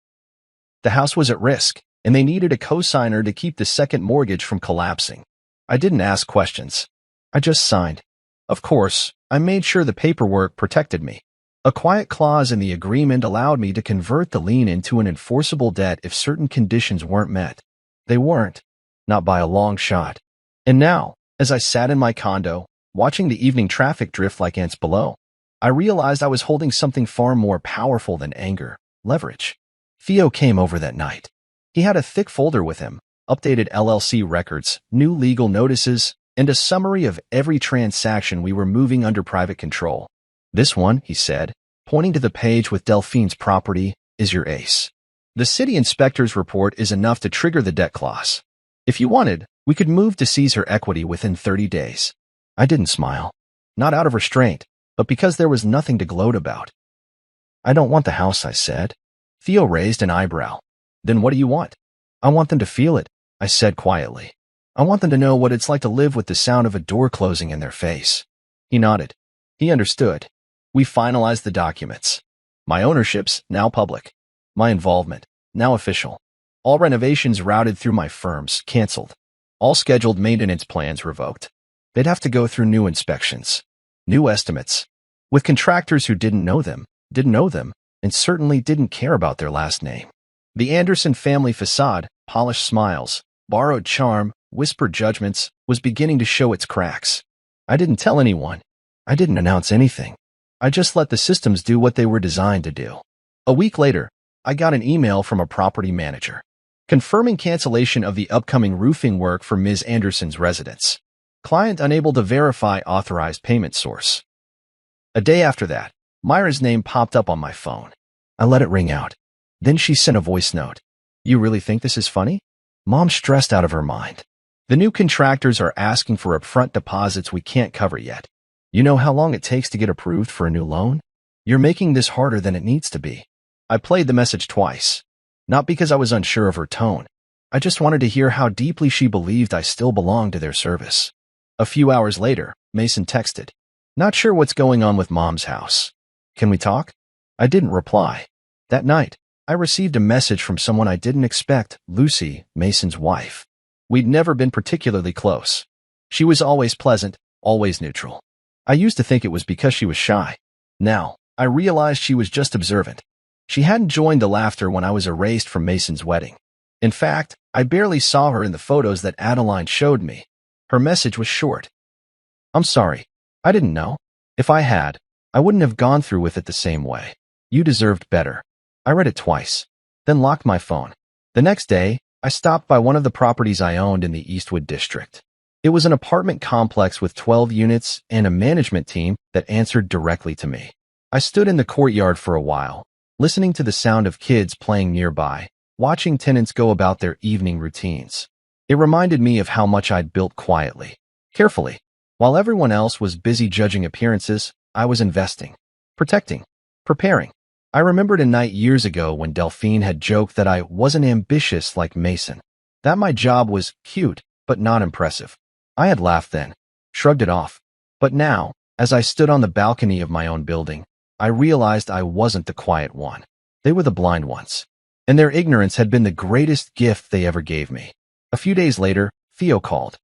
The house was at risk, and they needed a co-signer to keep the second mortgage from collapsing. I didn't ask questions. I just signed. Of course, I made sure the paperwork protected me. A quiet clause in the agreement allowed me to convert the lien into an enforceable debt if certain conditions weren't met. They weren't, not by a long shot. And now, as I sat in my condo, watching the evening traffic drift like ants below, I realized I was holding something far more powerful than anger, leverage. Theo came over that night. He had a thick folder with him, updated LLC records, new legal notices, and a summary of every transaction we were moving under private control. This one, he said, pointing to the page with Delphine's property, is your ace. The city inspector's report is enough to trigger the debt clause. If you wanted, we could move to seize her equity within 30 days. I didn't smile. Not out of restraint, but because there was nothing to gloat about. I don't want the house, I said. Theo raised an eyebrow. Then what do you want? I want them to feel it, I said quietly. I want them to know what it's like to live with the sound of a door closing in their face. He nodded. He understood. We finalized the documents. My ownership's now public. My involvement, now official. All renovations routed through my firms, canceled. All scheduled maintenance plans revoked. They'd have to go through new inspections, new estimates, with contractors who didn't know them, and certainly didn't care about their last name. The Anderson family facade, polished smiles, borrowed charm, whispered judgments, was beginning to show its cracks. I didn't tell anyone. I didn't announce anything. I just let the systems do what they were designed to do. A week later, I got an email from a property manager, confirming cancellation of the upcoming roofing work for Ms. Anderson's residence. Client unable to verify authorized payment source. A day after that, Myra's name popped up on my phone. I let it ring out. Then she sent a voice note. You really think this is funny? Mom's stressed out of her mind. The new contractors are asking for upfront deposits we can't cover yet. You know how long it takes to get approved for a new loan? You're making this harder than it needs to be. I played the message twice. Not because I was unsure of her tone. I just wanted to hear how deeply she believed I still belonged to their service. A few hours later, Mason texted. Not sure what's going on with Mom's house. Can we talk? I didn't reply. That night, I received a message from someone I didn't expect, Lucy, Mason's wife. We'd never been particularly close. She was always pleasant, always neutral. I used to think it was because she was shy. Now, I realized she was just observant. She hadn't joined the laughter when I was erased from Mason's wedding. In fact, I barely saw her in the photos that Adeline showed me. Her message was short. I'm sorry. I didn't know. If I had, I wouldn't have gone through with it the same way. You deserved better. I read it twice, then locked my phone. The next day, I stopped by one of the properties I owned in the Eastwood district. It was an apartment complex with 12 units and a management team that answered directly to me. I stood in the courtyard for a while, listening to the sound of kids playing nearby, watching tenants go about their evening routines. It reminded me of how much I'd built quietly, carefully. While everyone else was busy judging appearances, I was investing, protecting, preparing. I remembered a night years ago when Delphine had joked that I wasn't ambitious like Mason, that my job was cute but not impressive. I had laughed then, shrugged it off. But now, as I stood on the balcony of my own building, I realized I wasn't the quiet one. They were the blind ones. And their ignorance had been the greatest gift they ever gave me. A few days later, Theo called.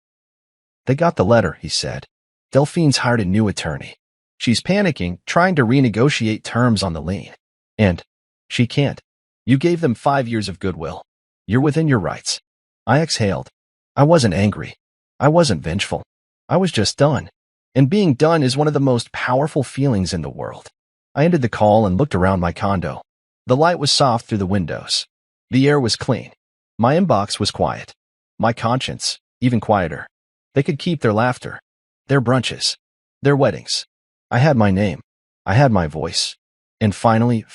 They got the letter, he said. Delphine's hired a new attorney. She's panicking, trying to renegotiate terms on the lien. And she can't. You gave them 5 years of goodwill. You're within your rights. I exhaled. I wasn't angry. I wasn't vengeful. I was just done. And being done is one of the most powerful feelings in the world. I ended the call and looked around my condo. The light was soft through the windows. The air was clean. My inbox was quiet. My conscience, even quieter. They could keep their laughter, their brunches, their weddings. I had my name. I had my voice. And finally,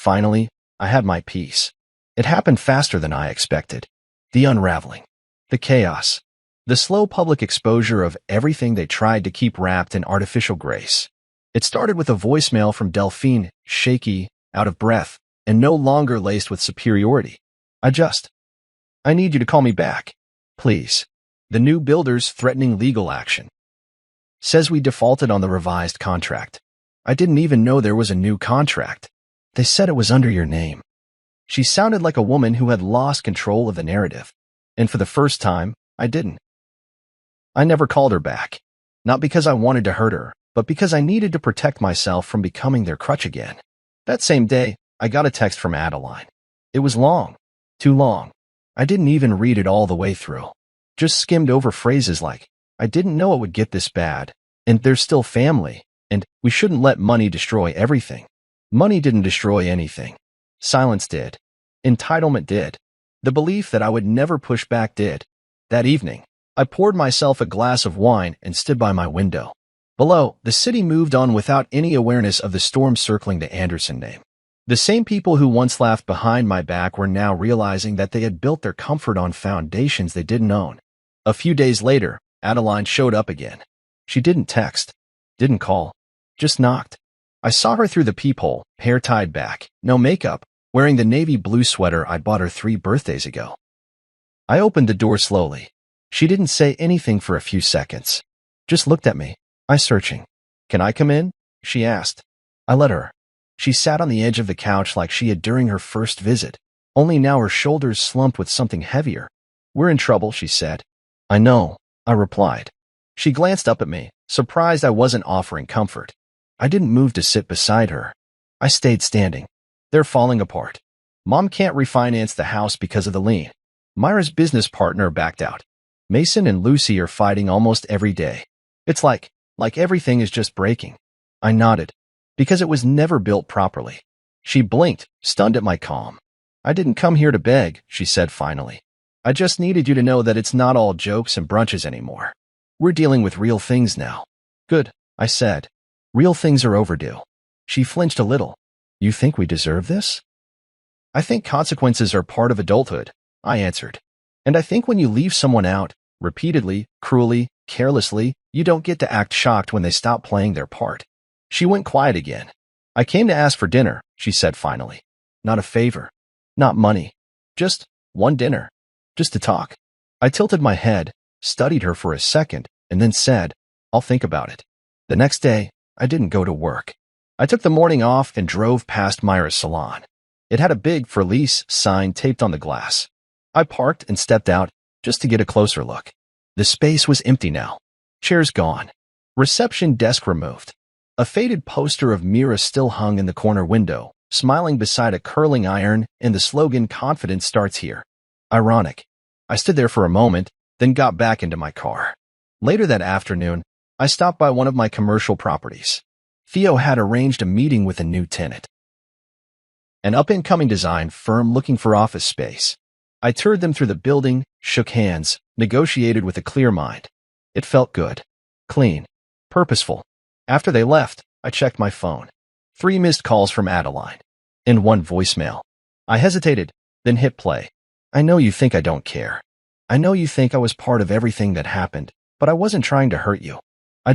I had my peace. It happened faster than I expected. The unraveling, the chaos, the slow public exposure of everything they tried to keep wrapped in artificial grace. It started with a voicemail from Delphine, shaky, out of breath, and no longer laced with superiority. I need you to call me back. Please. The new builder's threatening legal action. Says we defaulted on the revised contract. I didn't even know there was a new contract. They said it was under your name. She sounded like a woman who had lost control of the narrative. And for the first time, I didn't. I never called her back. Not because I wanted to hurt her, but because I needed to protect myself from becoming their crutch again. That same day, I got a text from Adeline. It was long. Too long. I didn't even read it all the way through. Just skimmed over phrases like, I didn't know it would get this bad, and there's still family, and we shouldn't let money destroy everything. Money didn't destroy anything. Silence did. Entitlement did. The belief that I would never push back did. That evening, I poured myself a glass of wine and stood by my window. Below, the city moved on without any awareness of the storm circling the Anderson name. The same people who once laughed behind my back were now realizing that they had built their comfort on foundations they didn't own. A few days later, Adeline showed up again. She didn't text, didn't call, just knocked. I saw her through the peephole, hair tied back, no makeup, wearing the navy blue sweater I bought her 3 birthdays ago. I opened the door slowly. She didn't say anything for a few seconds. Just looked at me, eyes searching. Can I come in? She asked. I let her. She sat on the edge of the couch like she had during her first visit, only now her shoulders slumped with something heavier. We're in trouble, she said. I know, I replied. She glanced up at me, surprised I wasn't offering comfort. I didn't move to sit beside her. I stayed standing. They're falling apart. Mom can't refinance the house because of the lien. Myra's business partner backed out. Mason and Lucy are fighting almost every day. It's like everything is just breaking. I nodded. Because it was never built properly. She blinked, stunned at my calm. I didn't come here to beg, she said finally. I just needed you to know that it's not all jokes and brunches anymore. We're dealing with real things now. Good, I said. Real things are overdue. She flinched a little. You think we deserve this? I think consequences are part of adulthood, I answered. And I think when you leave someone out, repeatedly, cruelly, carelessly, you don't get to act shocked when they stop playing their part. She went quiet again. I came to ask for dinner, she said finally. Not a favor. Not money. Just one dinner. Just to talk. I tilted my head, studied her for a second, and then said, I'll think about it. The next day, I didn't go to work. I took the morning off and drove past Myra's salon. It had a big For Lease sign taped on the glass. I parked and stepped out just to get a closer look. The space was empty now. Chairs gone. Reception desk removed. A faded poster of Mira still hung in the corner window, smiling beside a curling iron and the slogan Confidence starts here. Ironic. I stood there for a moment, then got back into my car. Later that afternoon, I stopped by one of my commercial properties. Theo had arranged a meeting with a new tenant. An up-and-coming design firm looking for office space. I toured them through the building, shook hands, negotiated with a clear mind. It felt good. Clean. Purposeful. After they left, I checked my phone. 3 missed calls from Adeline. And 1 voicemail. I hesitated, then hit play. I know you think I don't care. I know you think I was part of everything that happened, but I wasn't trying to hurt you. I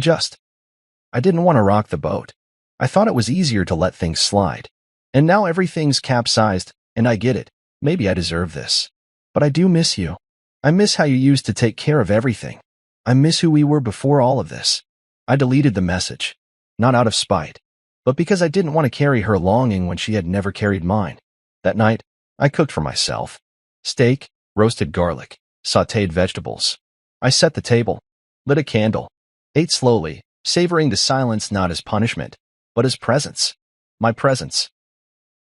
didn't want to rock the boat. I thought it was easier to let things slide. And now everything's capsized, and I get it. Maybe I deserve this. But I do miss you. I miss how you used to take care of everything. I miss who we were before all of this. I deleted the message. Not out of spite, but because I didn't want to carry her longing when she had never carried mine. That night, I cooked for myself. Steak, roasted garlic, sautéed vegetables. I set the table, lit a candle, ate slowly, savoring the silence not as punishment, but as presence. My presence.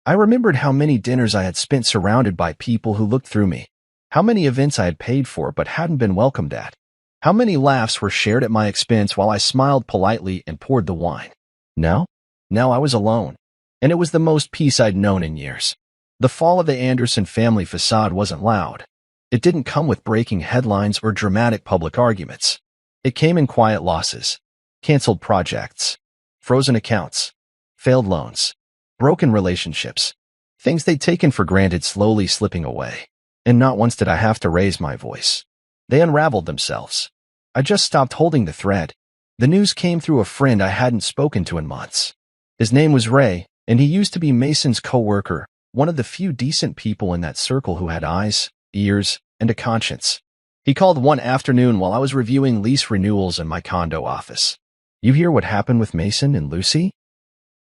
I remembered how many dinners I had spent surrounded by people who looked through me, how many events I had paid for but hadn't been welcomed at, how many laughs were shared at my expense while I smiled politely and poured the wine. Now I was alone, and it was the most peace I'd known in years. The fall of the Anderson family facade wasn't loud. It didn't come with breaking headlines or dramatic public arguments. It came in quiet losses, canceled projects, frozen accounts, failed loans, broken relationships, things they'd taken for granted slowly slipping away. And not once did I have to raise my voice. They unraveled themselves. I just stopped holding the thread. The news came through a friend I hadn't spoken to in months. His name was Ray, and he used to be Mason's co-worker, one of the few decent people in that circle who had eyes, ears, and a conscience. He called one afternoon while I was reviewing lease renewals in my condo office. "You hear what happened with Mason and Lucy?"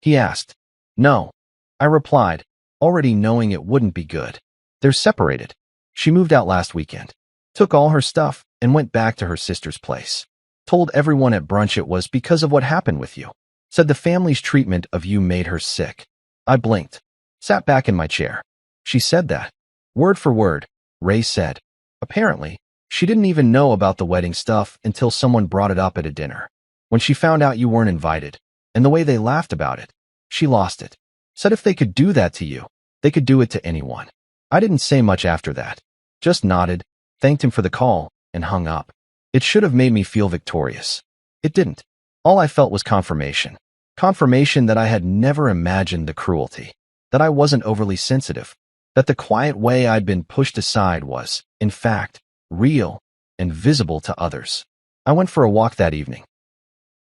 he asked. "No," I replied, already knowing it wouldn't be good. "They're separated. She moved out last weekend, took all her stuff, and went back to her sister's place. Told everyone at brunch it was because of what happened with you. Said the family's treatment of you made her sick." I blinked, sat back in my chair. "She said that?" "Word for word," Ray said. "Apparently, she didn't even know about the wedding stuff until someone brought it up at a dinner. When she found out you weren't invited, and the way they laughed about it, she lost it. Said if they could do that to you, they could do it to anyone." I didn't say much after that. Just nodded, thanked him for the call, and hung up. It should have made me feel victorious. It didn't. All I felt was confirmation. Confirmation that I had never imagined the cruelty. That I wasn't overly sensitive. That the quiet way I'd been pushed aside was, in fact, real and visible to others. I went for a walk that evening.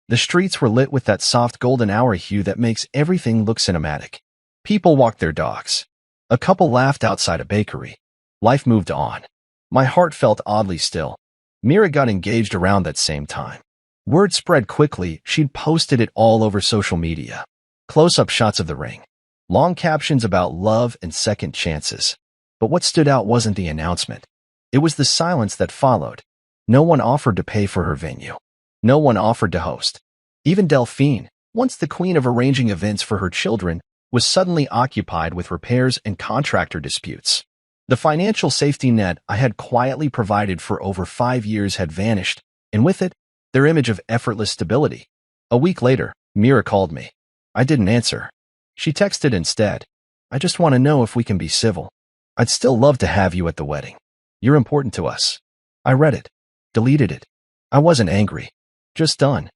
The streets were lit with that soft golden hour hue that makes everything look cinematic. People walked their dogs. A couple laughed outside a bakery. Life moved on. My heart felt oddly still. Mira got engaged around that same time. Word spread quickly. She'd posted it all over social media. Close-up shots of the ring. Long captions about love and second chances. But what stood out wasn't the announcement. It was the silence that followed. No one offered to pay for her venue. No one offered to host. Even Delphine, once the queen of arranging events for her children, was suddenly occupied with repairs and contractor disputes. The financial safety net I had quietly provided for over 5 years had vanished, and with it, their image of effortless stability. A week later, Mira called me. I didn't answer. She texted instead. "I just want to know if we can be civil. I'd still love to have you at the wedding. You're important to us." I read it, deleted it. I wasn't angry, just done.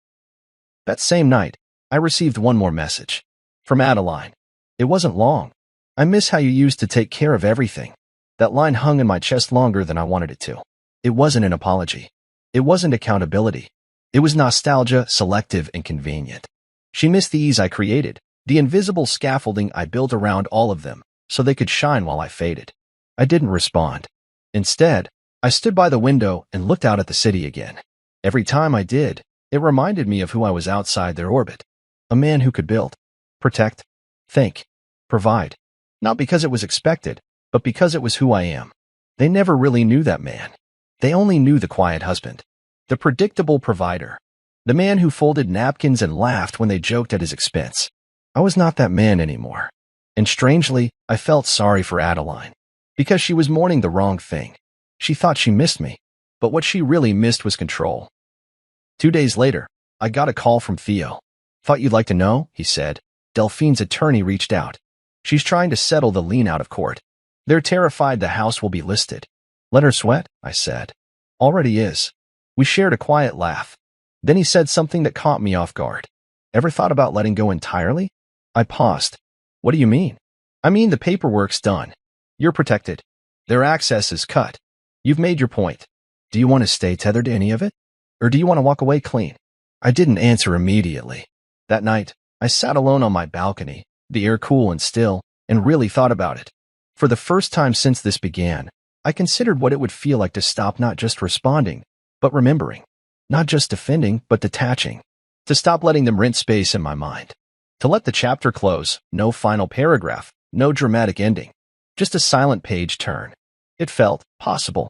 That same night, I received one more message. From Adeline. It wasn't long. "I miss how you used to take care of everything." That line hung in my chest longer than I wanted it to. It wasn't an apology. It wasn't accountability. It was nostalgia, selective and convenient. She missed the ease I created, the invisible scaffolding I built around all of them, so they could shine while I faded. I didn't respond. Instead, I stood by the window and looked out at the city again. Every time I did, it reminded me of who I was outside their orbit. A man who could build, protect, think, provide. Not because it was expected, but because it was who I am. They never really knew that man. They only knew the quiet husband, the predictable provider, the man who folded napkins and laughed when they joked at his expense. I was not that man anymore. And strangely, I felt sorry for Adeline, because she was mourning the wrong thing. She thought she missed me, but what she really missed was control. 2 days later, I got a call from Theo. "Thought you'd like to know," he said. "Delphine's attorney reached out. She's trying to settle the lien out of court. They're terrified the house will be listed." "Let her sweat," I said. "Already is." We shared a quiet laugh. Then he said something that caught me off guard. "Ever thought about letting go entirely?" I paused. "What do you mean?" "I mean the paperwork's done. You're protected. Their access is cut. You've made your point. Do you want to stay tethered to any of it? Or do you want to walk away clean?" I didn't answer immediately. That night, I sat alone on my balcony, the air cool and still, and really thought about it. For the first time since this began, I considered what it would feel like to stop not just responding, but remembering. Not just defending, but detaching. To stop letting them rent space in my mind. To let the chapter close, no final paragraph, no dramatic ending. Just a silent page turn. It felt possible.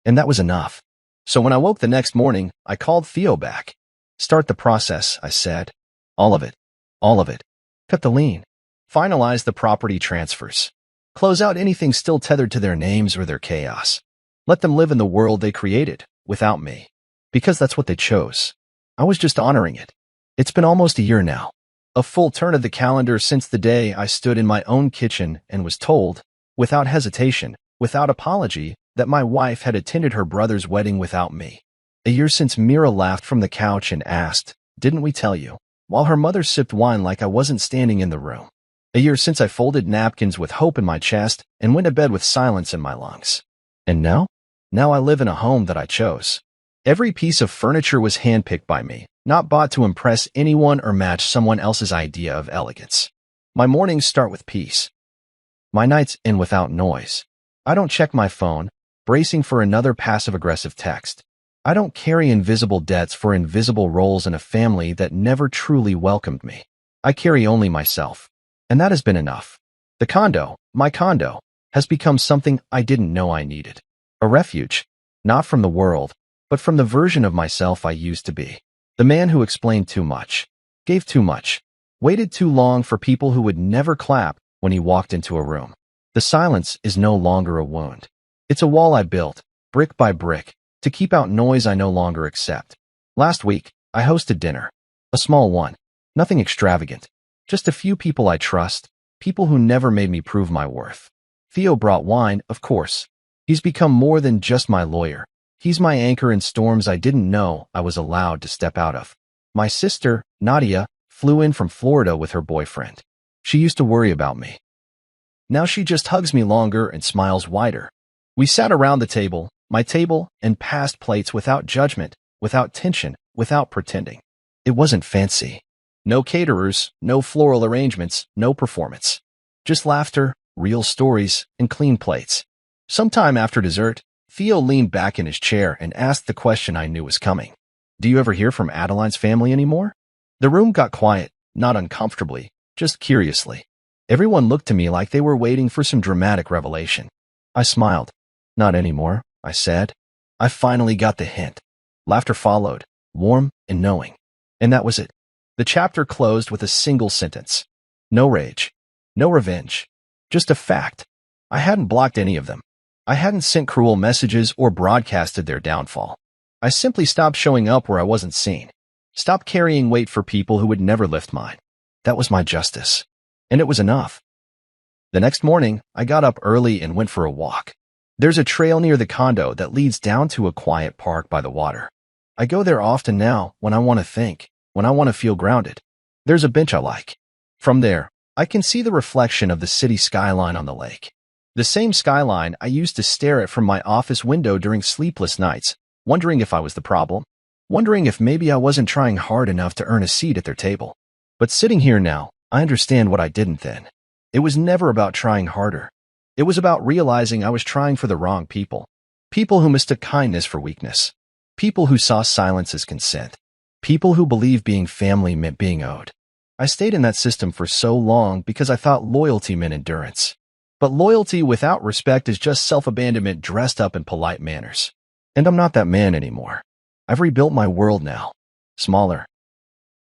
And that was enough. So when I woke the next morning, I called Theo back. "Start the process," I said. "All of it. All of it. Cut the lien. Finalize the property transfers. Close out anything still tethered to their names or their chaos. Let them live in the world they created, without me. Because that's what they chose. I was just honoring it. It's been almost a year now. A full turn of the calendar since the day I stood in my own kitchen and was told, without hesitation, without apology, that my wife had attended her brother's wedding without me. A year since Mira laughed from the couch and asked, "Didn't we tell you?" while her mother sipped wine like I wasn't standing in the room. A year since I folded napkins with hope in my chest and went to bed with silence in my lungs. And now? Now I live in a home that I chose. Every piece of furniture was handpicked by me, not bought to impress anyone or match someone else's idea of elegance. My mornings start with peace. My nights end without noise. I don't check my phone, bracing for another passive-aggressive text. I don't carry invisible debts for invisible roles in a family that never truly welcomed me. I carry only myself. And that has been enough. The condo, my condo, has become something I didn't know I needed. A refuge, not from the world, but from the version of myself I used to be. The man who explained too much, gave too much, waited too long for people who would never clap when he walked into a room. The silence is no longer a wound. It's a wall I built, brick by brick, to keep out noise I no longer accept. Last week, I hosted dinner. A small one. Nothing extravagant. Just a few people I trust, people who never made me prove my worth. Theo brought wine, of course. He's become more than just my lawyer. He's my anchor in storms I didn't know I was allowed to step out of. My sister, Nadia, flew in from Florida with her boyfriend. She used to worry about me. Now she just hugs me longer and smiles wider. We sat around the table, my table, and passed plates without judgment, without tension, without pretending. It wasn't fancy. No caterers, no floral arrangements, no performance. Just laughter, real stories, and clean plates. Sometime after dessert, Theo leaned back in his chair and asked the question I knew was coming. Do you ever hear from Adeline's family anymore? The room got quiet, not uncomfortably, just curiously. Everyone looked to me like they were waiting for some dramatic revelation. I smiled. Not anymore, I said. I finally got the hint. Laughter followed, warm and knowing. And that was it. The chapter closed with a single sentence. No rage. No revenge. Just a fact. I hadn't blocked any of them. I hadn't sent cruel messages or broadcasted their downfall. I simply stopped showing up where I wasn't seen. Stopped carrying weight for people who would never lift mine. That was my justice. And it was enough. The next morning, I got up early and went for a walk. There's a trail near the condo that leads down to a quiet park by the water. I go there often now when I want to think, when I want to feel grounded. There's a bench I like. From there, I can see the reflection of the city skyline on the lake. The same skyline I used to stare at from my office window during sleepless nights, wondering if I was the problem, wondering if maybe I wasn't trying hard enough to earn a seat at their table. But sitting here now, I understand what I didn't then. It was never about trying harder. It was about realizing I was trying for the wrong people. People who mistook kindness for weakness. People who saw silence as consent. People who believed being family meant being owed. I stayed in that system for so long because I thought loyalty meant endurance. But loyalty without respect is just self-abandonment dressed up in polite manners. And I'm not that man anymore. I've rebuilt my world now. Smaller.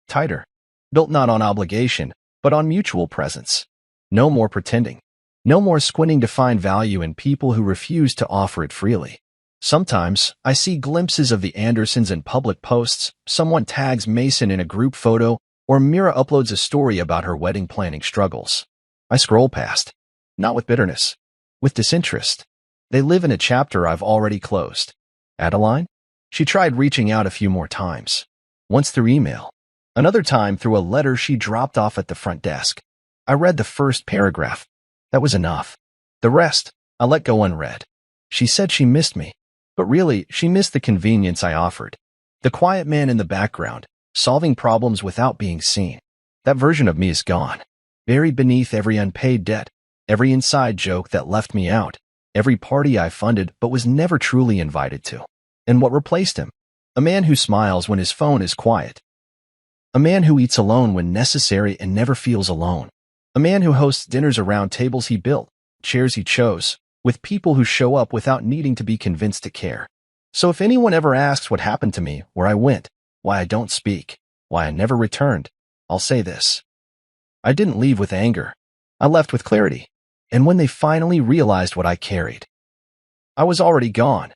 Tighter. Built not on obligation, but on mutual presence. No more pretending. No more squinting to find value in people who refuse to offer it freely. Sometimes, I see glimpses of the Andersons in public posts, someone tags Mason in a group photo, or Mira uploads a story about her wedding planning struggles. I scroll past. Not with bitterness. With disinterest. They live in a chapter I've already closed. Adeline? She tried reaching out a few more times. Once through email. Another time through a letter she dropped off at the front desk. I read the first paragraph. That was enough. The rest, I let go unread. She said she missed me. But really, she missed the convenience I offered. The quiet man in the background, solving problems without being seen. That version of me is gone. Buried beneath every unpaid debt, every inside joke that left me out, every party I funded but was never truly invited to. And what replaced him? A man who smiles when his phone is quiet. A man who eats alone when necessary and never feels alone. A man who hosts dinners around tables he built, chairs he chose, with people who show up without needing to be convinced to care. So if anyone ever asks what happened to me, where I went, why I don't speak, why I never returned, I'll say this. I didn't leave with anger. I left with clarity. And when they finally realized what I carried, I was already gone.